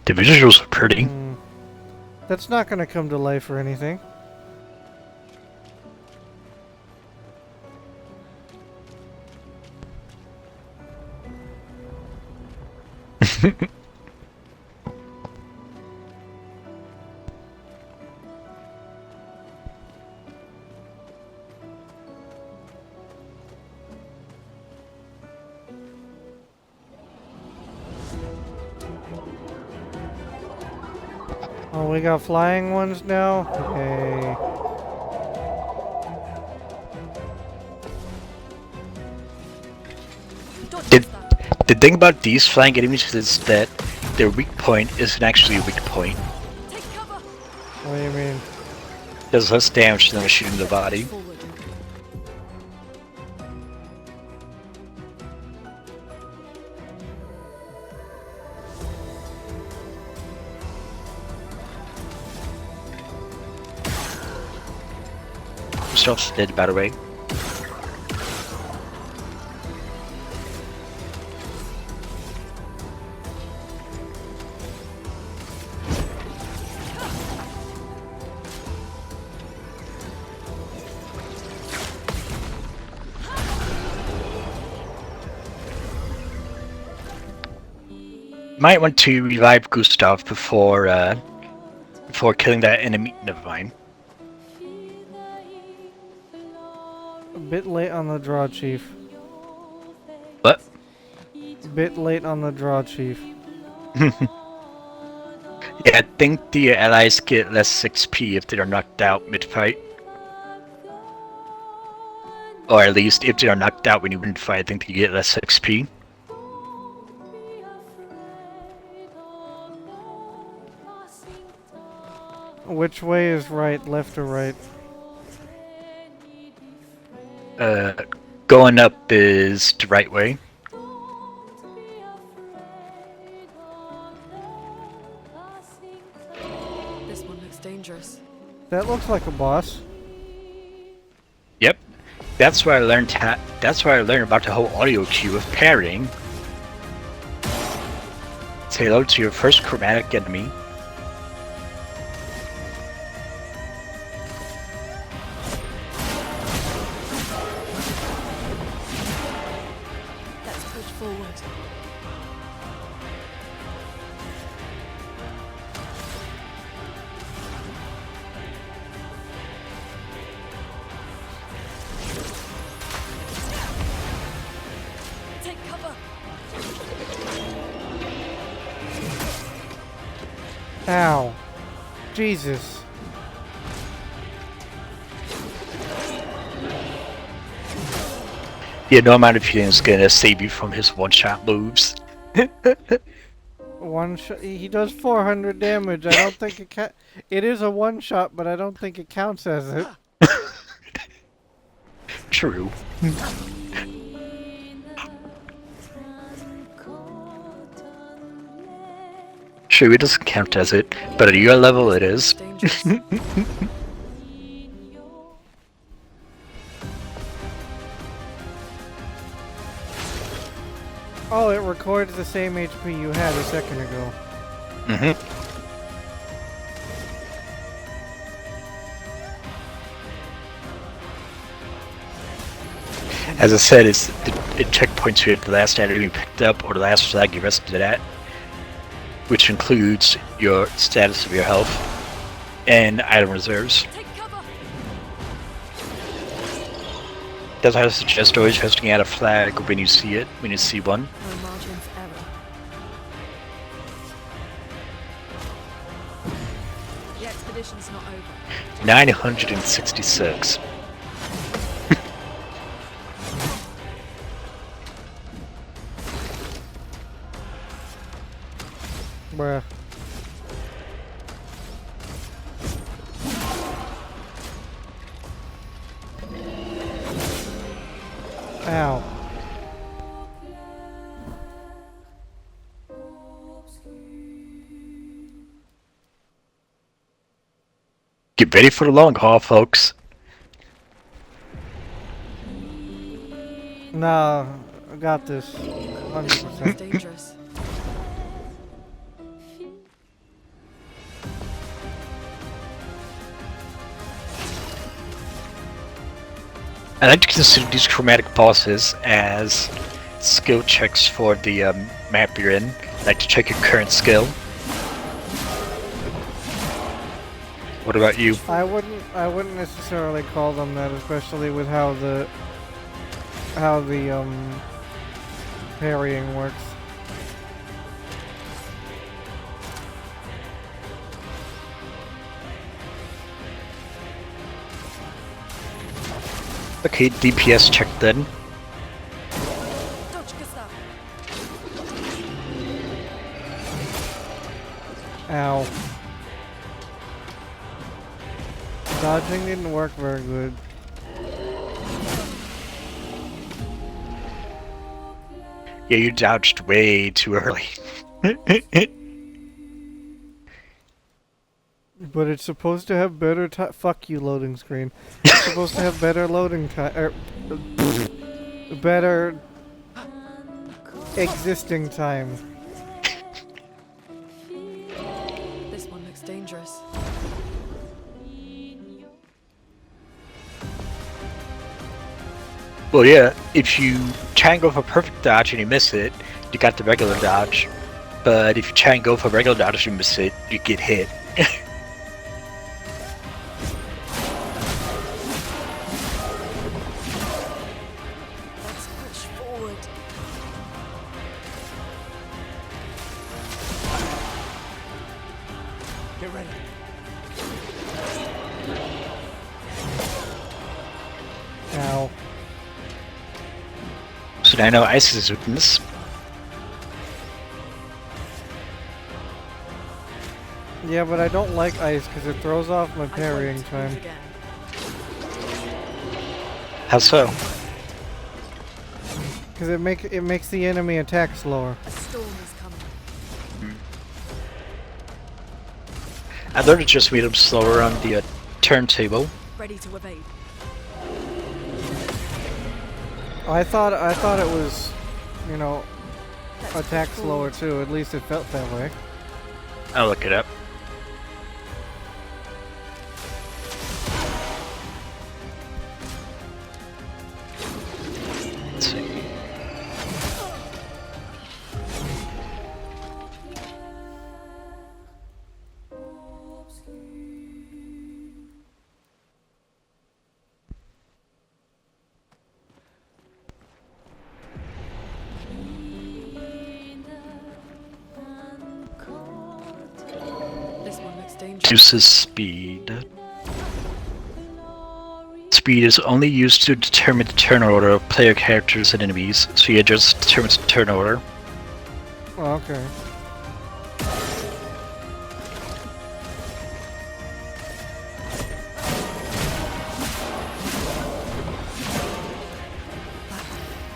The visuals are pretty. That's not gonna come to life or anything. Oh, we got flying ones now? Okay. The thing about these flying enemies is that their weak point isn't actually a weak point. What do you mean? Does less damage than a shoot in the body. Gustav's dead, by the way. Might want to revive Gustav before killing that enemy. Never mind. A bit late on the draw, Chief. What? A bit late on the draw, Chief. Yeah, I think the allies get less XP if they are knocked out mid-fight. Or at least if they are knocked out when you win the fight, I think you get less XP. Which way is right, left or right? Going up is the right way. This one looks dangerous. That looks like a boss. Yep. That's where I learned about the whole audio cue of parrying. Say hello to your first chromatic enemy. Let's push forward. Take cover. Ow. Jesus. Yeah, no amount of healing is gonna save you from his one-shot moves. One shot. He does 400 damage. I don't think it It is a one shot, but I don't think it counts as it. True. Sure, it doesn't count as it, but at your level it is. Oh, it records the same HP you had a second ago. As I said, it checkpoints you at the last enemy you picked up or the last flag you rested at, which includes your status of your health and item reserves. That's why I suggest always resting at a flag when you see it, when you see one. No margin for error. The expedition's not over. 966. Bruh. Ow. Get ready for the long haul, folks. Nah, I got this. 100%. It's dangerous. I like to consider these chromatic bosses as skill checks for the map you're in. I like to check your current skill. What about you? I wouldn't necessarily call them that, especially with how the parrying works. Okay, DPS check then. Ow. Dodging didn't work very good. Yeah, you dodged way too early. But it's supposed to have better time. Fuck you, loading screen. It's supposed to have better loading time. Better existing time. This one looks dangerous. Well, yeah, if you try and go for perfect dodge and you miss it, you got the regular dodge. But if you try and go for regular dodge and you miss it, you get hit. Let's push forward. Get ready. Ow. So now I know ice is weakness. Yeah, but I don't like ice because it throws off my parrying time. How so? Because it makes the enemy attack slower. A storm is coming. I learned to just made them slower on the turntable. Ready to evade. I thought it was, you know, attack slower too. At least it felt that way. I'll look it up. Let's see. This one looks dangerous. Reduces speed. Speed is only used to determine the turn order of player characters and enemies, so you just determines the turn order. Oh, okay.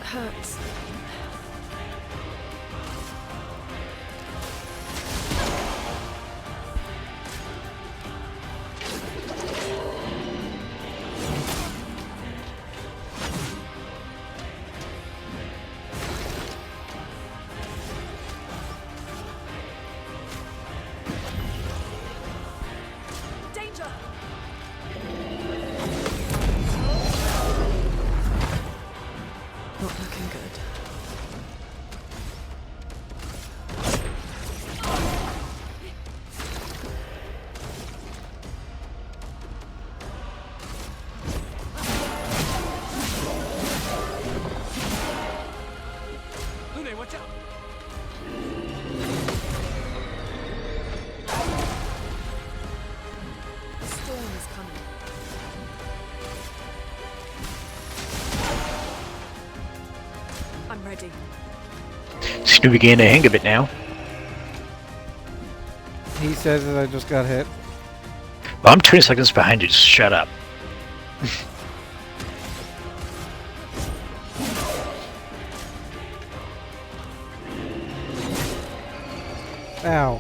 Hurts. Danger! Not looking good. Lune, watch out! The storm is coming. I'm ready. Seem to be getting the hang of it now. He says that I just got hit. Well, I'm 20 seconds behind you, just shut up. Ow.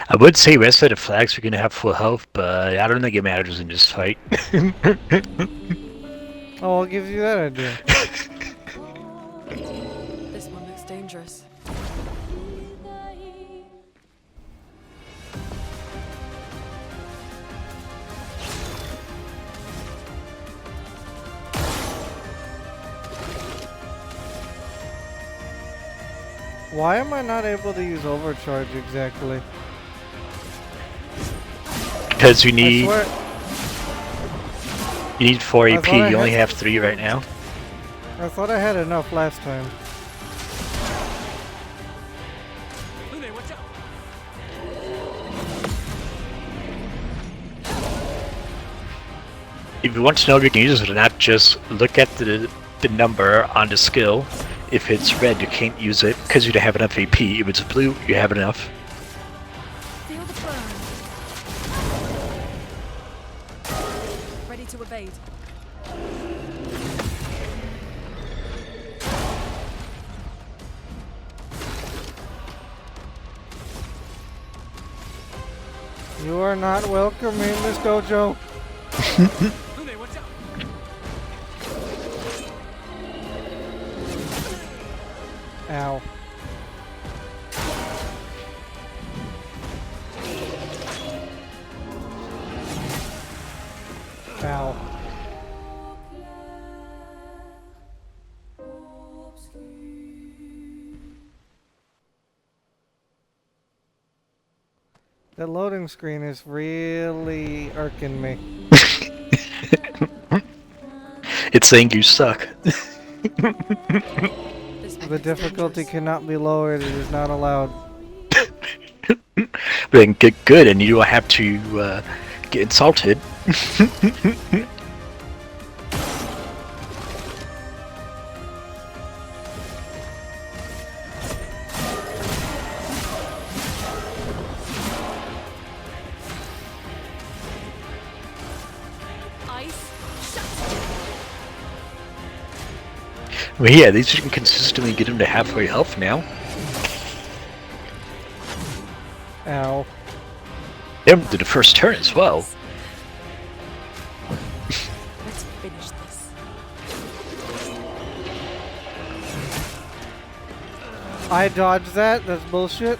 I would say rest of the flags are gonna have full health, but I don't think it matters in this fight. Oh, what gives you that idea? This one looks dangerous. Why am I not able to use overcharge exactly? Because you I need swear, 4 I AP, thought I you only had- have 3 right now. I thought I had enough last time. Lune, watch out! If you want to know if you can use it or not, just look at the number on the skill. If it's red, you can't use it because you don't have enough AP. If it's blue, you have enough. Feel the burn. Ready to evade. You are not welcome in this dojo. Lune, watch out! Ow. Ow. The loading screen is really irking me. It's saying you suck. The difficulty cannot be lowered. It is not allowed. Then get good and you don't have to get insulted. Well, yeah, these you can consistently get him to halfway health now. Ow. Them to the first turn as well. I dodged that. That's bullshit.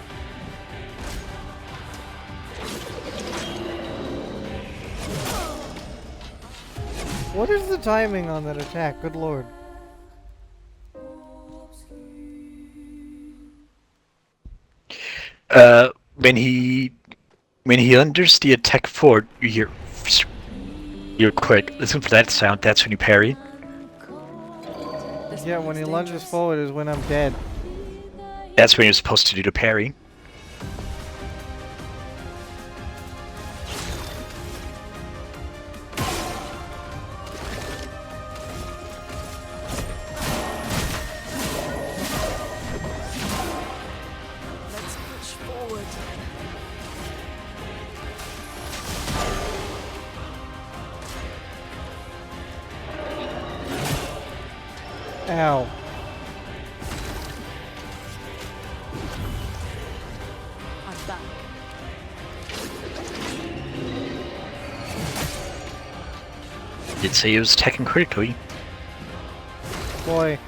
What is the timing on that attack? Good lord. When he enters the attack forward, you hear you're quick. Listen for that sound. That's when you parry. Yeah, when he lunges forward is when I'm dead. That's when you're supposed to do the parry. Let's push forward. Ow. I'm back. Did say he was attacking critically. Boy.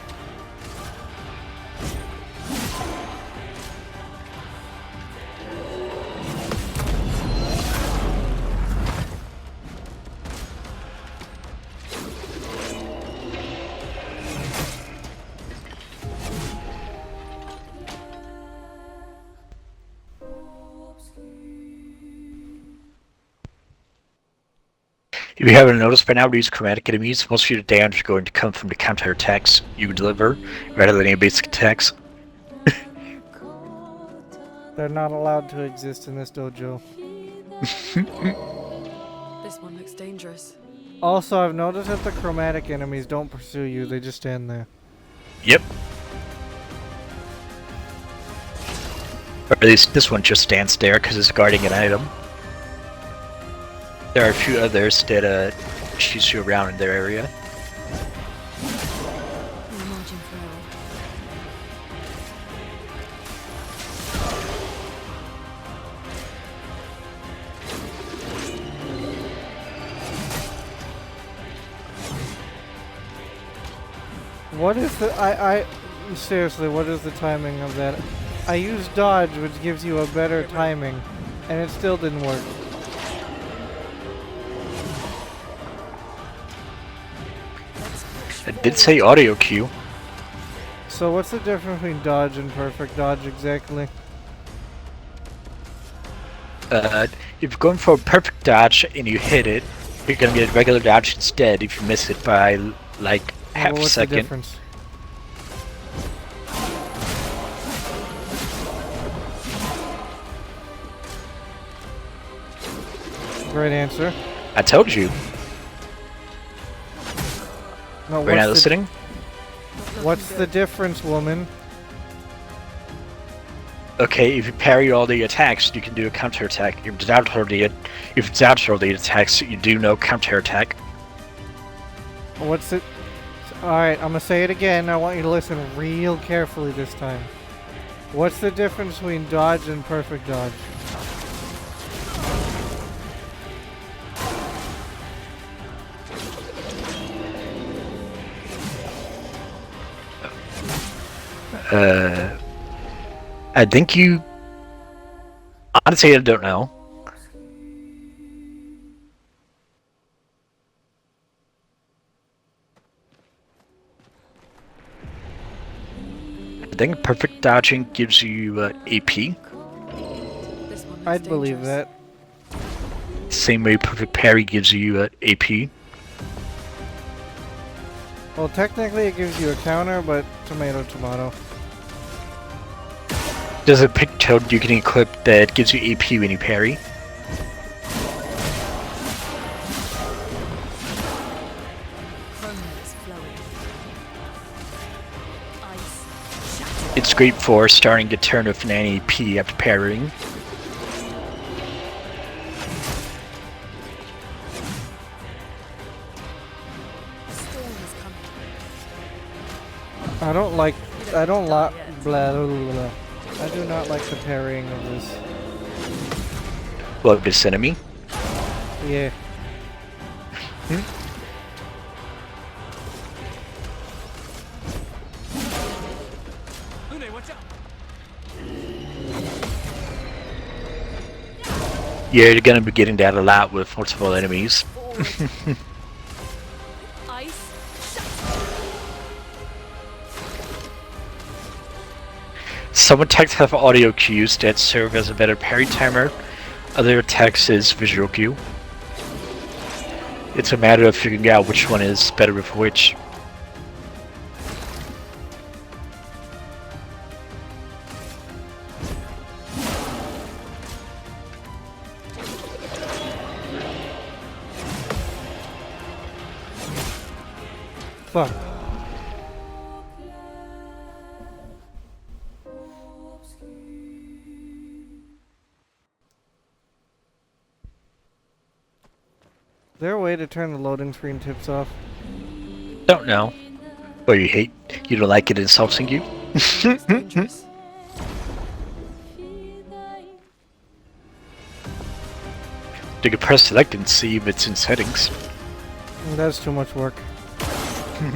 If you haven't noticed by now, these chromatic enemies, most of your damage is going to come from the counter attacks you deliver, rather than any basic attacks. They're not allowed to exist in this dojo. This one looks dangerous. Also, I've noticed that the chromatic enemies don't pursue you, they just stand there. Yep. Or at least this one just stands there because it's guarding an item. There are a few others that shoots you around in their area. What is the seriously, what is the timing of that? I used dodge, which gives you a better timing, and it still didn't work. It did say audio cue. So what's the difference between dodge and perfect dodge exactly? If you're going for a perfect dodge and you hit it, you're gonna get a regular dodge instead if you miss it by like half a What's second. the difference? Great answer. I told you. No, We're not listening? What's the difference, woman? Okay, if you parry all the attacks, you can do a counter attack. If it's out all the attacks, you do no counter attack. What's it? Alright, I'm gonna say it again. I want you to listen real carefully this time. What's the difference between dodge and perfect dodge? I think you... Honestly, I don't know. I think perfect dodging gives you AP. I'd believe that. Same way perfect parry gives you AP. Well, technically it gives you a counter, but tomato, tomato. There's a pick toad you can equip that gives you AP when you parry. It's great for starting a turn with an AP after parrying. I don't like blah, blah, blah, blah. I do not like the parrying of this. Well, this enemy? Yeah. Lune, watch out! Yeah, you're gonna be getting that a lot with multiple enemies. Ice. Some attacks have audio cues that serve as a better parry timer. Other attacks is visual cue. It's a matter of figuring out which one is better with which. Fuck. Is there a way to turn the loading screen tips off? Don't know. Or you don't like it insulting you? You can press select and see if it's in settings. That's too much work. Not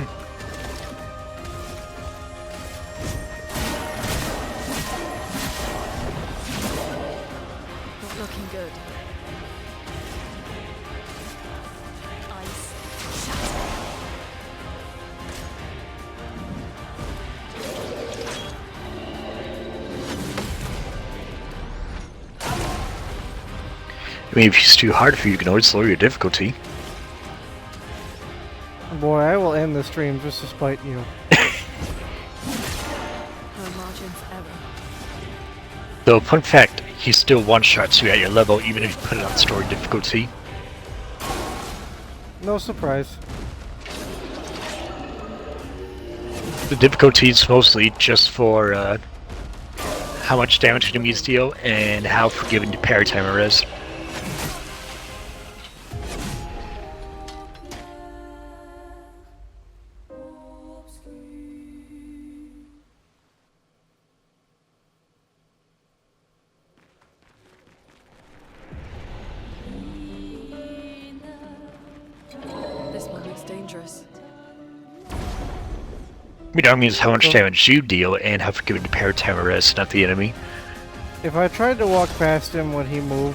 looking good. Ice. I mean, if it's too hard for you, you can always lower your difficulty. Boy, I will end the stream just to spite you. No margin for error. Though, fun fact, he still one-shots you at your level even if you put it on story difficulty. No surprise. The difficulty is mostly just for how much damage enemies deal and how forgiving the parry timer is. This one looks dangerous. That means how much damage you deal and how forgiving the parry timer is, not the enemy. If I tried to walk past him, would he move?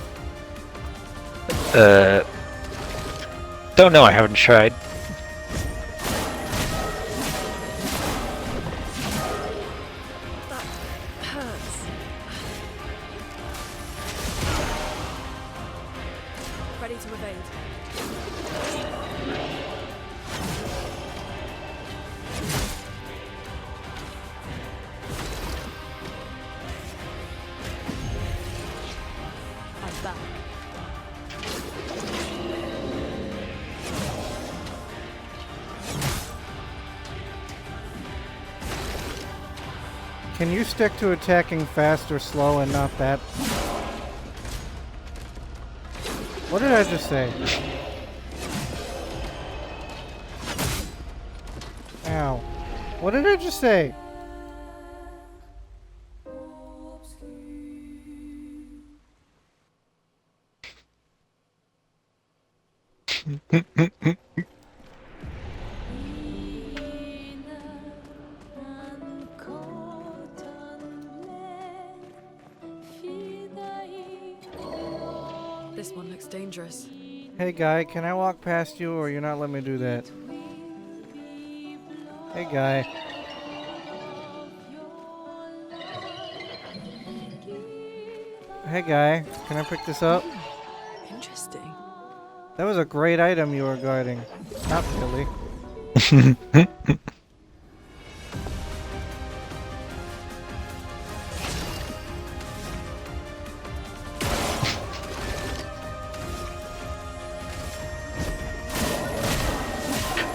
Don't know, I haven't tried. Hurts. Ready to evade. I'm back. Can you stick to attacking fast or slow and not that? What did I just say? Ow. What did I just say? This one looks dangerous. Hey guy, can I walk past you or you're not letting me do that? Hey guy. Hey guy, can I pick this up? Interesting. That was a great item you were guarding. Not really.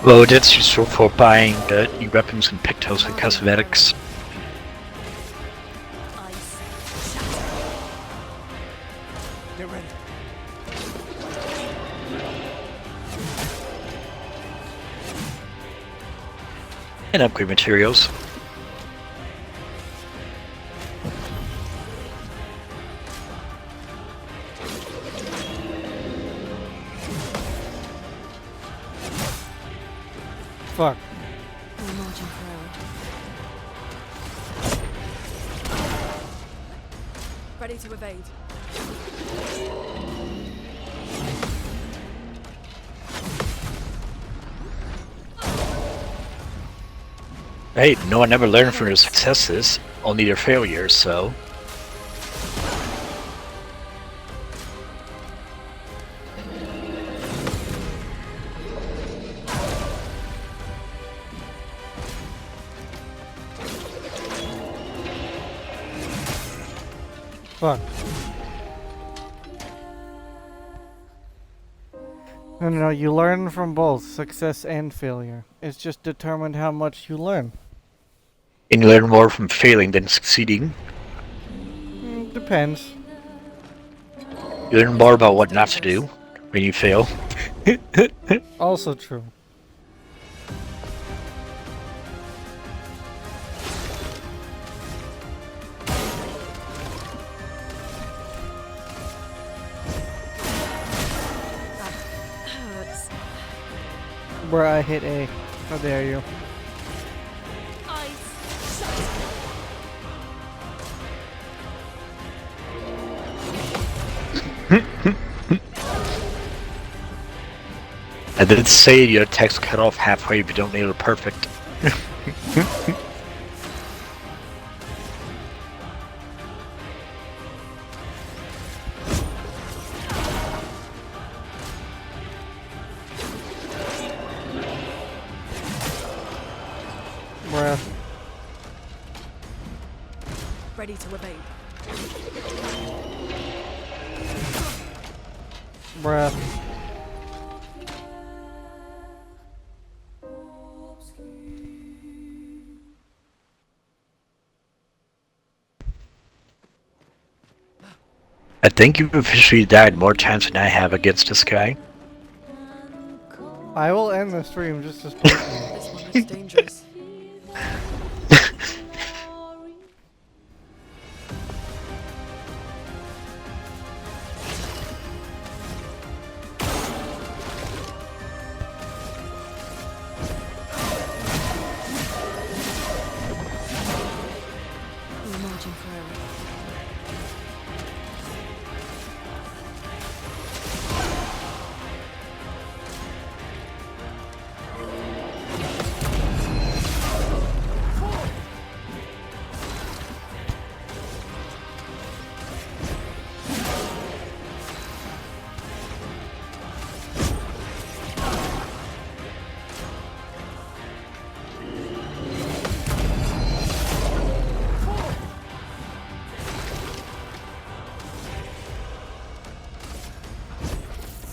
Well, that's useful for buying new weapons and pictos and cosmetics. Get ready. And upgrade materials. Fuck. No margin for error. Ready to evade. Hey, no one ever learned from their successes, only their failures, so... Fuck. No, you learn from both success and failure. It's just determined how much you learn. And you learn more from failing than succeeding. Depends. You learn more about what not to do when you fail. Also true. Where I hit A. How dare you? I did say your text cut off halfway, but don't need it perfect. Bruh. Ready to evade. Bruh. I think you've officially died more times than I have against this guy. I will end the stream just as personally. This one looks dangerous. We're marching forever.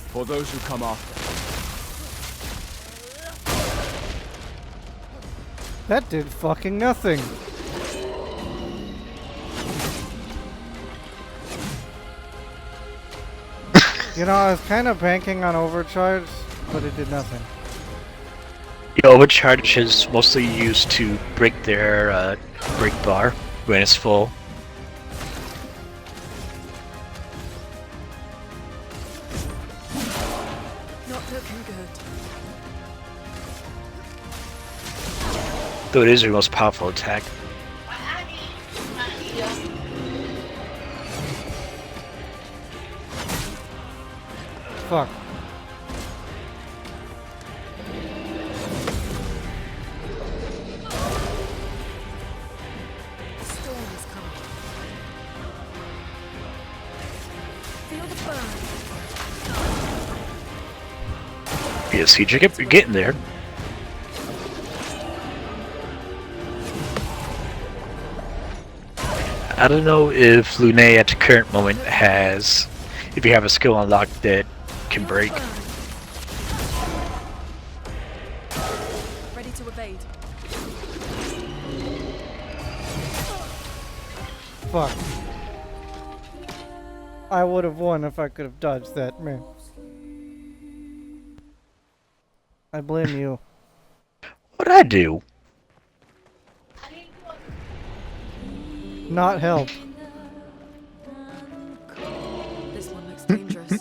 For those who come after. That did fucking nothing. You know, I was kind of banking on overcharge, but it did nothing. The overcharge is mostly used to break their break bar when it's full. Not looking good. Though it is your most powerful attack. Fuck. Storm is coming. Feel the burn. Yeah, see, Jacob, you're getting there. I don't know if Lune at the current moment has, if you have a skill unlocked that can break. Ready to evade. Fuck. I would have won if I could have dodged that, man. I blame you. What'd I do? Not help. This one looks dangerous.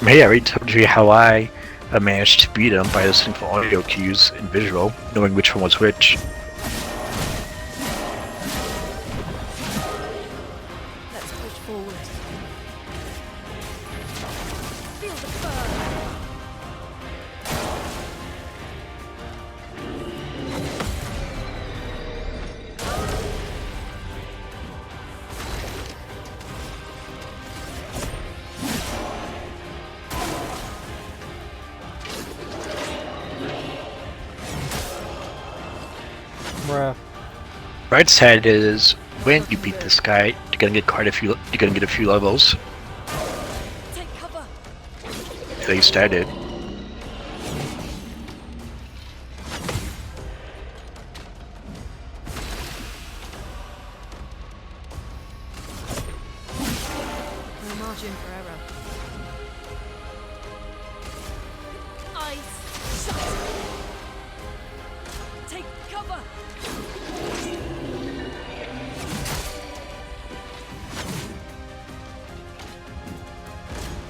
Hey, I already told you how I managed to beat him by listening to audio cues and visual, knowing which one was which. Let's push forward. Bruh. Right side is when you beat this guy, you're gonna get a few levels. Take cover. They started. No margin for error. Eyes shut. Take cover.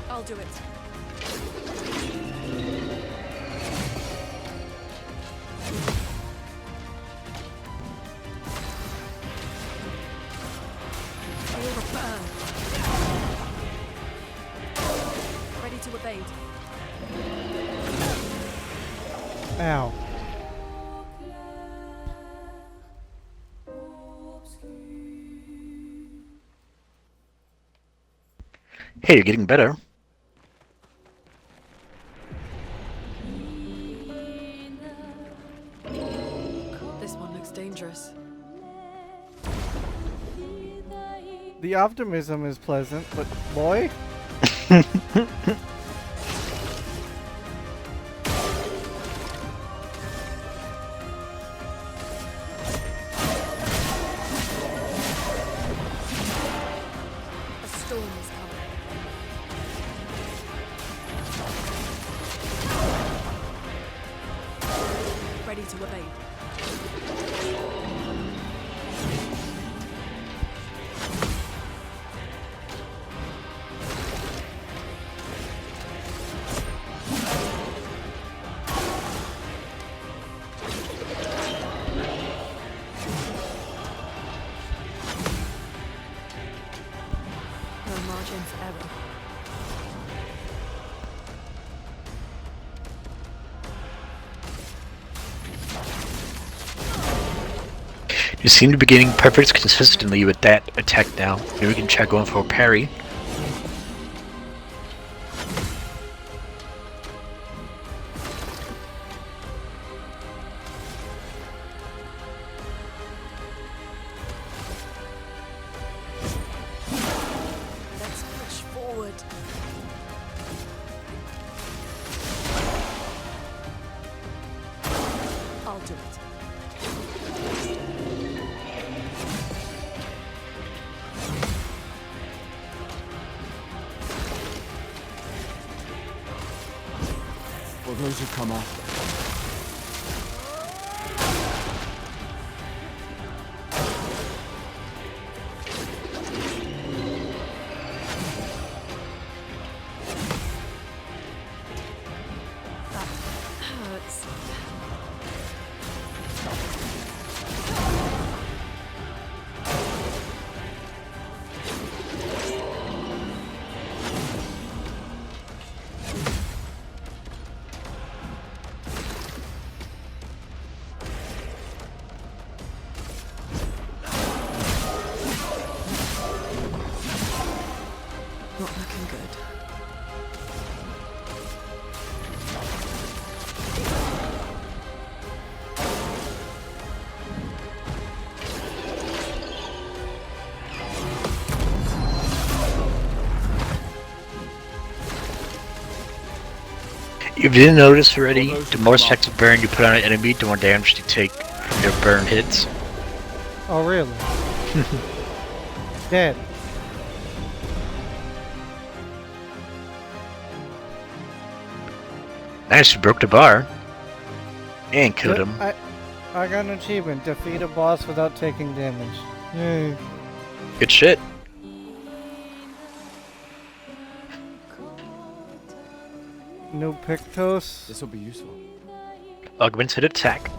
I'll do it. Feel the burn. Ready to evade. Ow. Hey, you're getting better. This one looks dangerous. The optimism is pleasant, but boy. A storm is coming. Ready to evade. No margin for error. You seem to be getting perfect consistently with that attack now. Maybe we can try going for a parry. Let's push forward. I'll do it. For those who come after. Hurts. Not looking good. If you didn't notice already, the more effective burn you put on an enemy, the more damage you take from their burn hits. Oh, really? Dead. Nice, you broke the bar. And killed him. I got an achievement. Defeat a boss without taking damage. Yay. Good shit. New Pictos. This will be useful. Augmented attack.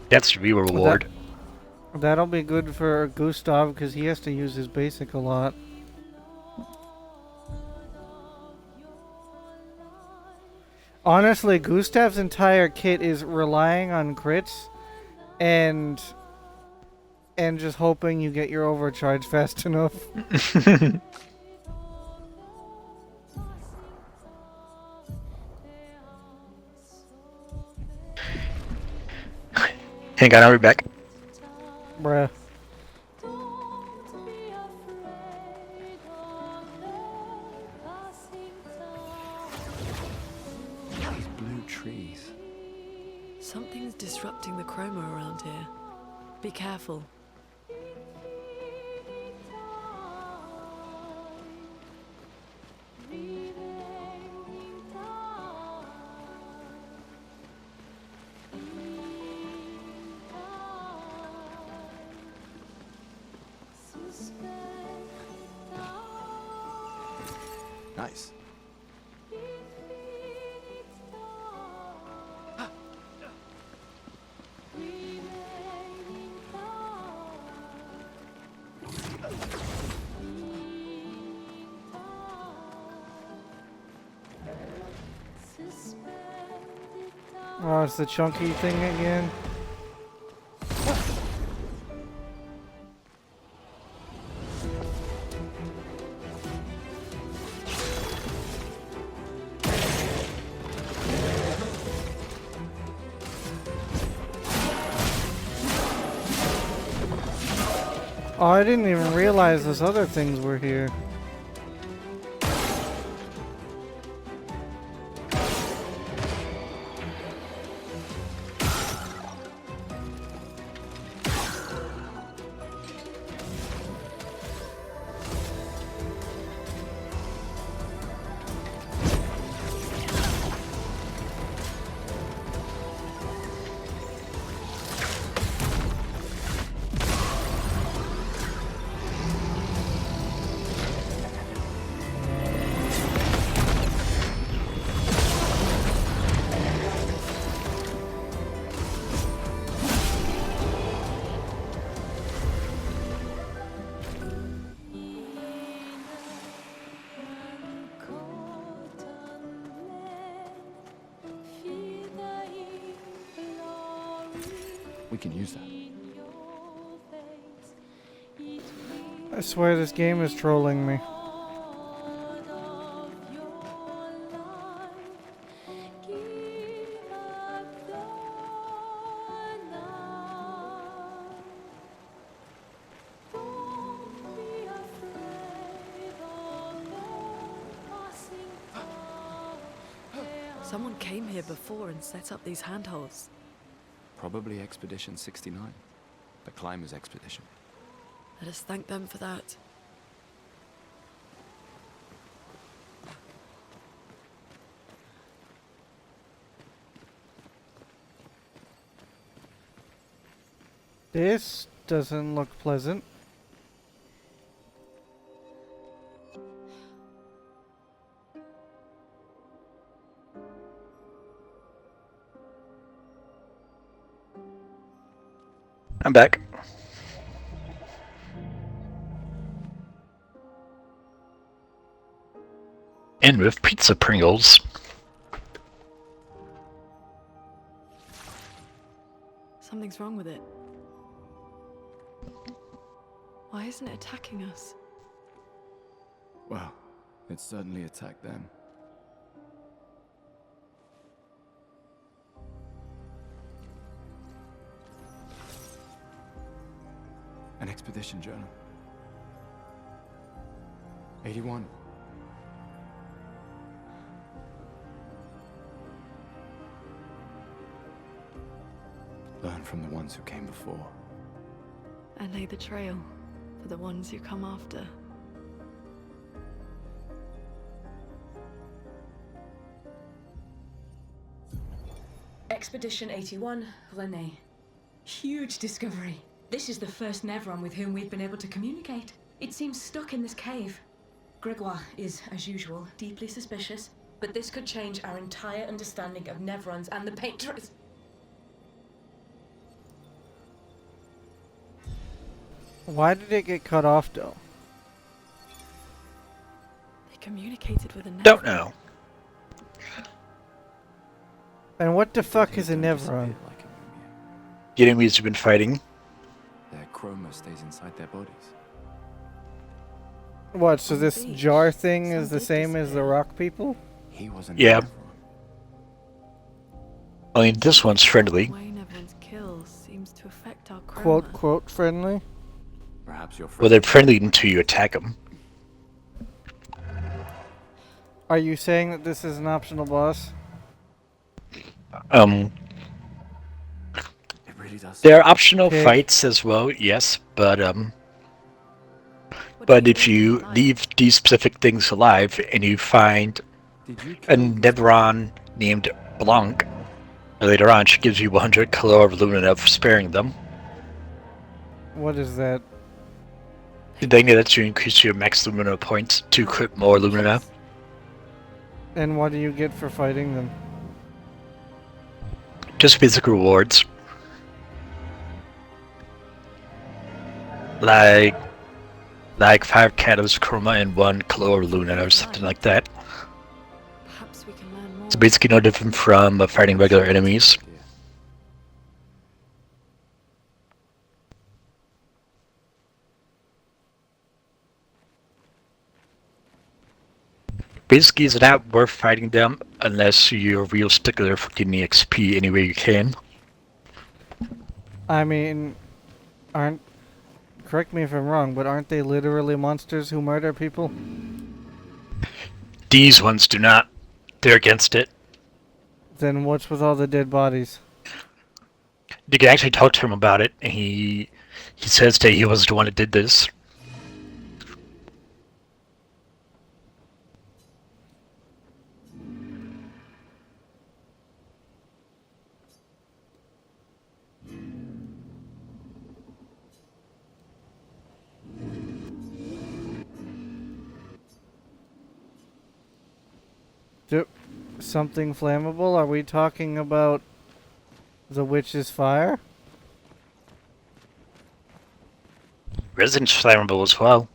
That's the real reward. That'll be good for Gustav because he has to use his basic a lot. Honestly, Gustav's entire kit is relying on crits and just hoping you get your overcharge fast enough. Hang on, I'll be back. Bruh. These blue trees. Something's disrupting the chroma around here. Be careful. Nice. Oh, it's the chunky thing again. Oh, I didn't even realize those other things were here. We can use that. I swear this game is trolling me. Someone came here before and set up these handholds. Probably Expedition-39, the climbers' expedition. Let us thank them for that. This doesn't look pleasant. I'm back. In with pizza Pringles. Something's wrong with it. Why isn't it attacking us? Well, it certainly attacked them. An expedition journal. 81. Learn from the ones who came before. And lay the trail for the ones who come after. Expedition 81, René. Huge discovery. This is the first Nevron with whom we've been able to communicate. It seems stuck in this cave. Gregoire is, as usual, deeply suspicious, but this could change our entire understanding of Nevrons and the Paintress. Why did it get cut off, though? They communicated with a Nevron. Don't know. And what the fuck is a Nevron? The enemies have been fighting. Their chroma stays inside their bodies. What, so this jar thing is the same as the rock people? He wasn't. Yeah. I mean, this one's friendly. Wayne everyone's killed. skill seems to affect our Quote, quote, friendly? Perhaps your Well, they're friendly until you attack them. Are you saying that this is an optional boss? Um, It really does. there are optional Pig. fights as well, yes, but if you leave these specific things alive and you find a Neveron named Blanc later on, she gives you 100 color of Lumina for sparing them. What is that? The thing lets you increase your max Lumina points to equip more Lumina. And what do you get for fighting them? Just physical rewards. Like 5 Katos Chroma and 1 Color Luna or something like that. Perhaps we can learn more. It's basically no different from fighting regular enemies. Basically, it's not worth fighting them unless you're a real stickler for getting the XP any way you can. I mean, correct me if I'm wrong, but aren't they literally monsters who murder people? These ones do not. They're against it. Then what's with all the dead bodies? You can actually talk to him about it, and he says that he was the one that did this. Something flammable? Are we talking about the witch's fire? Resin's flammable as well.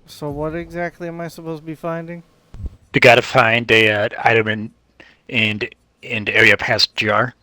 So what exactly am I supposed to be finding? You gotta find a item in the area past jar.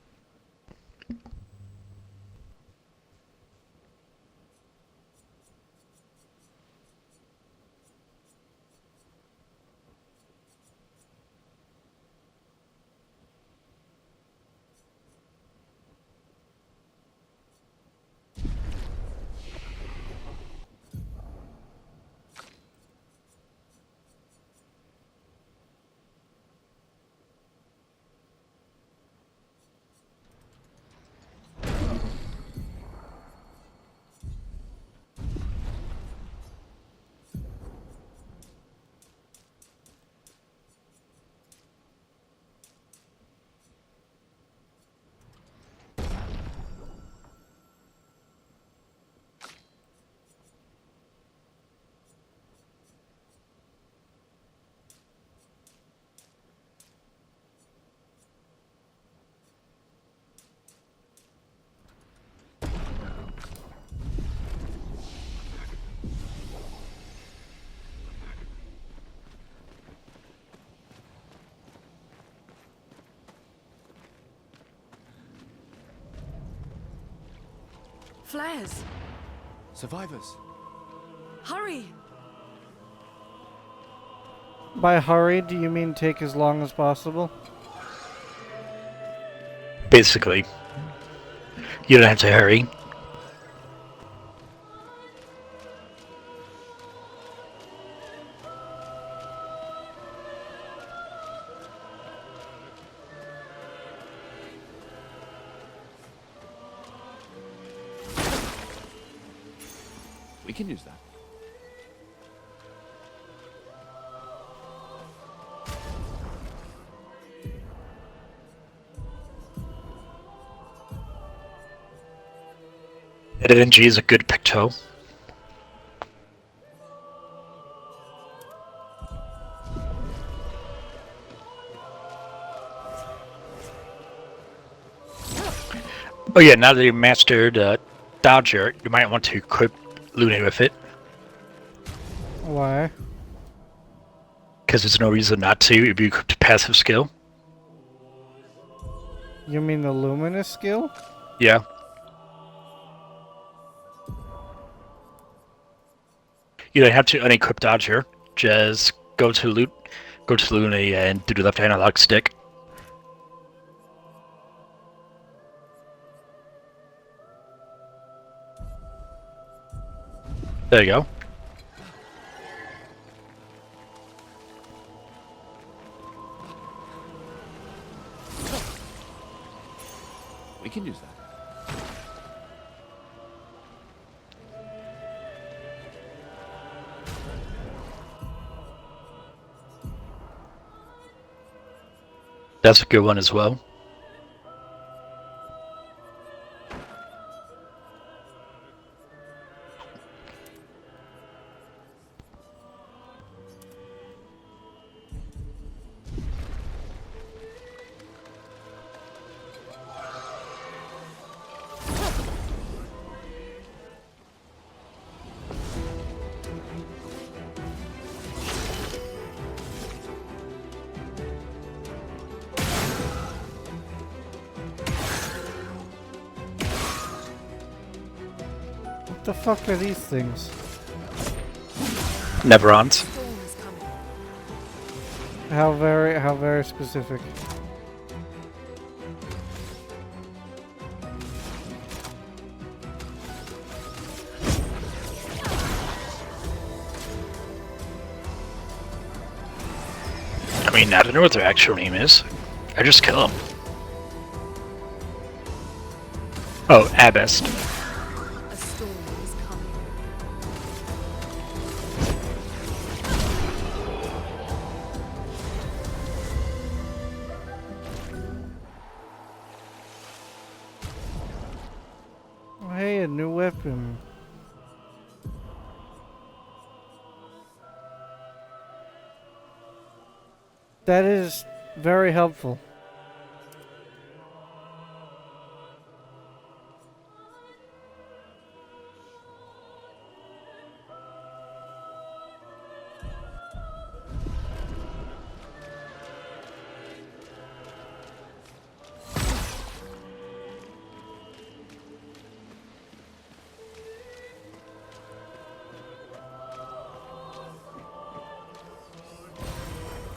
Flares! Survivors! Hurry! By hurry, do you mean take as long as possible? Basically. You don't have to hurry. We can use that. NG is a good picto. Oh yeah, now that you mastered Dodger, you might want to equip Luna with it. Why? Because there's no reason not to if you equip the passive skill. You mean the luminous skill? Yeah. You don't have to unequip Dodger. Just go to Luna and do the left analog stick. There you go. We can use that. That's a good one as well. What the fuck are these things? Neverons. How very specific. I mean, I don't know what their actual name is. I just kill them. Oh, Abest. A storm is coming. Oh, hey, a new weapon. That is very helpful.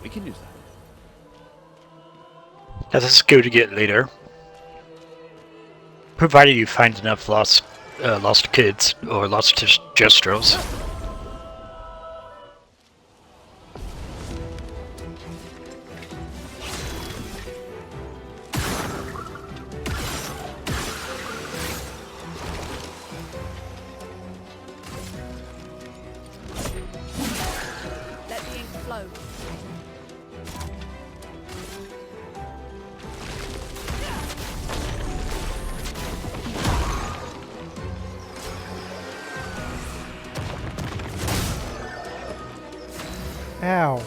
We can use that. That's a skill to get later. Provided you find enough lost kids or lost gestrels. Let the ink flow. Ow.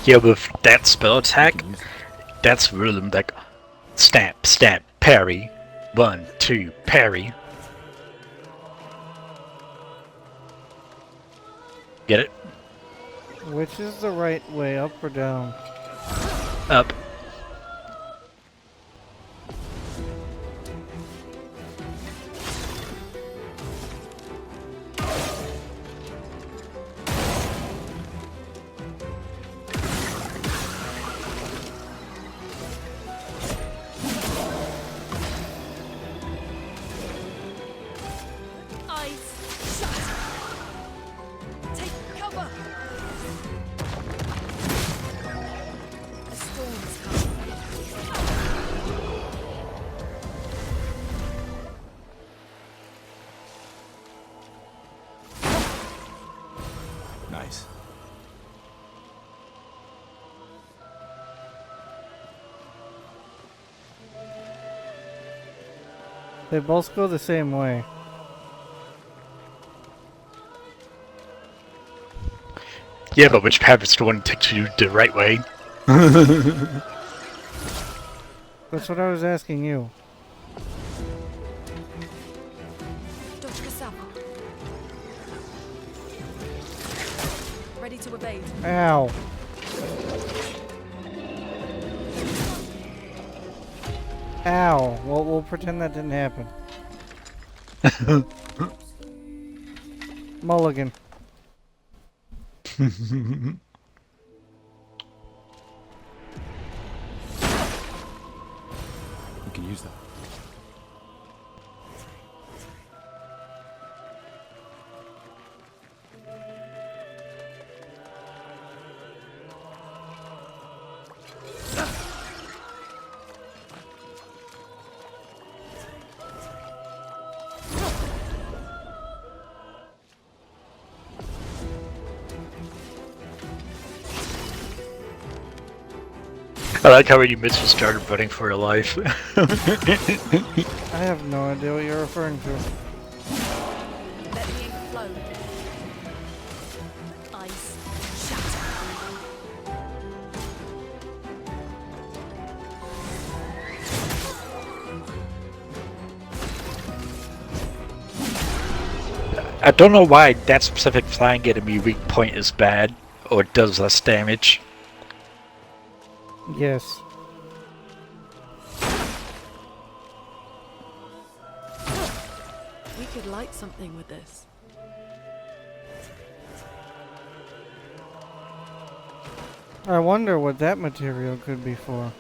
Yeah, with that spell attack, that's really like stamp, stamp, parry, 1, 2, parry. Get it? Which is the right way, up or down? Up. Eyes shut. Take cover. A storm is coming. Nice. They both go the same way. Yeah, but which path is the one that takes you the right way? That's what I was asking you. Dodge Cassava. Ready to evade. Ow. Ow. Well, we'll pretend that didn't happen. Mulligan. We can use that. I like how you missed and started running for your life. I have no idea what you're referring to. Let me explode. Ice. Shatter. I don't know why that specific flying enemy weak point is bad, or does less damage. Yes. We could light something with this. I wonder what that material could be for.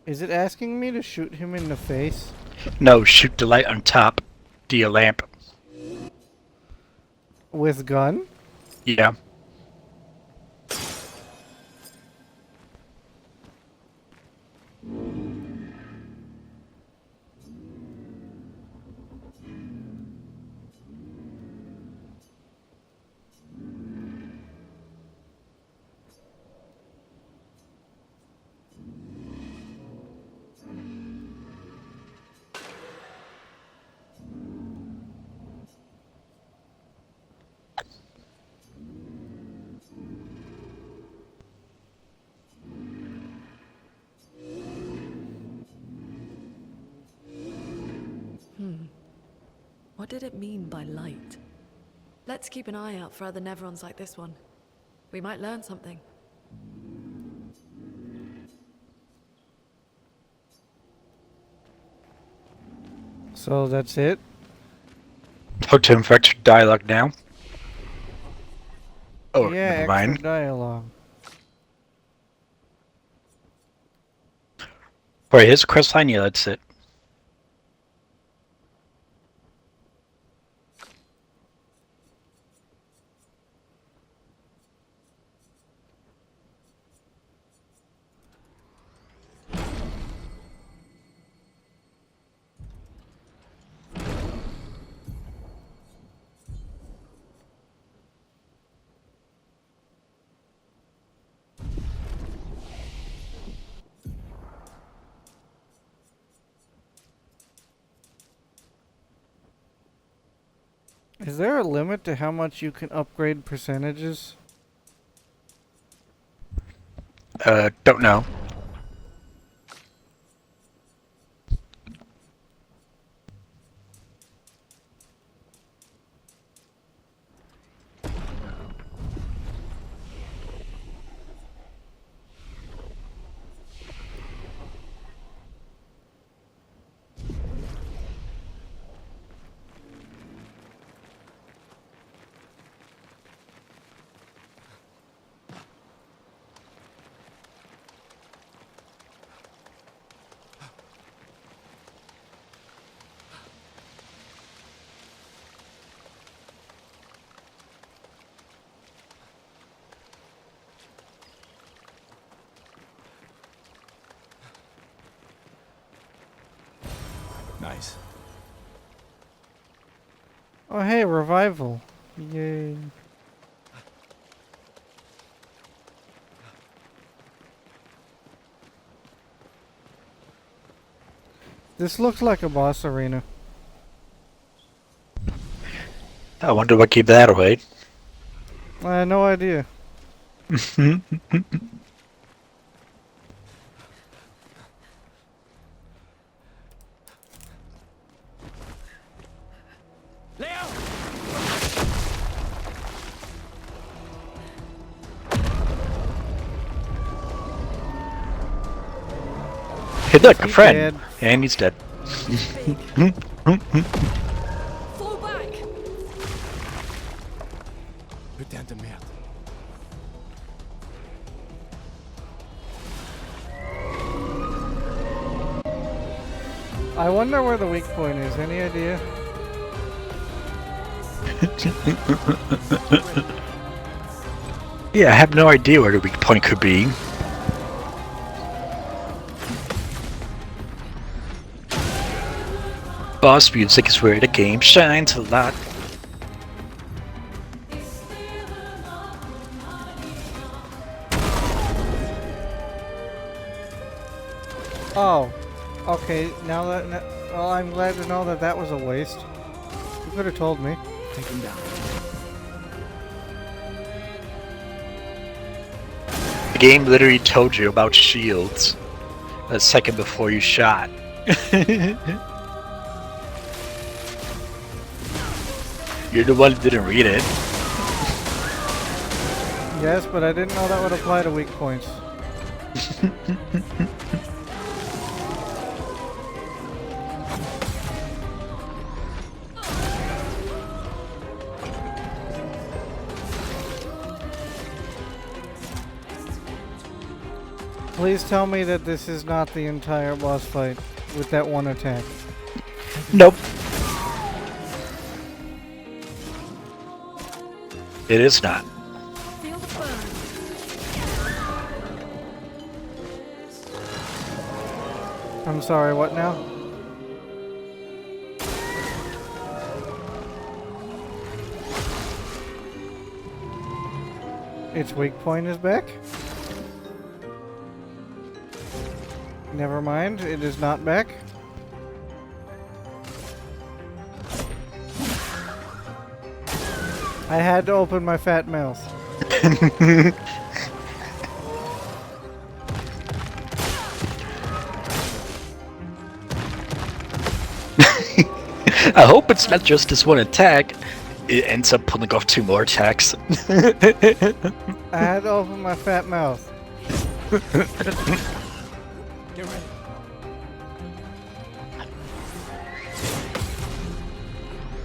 Is it asking me to shoot him in the face? No, shoot the light on top. The lamp. With gun? Yeah. What did it mean by light? Let's keep an eye out for other Nevrons like this one. We might learn something. So that's it? How to infect dialogue now? Oh, yeah, never extra mind. dialogue. Alright, here's a quest line. Yeah, that's it. Is there a limit to how much you can upgrade percentages? Don't know. Nice. Oh hey, revival. Yay. This looks like a boss arena. I wonder what gave that away. I had no idea. Hey, look, a He's friend, dead. and he's dead. Fall back! Putain de merde. I wonder where the weak point is. Any idea? Yeah, I have no idea where the weak point could be. Boss music is where the game shines a lot. Oh, okay. Now that, well, I'm glad to know that that was a waste. You could have told me. Take him down. The game literally told you about shields a second before you shot. You're the one who didn't read it. Yes, but I didn't know that would apply to weak points. Please tell me that this is not the entire boss fight with that one attack. Nope. It is not. Feel the burn. I'm sorry, what now? Its weak point is back? Never mind, it is not back. I had to open my fat mouth. I hope it's not just this one attack. It ends up pulling off 2 more attacks. I had to open my fat mouth. Get ready.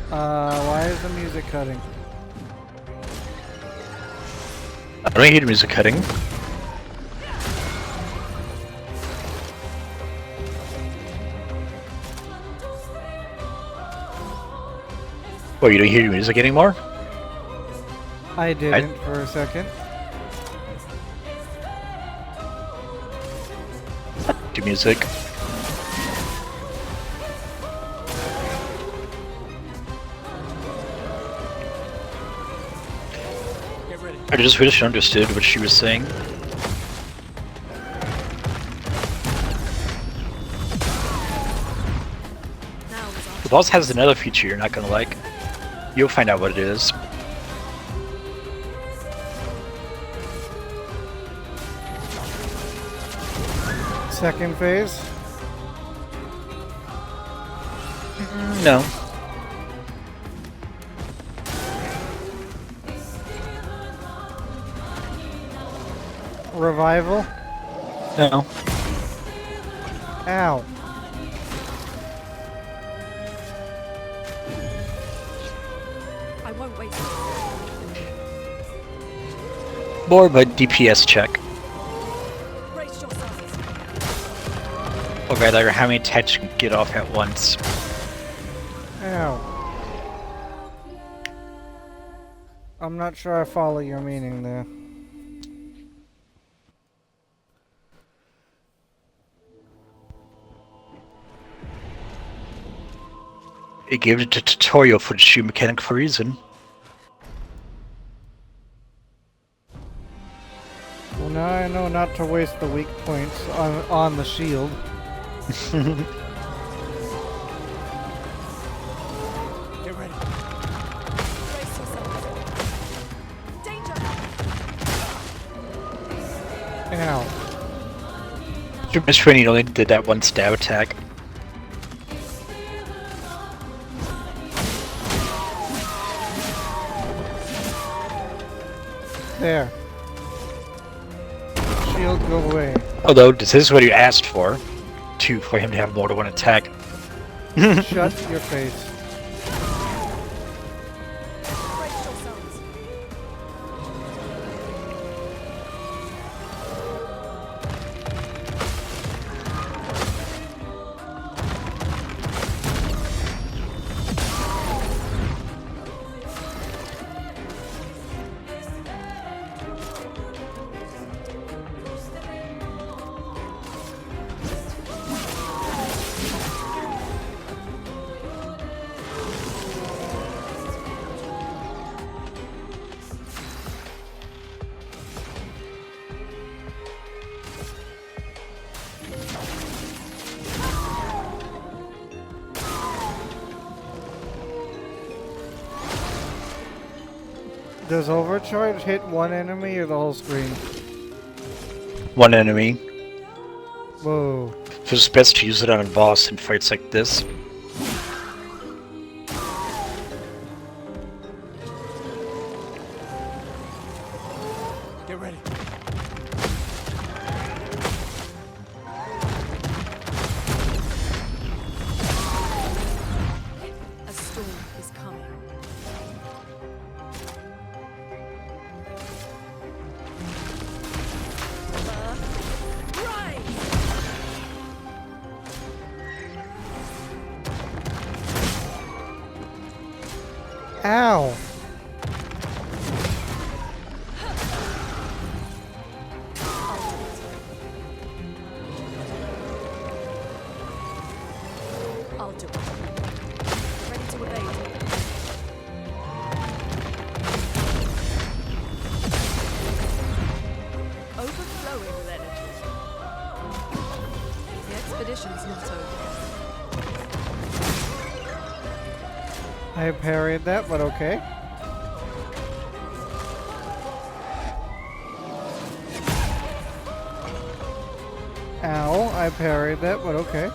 Why is the music cutting? I don't hear the music cutting. Well, you don't hear the music anymore? I didn't for a second. The music. I just wish I understood what she was saying. The boss has another feature you're not gonna like. You'll find out what it is. Second phase. No. Revival. No. Ow. I won't wait. More of a DPS check. Brace yourselves. Or rather, how many attacks you can get off at once. Ow. I'm not sure I follow your meaning there. It gave it a tutorial for the shoe mechanic for a reason. Well, now I know not to waste the weak points on the shield. ready. Brace yourselves. Danger! Ow. Your Miss Rainey only did that one stab attack. There. Shield, go away. Although, this is what you asked for him to have more than one attack. Shut your face. Brace yourselves. Does overcharge hit one enemy or the whole screen? One enemy. Whoa. So it's best to use it on a boss in fights like this. Get ready. A storm is coming. Rise! Ow. I'll do it. Ready to evade. Overflowing with energy. The expedition's not over. I parried that, but okay. Ow, I parried that, but okay.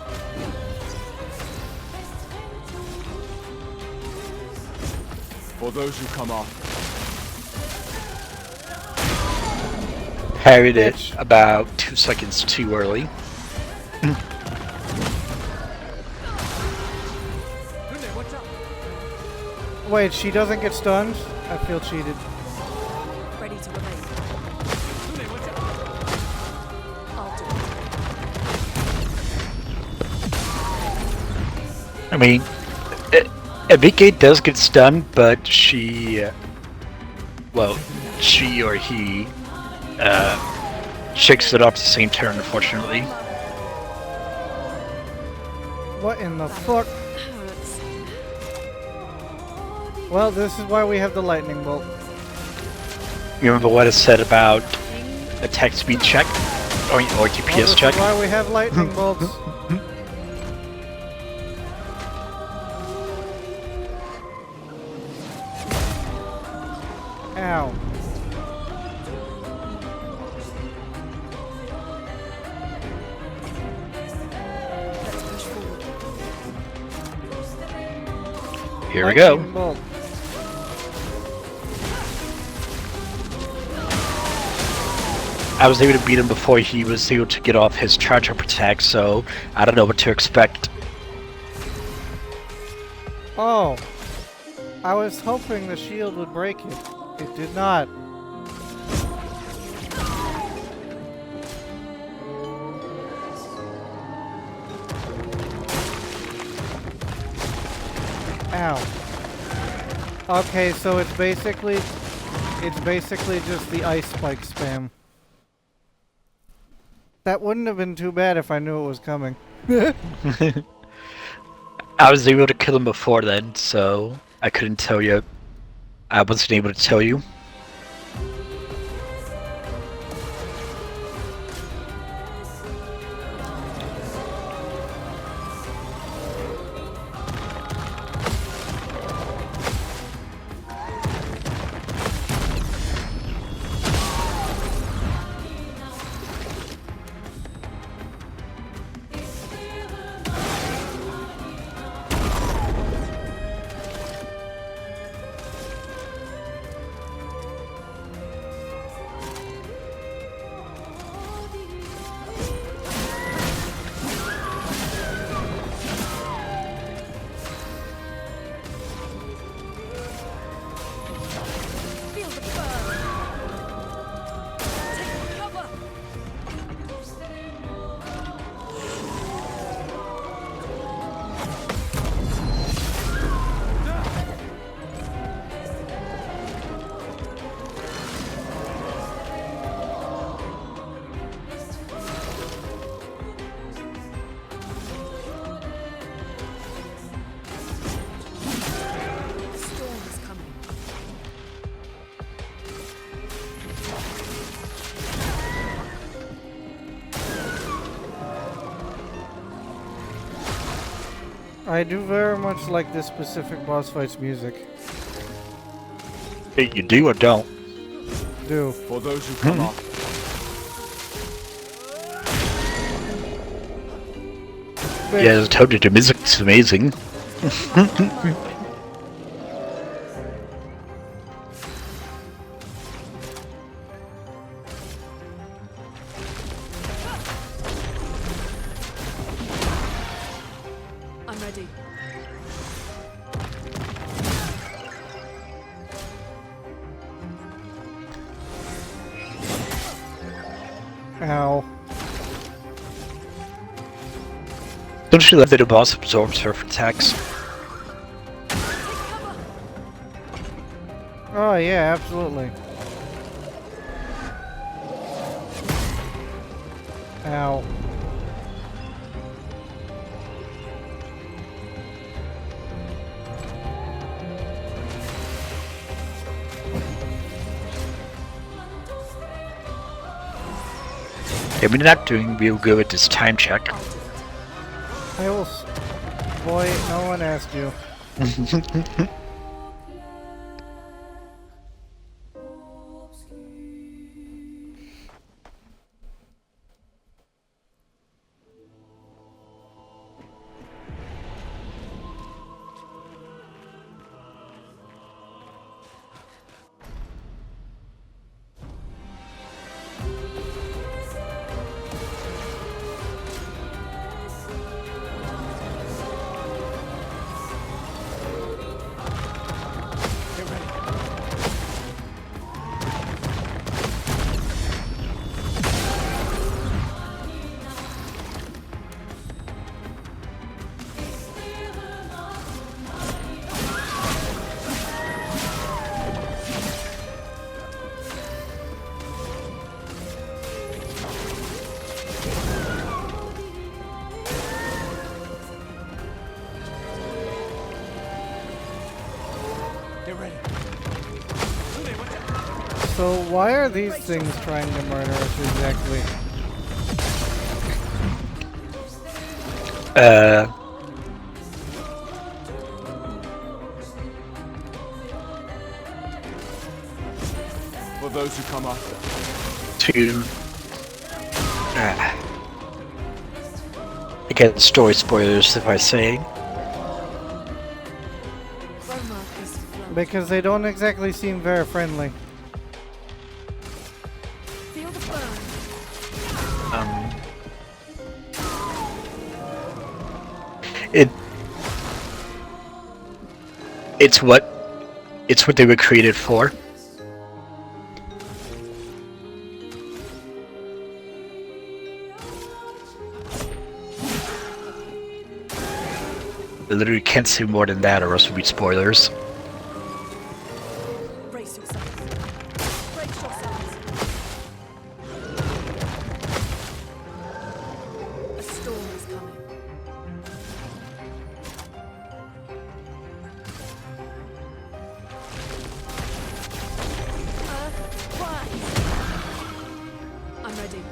For those who come after. Parried it about 2 seconds too early. Wait, she doesn't get stunned? I feel cheated. Ready to evade. I'll do it. I mean, Abike does get stunned, but she, well, she or he, shakes it off the same turn, unfortunately. What in the fuck? Well, this is why we have the lightning bolt. You remember what it said about attack speed check? Or DPS check? This is why we have lightning bolts. Ow. Let's push forward. Here we go. Lightning bolt. I was able to beat him before he was able to get off his charge up attack, so I don't know what to expect. Oh. I was hoping the shield would break it. It did not. Ow. Okay, so it's basically just the ice spike spam. That wouldn't have been too bad if I knew it was coming. I was able to kill him before then, so I couldn't tell you. I wasn't able to tell you. I do very much like this specific boss fight's music. Hey, you do or don't? Do. For those who come after. Yeah, I told you the music's amazing. I'm ready. Ow. Don't you love that the boss absorbs her attacks? Oh yeah, absolutely. Ow. Yeah, we're not doing real good with this time check. I will. Boy, no one asked you. So why are these things trying to murder us exactly? For those who come after. Again, story spoilers if I say. Because they don't exactly seem very friendly. Feel the burn. It's what they were created for. I literally can't say more than that or else it'll be spoilers. Brace yourself. Brace yourselves. A storm is coming. Earth, rise. I'm ready.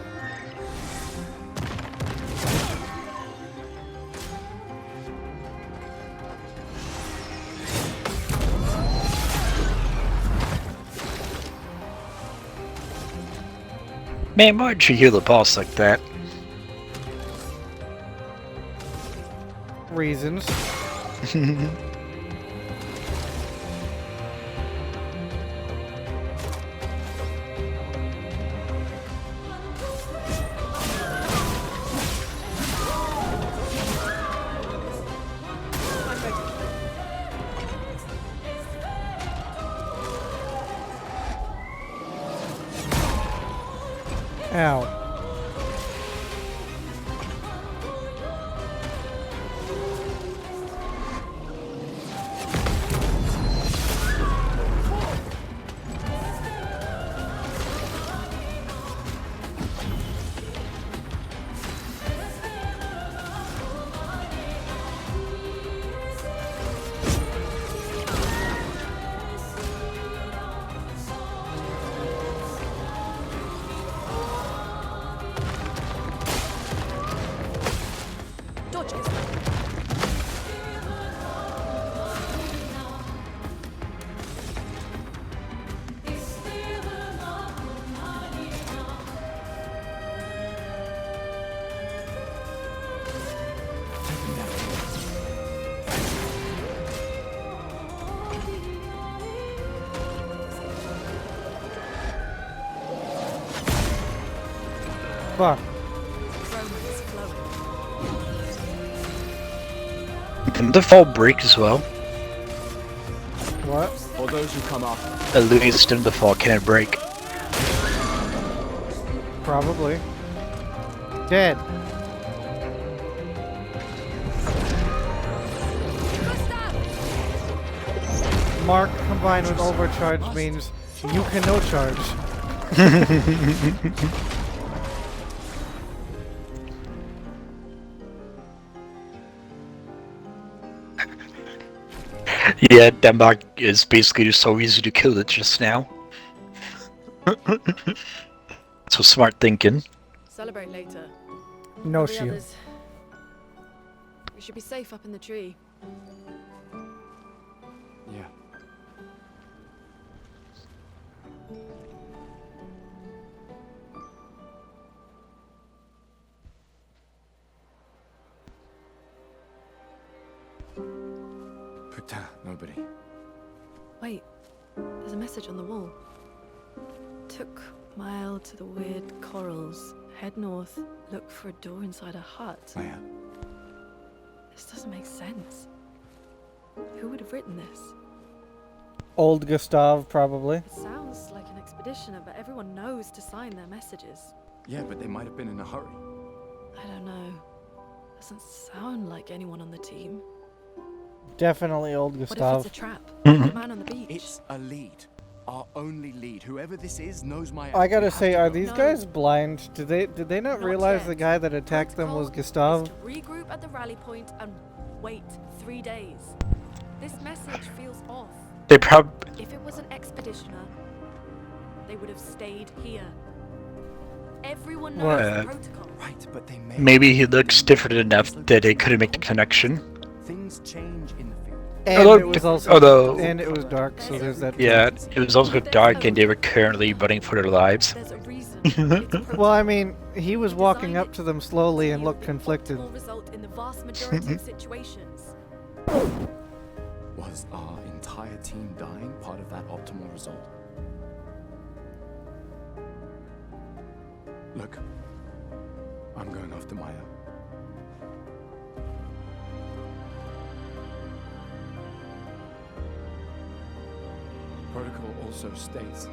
Man, why did you heal the boss like that? Reasons. Ow. Fuck. Romance flowing. Can the fall break as well? What? For those who come after. The Lumia's stem the fall, can it break? Probably. Dead. Mark combined with overcharge means you can no charge. Yeah, that Mark is basically just so easy to kill it just now. So smart thinking. Celebrate later. No The shield. others- We should be safe up in the tree. Yeah. Putain, nobody. Wait, there's a message on the wall. Took Mile to the weird corals. Head north, look for a door inside a hut. Maya. This doesn't make sense. Who would have written this? Old Gustav, probably. It sounds like an expeditioner, but everyone knows to sign their messages. Yeah, but they might have been in a hurry. I don't know. Doesn't sound like anyone on the team. Definitely old What if Gustav. it's a trap? The man on the beach. It's a lead. Our only lead. Whoever this is knows my. I gotta We have say, to are go. these No. guys blind? Did they not Not realize yet. the guy that attacked them was Gustav? To regroup at the rally point and wait 3 days. This message feels off. They If it was an expeditioner, they would have stayed here. Everyone knows the protocol. Right, but they may. Maybe he looks different enough that they couldn't make the connection. Things change in the field. And it was also although, and it was dark, so there's that. yeah, it was also dark and they were currently running for their lives. Well, I mean, he was walking up to them slowly and looked conflicted. Will result in the vast majority of situations. Was our entire team dying part of that optimal result? Look, I'm going after Maya. Protocol also states,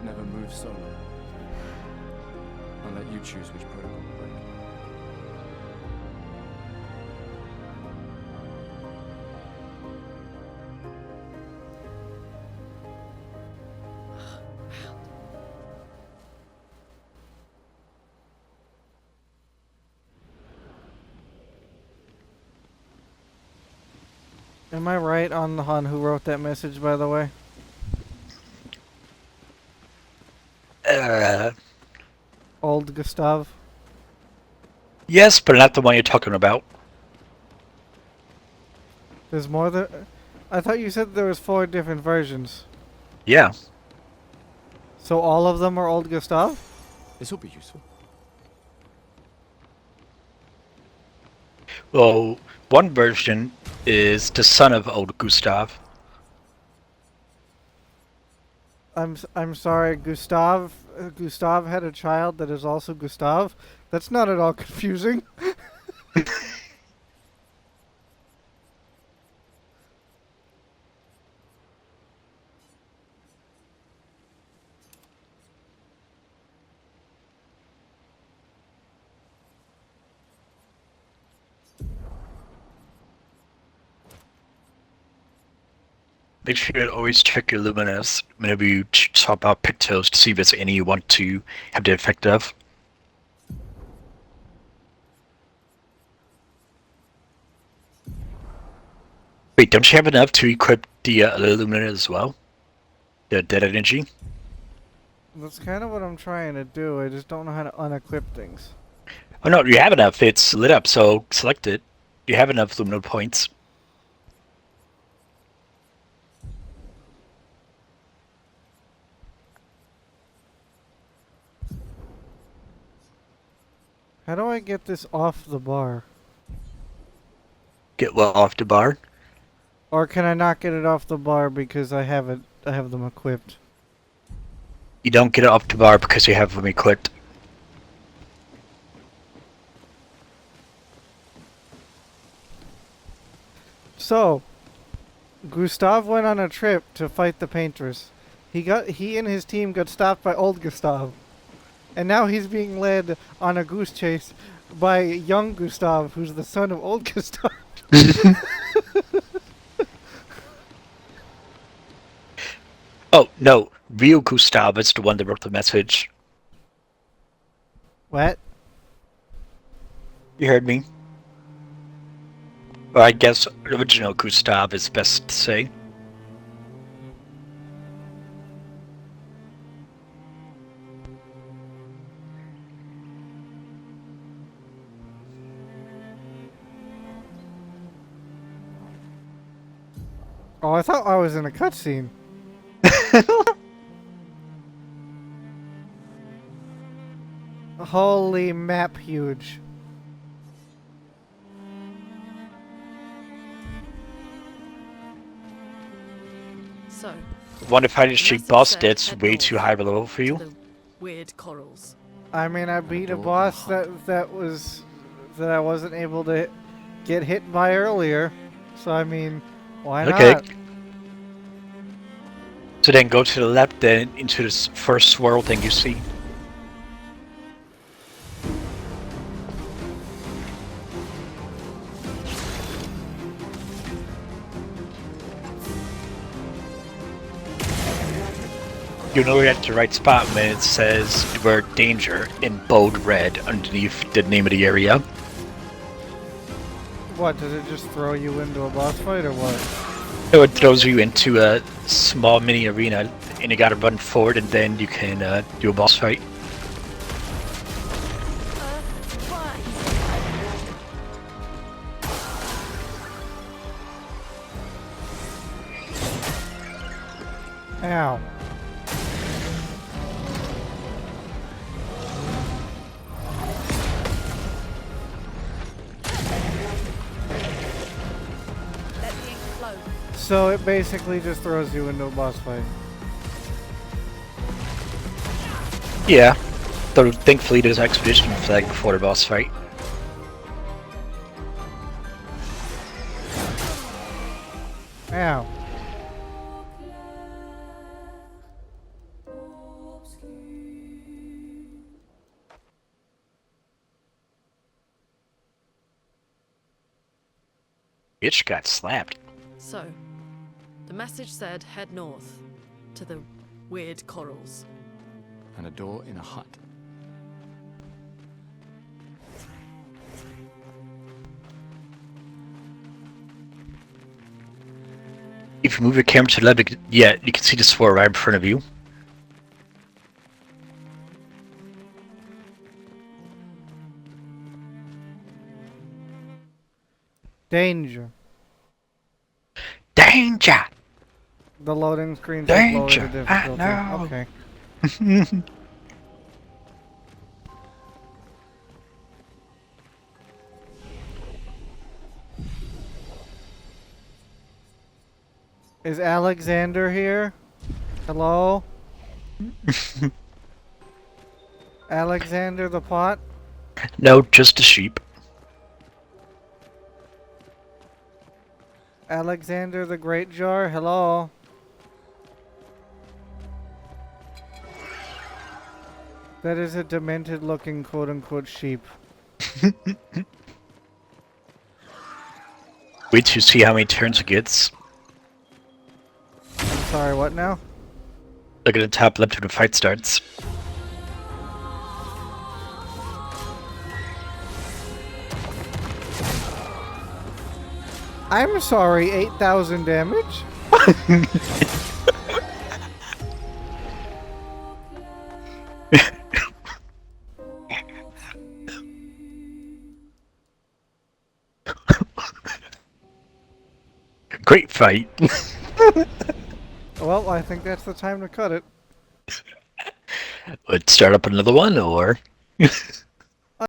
never move solo. I'll let you choose which protocol to break. Am I right on who wrote that message, by the way? Old Gustav? Yes, but not the one you're talking about. There's more than... I thought you said there was 4 different versions. Yeah. So all of them are Old Gustav? This will be useful. Well, one version is the son of old Gustav. I'm sorry, Gustav had a child that is also Gustav? That's not at all confusing. Make sure you always check your luminous whenever you swap out pictos to see if there's any you want to have the effect of. Wait, don't you have enough to equip the other luminous as well? The dead energy? That's kind of what I'm trying to do. I just don't know how to unequip things. Oh no, you have enough. It's lit up, so select it. You have enough luminous points. How do I get this off the bar? Get well off the bar. Or can I not get it off the bar because I have them equipped? You don't get it off the bar because you have them equipped. So, Gustav went on a trip to fight the paintress. He and his team got stopped by old Gustav. And now he's being led on a goose chase by young Gustav, who's the son of old Gustav. Oh, no. Real Gustav is the one that wrote the message. What? You heard me? Or I guess original Gustav is best to say. Oh, I thought I was in a cutscene. Holy map huge. So, Wonder if I just cheap boss said that's head way north too high of a level for to you. the weird corals. I mean, I beat a boss that I wasn't able to get hit by earlier. So I mean, why Okay. not? So then go to the left, then into this first swirl thing you see. You know you're at the right spot when it says the word danger in bold red underneath the name of the area. What, does it just throw you into a boss fight or what? So it throws you into a small mini arena and you gotta run forward and then you can do a boss fight. Ow. Let the ink flow. So it basically just throws you into a boss fight. Yeah, though thankfully there's an expedition flag before the boss fight. Ow. Bitch got slapped. So, the message said head north to the weird corals. And a door in a hut. If you move your camera to the left, yeah, you can see the swirl right in front of you. Danger. Danger! The loading screen says lower the Danger! difficulty. No! Okay. Is Alexander here? Hello? Alexander the pot? No, just a sheep. Alexander the Great Jar? Hello? That is a demented looking quote-unquote sheep. Wait to see how many turns it gets. I'm sorry, what now? Look at the top left when the fight starts. I'm sorry, 8,000 damage? Great fight. Well, I think that's the time to cut it. Let's start up another one, or...